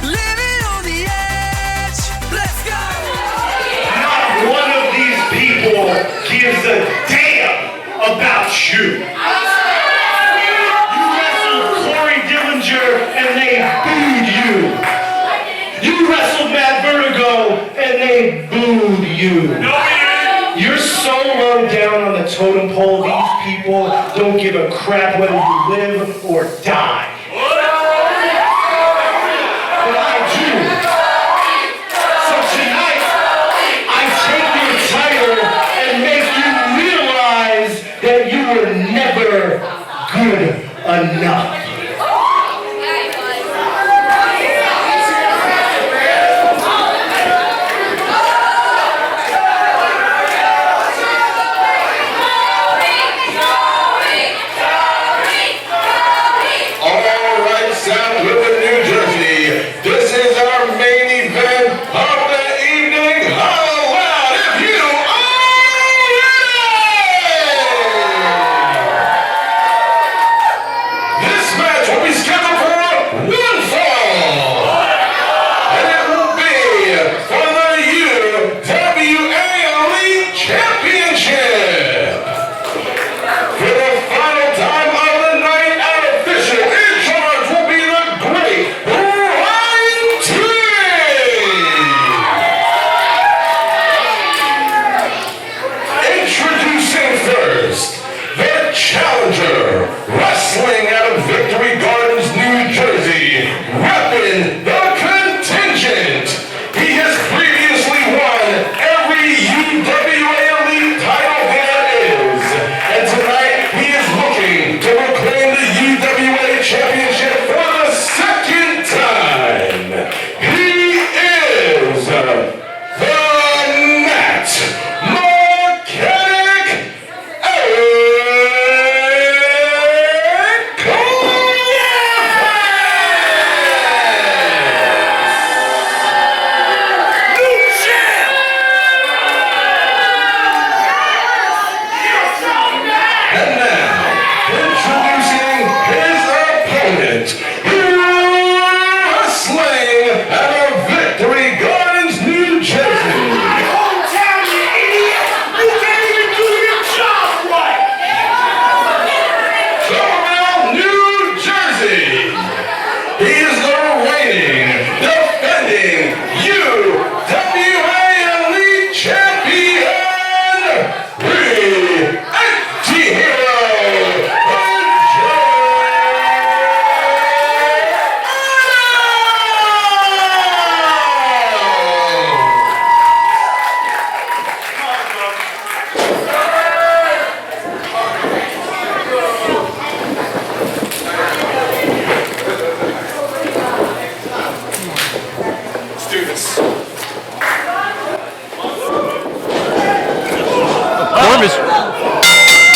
living on the edge, let's go! Not one of these people gives a damn about you. You wrestled Corey Dillinger and they booed you. You wrestled Matt Vertigo and they booed you. You're so low down on the totem pole, these people don't give a crap whether you live or die. But I do. So tonight, I take your title and make you realize that you were never good enough. Alright, South Livin, New Jersey. This is our main event of the evening.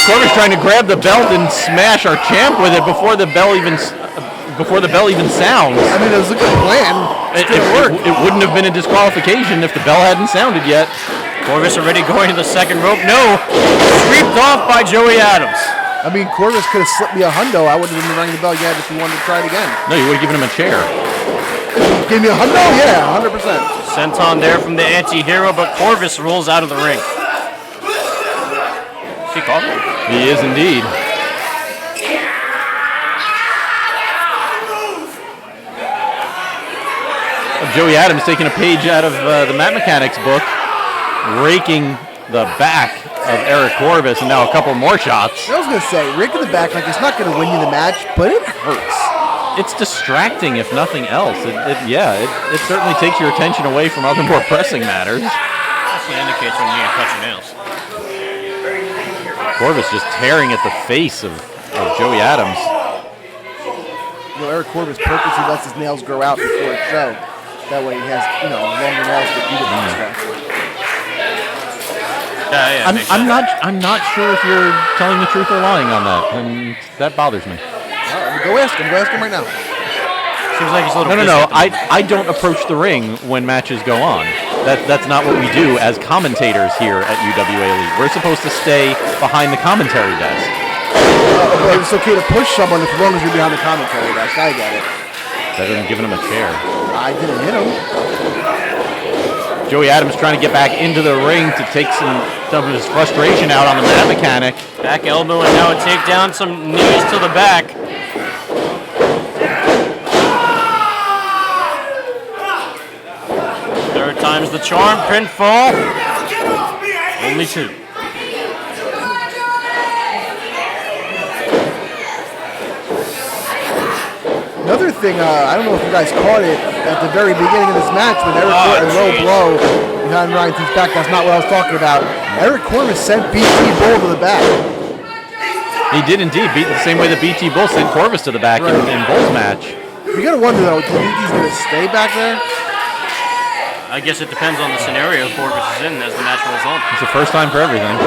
Corvis trying to grab the belt and smash our champ with it before the bell even sounds. I mean, it was a good plan. It wouldn't have been a disqualification if the bell hadn't sounded yet. Corvis already going to the second rope. No, swept off by Joey Adams. I mean, Corvis could have slipped me a hundo. I wouldn't have been ringing the bell yet if he wanted to try it again. No, you would have given him a chair. Give me a hundo? Yeah, 100%. Senton there from the anti-hero, but Corvis rolls out of the ring. Is he coughing? He is indeed. Joey Adams taking a page out of the Mat Mechanics book, raking the back of Eric Corvis, and now a couple more shots. I was going to say, raking the back, like it's not going to win you the match, but it hurts. It's distracting, if nothing else. It certainly takes your attention away from other more pressing matters. Actually indicates when you need to cut your nails. Corvis just tearing at the face of Joey Adams. You know, Eric Corvis purposely lets his nails grow out before it show. That way he has, longer nails to do the stuff. I'm not sure if you're telling the truth or lying on that, and that bothers me. Go ask him. Go ask him right now. Seems like he's a little. No. I don't approach the ring when matches go on. That's not what we do as commentators here at UWA Elite. We're supposed to stay behind the commentary desk. But it's okay to push someone as long as you're behind the commentary desk. I get it. Better than giving him a chair. I didn't hit him. Joey Adams trying to get back into the ring to take some of his frustration out on the Mat Mechanic. Back elbow and now a takedown, some knees to the back. Third time's the charm, pinfall. Only two. Another thing, I don't know if you guys caught it at the very beginning of this match when Eric Corvis, a low blow behind Ryan's back. That's not what I was talking about. Eric Corvis sent BT Bull to the back. He did indeed, beat the same way that BT Bull sent Corvis to the back in Bull's match. You gotta wonder though, do you think he's gonna stay back there? I guess it depends on the scenario Corvis is in as the match rolls on. It's the first time for everything.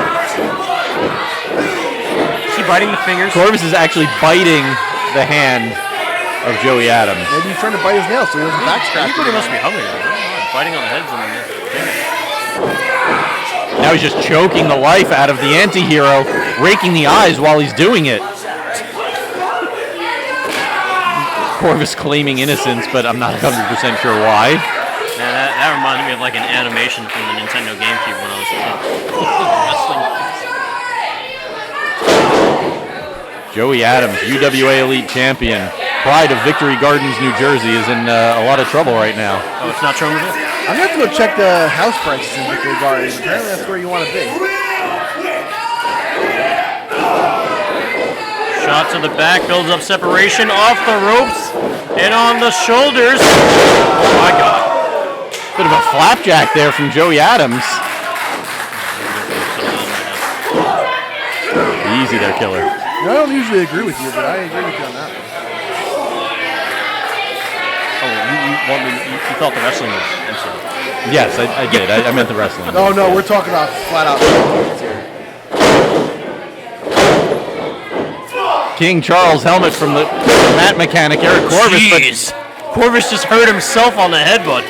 Is he biting the fingers? Corvis is actually biting the hand of Joey Adams. Maybe he's trying to bite his nails so he doesn't backstrap. He must be hungry. Biting on the heads and the fingers. Now he's just choking the life out of the anti-hero, raking the eyes while he's doing it. Corvis claiming innocence, but I'm not 100% sure why. Yeah, that reminded me of like an animation from the Nintendo GameCube when I was wrestling. Joey Adams, UWA Elite Champion. Pride of Victory Gardens, New Jersey, is in a lot of trouble right now. Oh, it's not trouble? I'm going to have to go check the house prices in Victory Gardens. Apparently that's where you want to be. Shot to the back, builds up separation off the ropes and on the shoulders. Oh my God. Bit of a flapjack there from Joey Adams. Easy there, killer. I don't usually agree with you, but I agree with you on that one. You thought the wrestling was insane. Yes, I did. I meant the wrestling. Oh, no, we're talking about flat out here. King Charles helmet from the Mat Mechanic, Eric Corvis. Jeez. Corvis just hurt himself on the headbutt.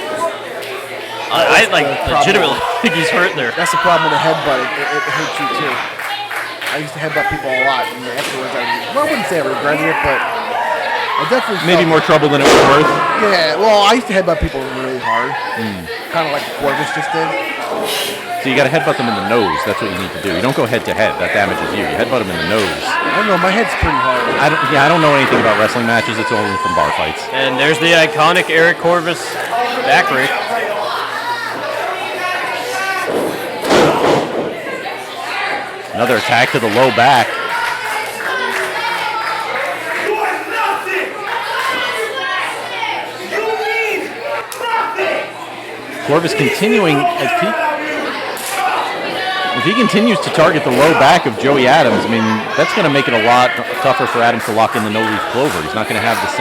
I legitimately think he's hurt there. That's the problem with a headbutt. It hurts you too. I used to headbutt people a lot, and afterwards I wouldn't say I regretted it, but I definitely maybe more trouble than it was worth. Yeah, well, I used to headbutt people really hard, kind of like Corvis just did. So you got to headbutt them in the nose. That's what you need to do. You don't go head to head. That damages you. You headbutt them in the nose. I don't know. My head's pretty hard. I don't know anything about wrestling matches. It's only from bar fights. And there's the iconic Eric Corvis back rake. Another attack to the low back. Corvis continuing as if he continues to target the low back of Joey Adams, I mean, that's going to make it a lot tougher for Adams to lock in the no-leaf clover. He's not going to have the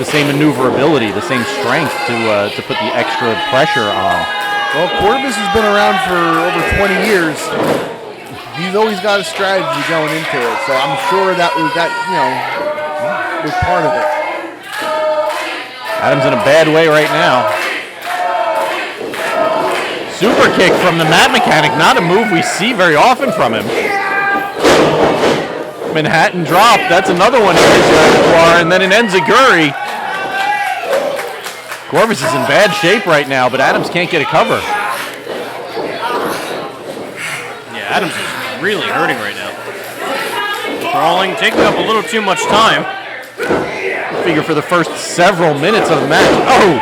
same maneuverability, the same strength to put the extra pressure on. Well, Corvis has been around for over 20 years. He's always got a strategy going into it, so I'm sure that was part of it. Adams in a bad way right now. Super kick from the Mat Mechanic, not a move we see very often from him. Manhattan drop, that's another one in his repertoire, and then an enziguri. Corvis is in bad shape right now, but Adams can't get a cover. Yeah, Adams is really hurting right now. Crawling, taking up a little too much time. I figure for the first several minutes of the match. Oh!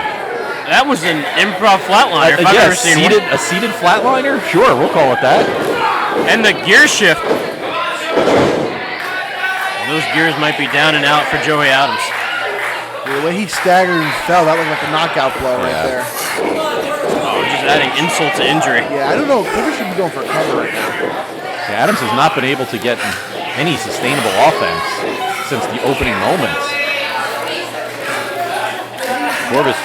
That was an improv flatliner. If I've ever seen one. A seated flatliner? Sure, we'll call it that. And the gear shift. Those gears might be down and out for Joey Adams. The way he staggered and fell, that looked like a knockout blow right there. Oh, just adding insult to injury. Yeah, I don't know. Corvis should be going for a cover right now. Yeah, Adams has not been able to get any sustainable offense since the opening moments. Corvis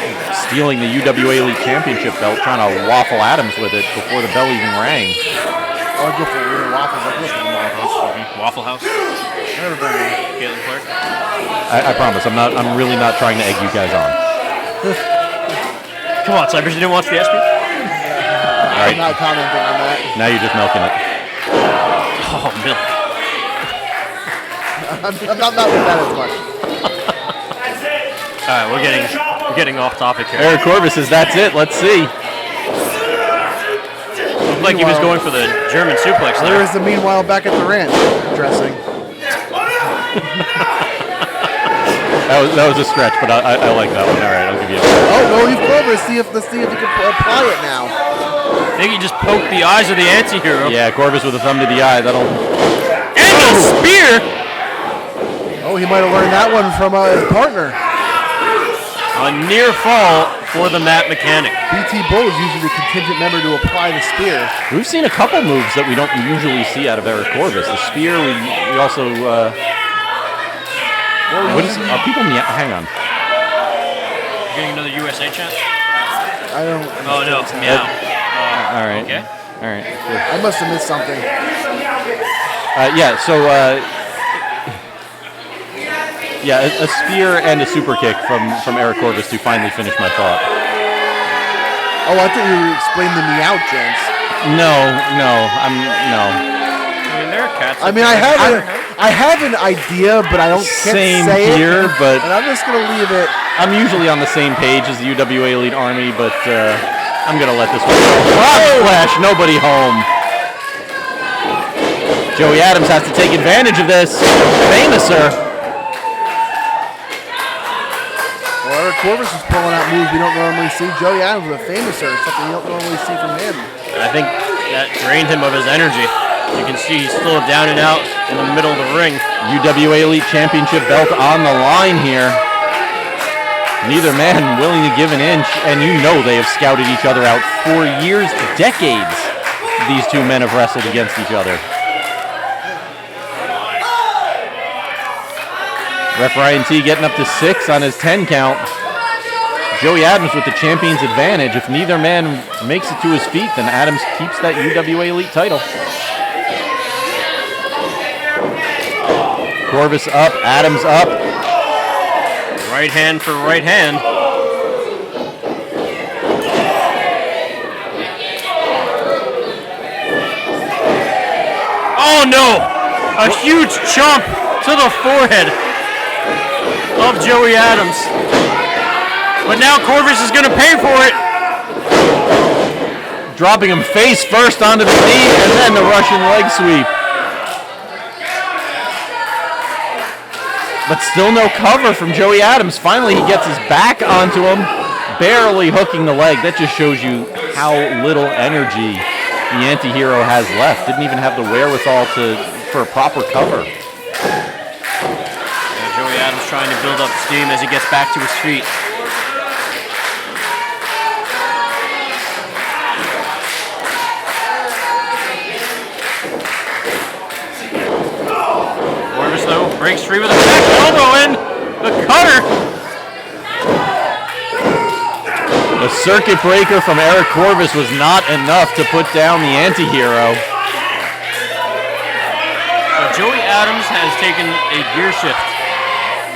stealing the UWA Elite Championship belt, trying to waffle Adams with it before the bell even rang. Oh, I'll go for real waffles. I'll go for Waffle House. Never been there. Caitlin Clark. I promise, I'm really not trying to egg you guys on. Come on, Cypress, you didn't watch the SP? All right. I'm not commenting on that. Now you're just milking it. Oh, milk. I'm not milking that as much. All right, we're getting off topic here. Eric Corvis says that's it. Let's see. Looked like he was going for the German suplex there. There is the meanwhile back at the ranch dressing. That was a stretch, but I like that one. All right, I'll give you a Oh, no, leave Corvis. Let's see if he can apply it now. I think he just poked the eyes of the anti-hero. Yeah, Corvis with a thumb to the eye. That'll... And a spear! Oh, he might have learned that one from his partner. A near fall for the Mat Mechanic. BT Bull is usually the contingent member to apply the spear. We've seen a couple moves that we don't usually see out of Eric Corvis. The spear, we also... are people... Hang on. Getting another USA chant? I don't... Oh, no. Meow. All right. Okay. All right. I must have missed something. Yeah, so... yeah, a spear and a super kick from Eric Corvis to finally finish my thought. Oh, I thought you were explaining the meow chants. No. I mean, there are cats. I mean, I have an idea, but I can't same say here, it. but And I'm just gonna leave it. I'm usually on the same page as the UWA Elite Army, but I'm gonna let this one go. Flash, nobody home. Joey Adams has to take advantage of this. Famouser. Well, Eric Corvis is pulling out moves we don't normally see. Joey Adams with a famouser, something you don't normally see from him. I think that drained him of his energy. You can see he's still down and out in the middle of the ring. UWA Elite Championship belt on the line here. Neither man willing to give an inch, and you know they have scouted each other out for years, decades. These two men have wrestled against each other. Ref Ryan T getting up to 6 on his 10 count. Joey Adams with the champion's advantage. If neither man makes it to his feet, then Adams keeps that UWA Elite title. Corvis up, Adams up. Right hand for right hand. Oh no! A huge chomp to the forehead of Joey Adams. But now Corvis is going to pay for it. Dropping him face first onto the knee, and then the Russian leg sweep. But still no cover from Joey Adams. Finally, he gets his back onto him, barely hooking the leg. That just shows you how little energy the anti-hero has left. Didn't even have the wherewithal for a proper cover. Joey Adams trying to build up steam as he gets back to his feet. Corvis though breaks free with a back elbow in the cutter. The circuit breaker from Eric Corvis was not enough to put down the anti-hero. Adams has taken a gear shift.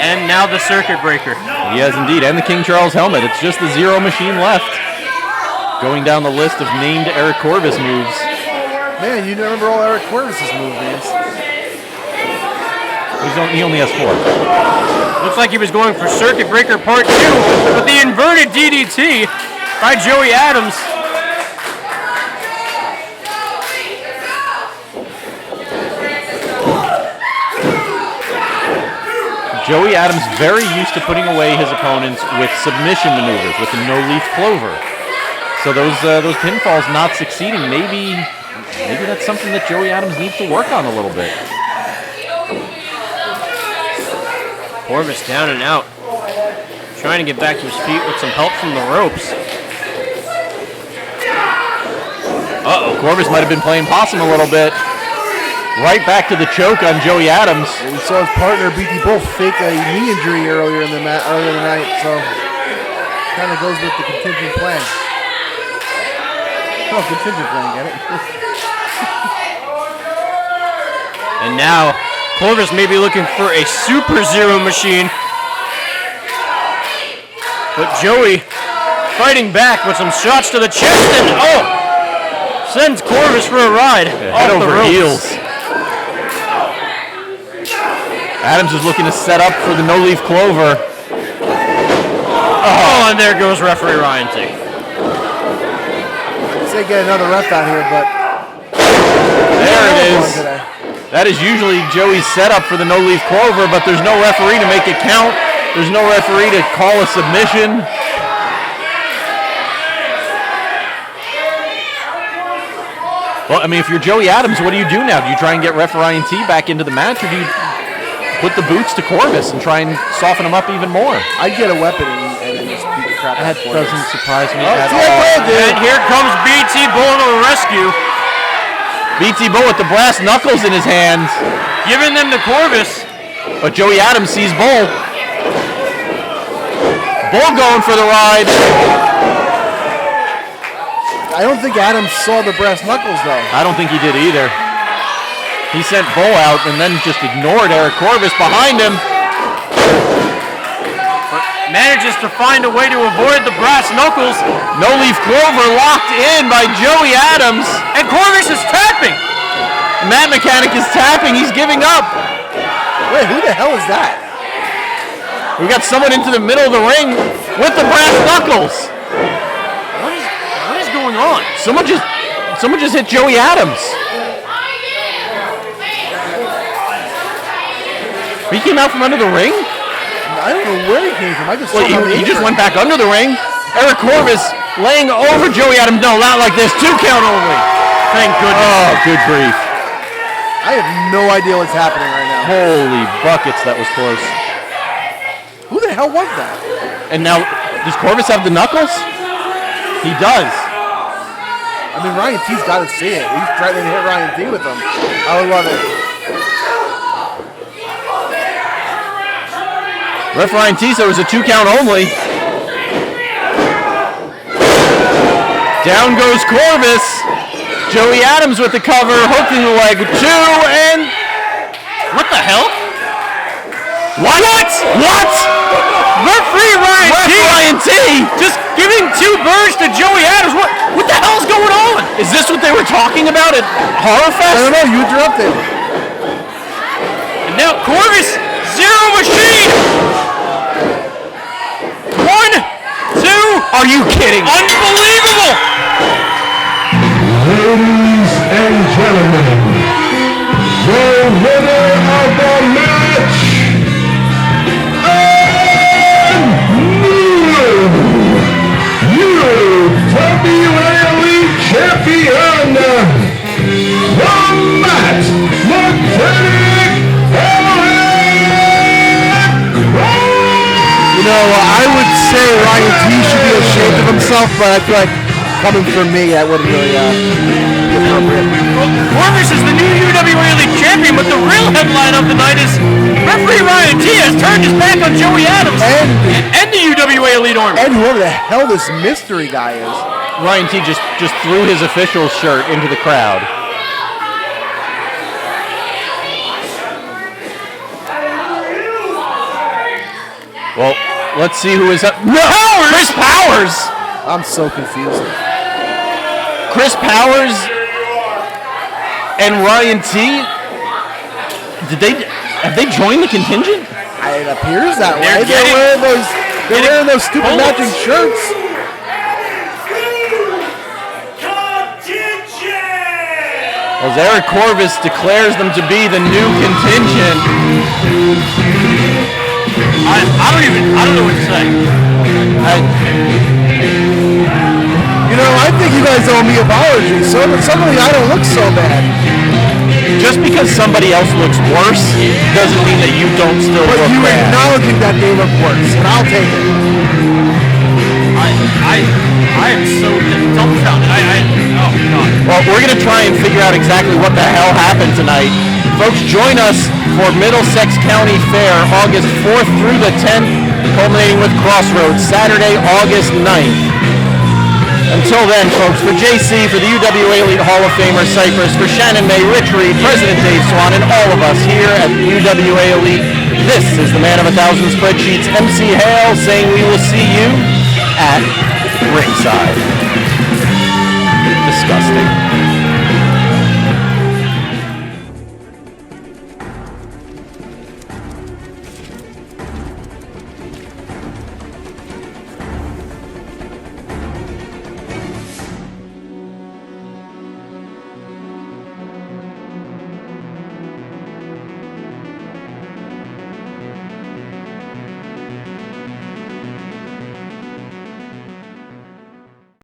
And now the circuit breaker. He has indeed, and the King Charles helmet. It's just the Zero Machine left. Going down the list of named Eric Corvis moves. Man, you remember all Eric Corvis' moves, man. He only has 4. Looks like he was going for circuit breaker part 2, but the inverted DDT by Joey Adams. Joey Adams very used to putting away his opponents with submission maneuvers, with the no-leaf clover. So those pinfalls not succeeding, maybe that's something that Joey Adams needs to work on a little bit. Corvis down and out. Trying to get back to his feet with some help from the ropes. Uh-oh, Corvis might have been playing possum a little bit. Right back to the choke on Joey Adams. We saw his partner BT Bull fake a knee injury earlier in the night, so kind of goes with the contingent plan. Oh, contingent plan, get it? And now, Corvis may be looking for a Super Zero machine. But Joey fighting back with some shots to the chest and sends Corvis for a ride. Head over heels. Adams is looking to set up for the no-leaf clover. Oh, and there goes referee Ryan T. I'd say get another ref out here, but there it is. That is usually Joey's setup for the no-leaf clover, but there's no referee to make it count. There's no referee to call a submission. Well, I mean, if you're Joey Adams, what do you do now? Do you try and get Ref Ryan T back into the match, or do you put the boots to Corvis and try and soften him up even more? I'd get a weapon and then just beat the crap out of Corvis. That doesn't surprise me at all. And here comes BT Bull to the rescue. BT Bull with the brass knuckles in his hands. Giving them to Corvis. But Joey Adams sees Bull. Bull going for the ride. I don't think Adams saw the brass knuckles, though. I don't think he did either. He sent Bull out and then just ignored Eric Corvis behind him. Manages to find a way to avoid the brass knuckles. No-leaf clover locked in by Joey Adams. And Corvis is tapping. Matt Mechanic is tapping. He's giving up. Wait, who the hell is that? We got someone into the middle of the ring with the brass knuckles. What is going on? Someone just hit Joey Adams. He came out from under the ring? I don't know where he came from. I just saw he just went back under the ring. Eric Corvis laying over Joey Adams. No, not like this. 2 count only. Thank goodness. Oh, good grief. I have no idea what's happening right now. Holy buckets, that was close. Who the hell was that? And now, does Corvis have the knuckles? He does. I mean, Ryan T's got to see it. He's trying to hit Ryan T with them. I would love it. Ref Ryan T said it was a 2 count only. Down goes Corvis. Joey Adams with the cover, hooking the leg 2, and what the hell? What? Referee Ryan T just giving 2 birds to Joey Adams. What the hell's going on? Is this what they were talking about at Horror Fest? I don't know. You interrupted. And now Corvis, Zero Machine. 1, 2. Are you kidding? Unbelievable. Ladies and gentlemen, the winner of the match, and new UWA Elite Champion, the Matt Mechanic. You know, I would say Ryan T should be ashamed of himself, but I feel like coming from me, that wouldn't really be appropriate. Corvis is the new UWA Elite Champion, but the real headline of the night is referee Ryan T has turned his back on Joey Adams and the UWA Elite Army. And whoever the hell this mystery guy is. Ryan T just threw his official shirt into the crowd. Well, let's see who is up. No! Chris Powers! I'm so confused. Chris Powers and Ryan T. Have they joined the contingent? It appears that way. They're They're wearing those stupid matching shirts. As Eric Corvis declares them to be the new contingent. I don't know what to say. I think you guys owe me apologies. So suddenly I don't look so bad. Just because somebody else looks worse doesn't mean that you don't still look bad. But you acknowledging that they look worse, and I'll take it. I am so dumbfounded. Oh God. Well, we're gonna try and figure out exactly what the hell happened tonight. Folks, join us for Middlesex County Fair, August 4th through the 10th, culminating with Crossroads, Saturday, August 9th. Until then, folks, for JC, for the UWA Elite Hall of Famer Cypress, for Shannon May, Rich Reed, President Dave Swan, and all of us here at UWA Elite, this is the man of 1,000 spreadsheets, MC Hale, saying we will see you at ringside. Disgusting.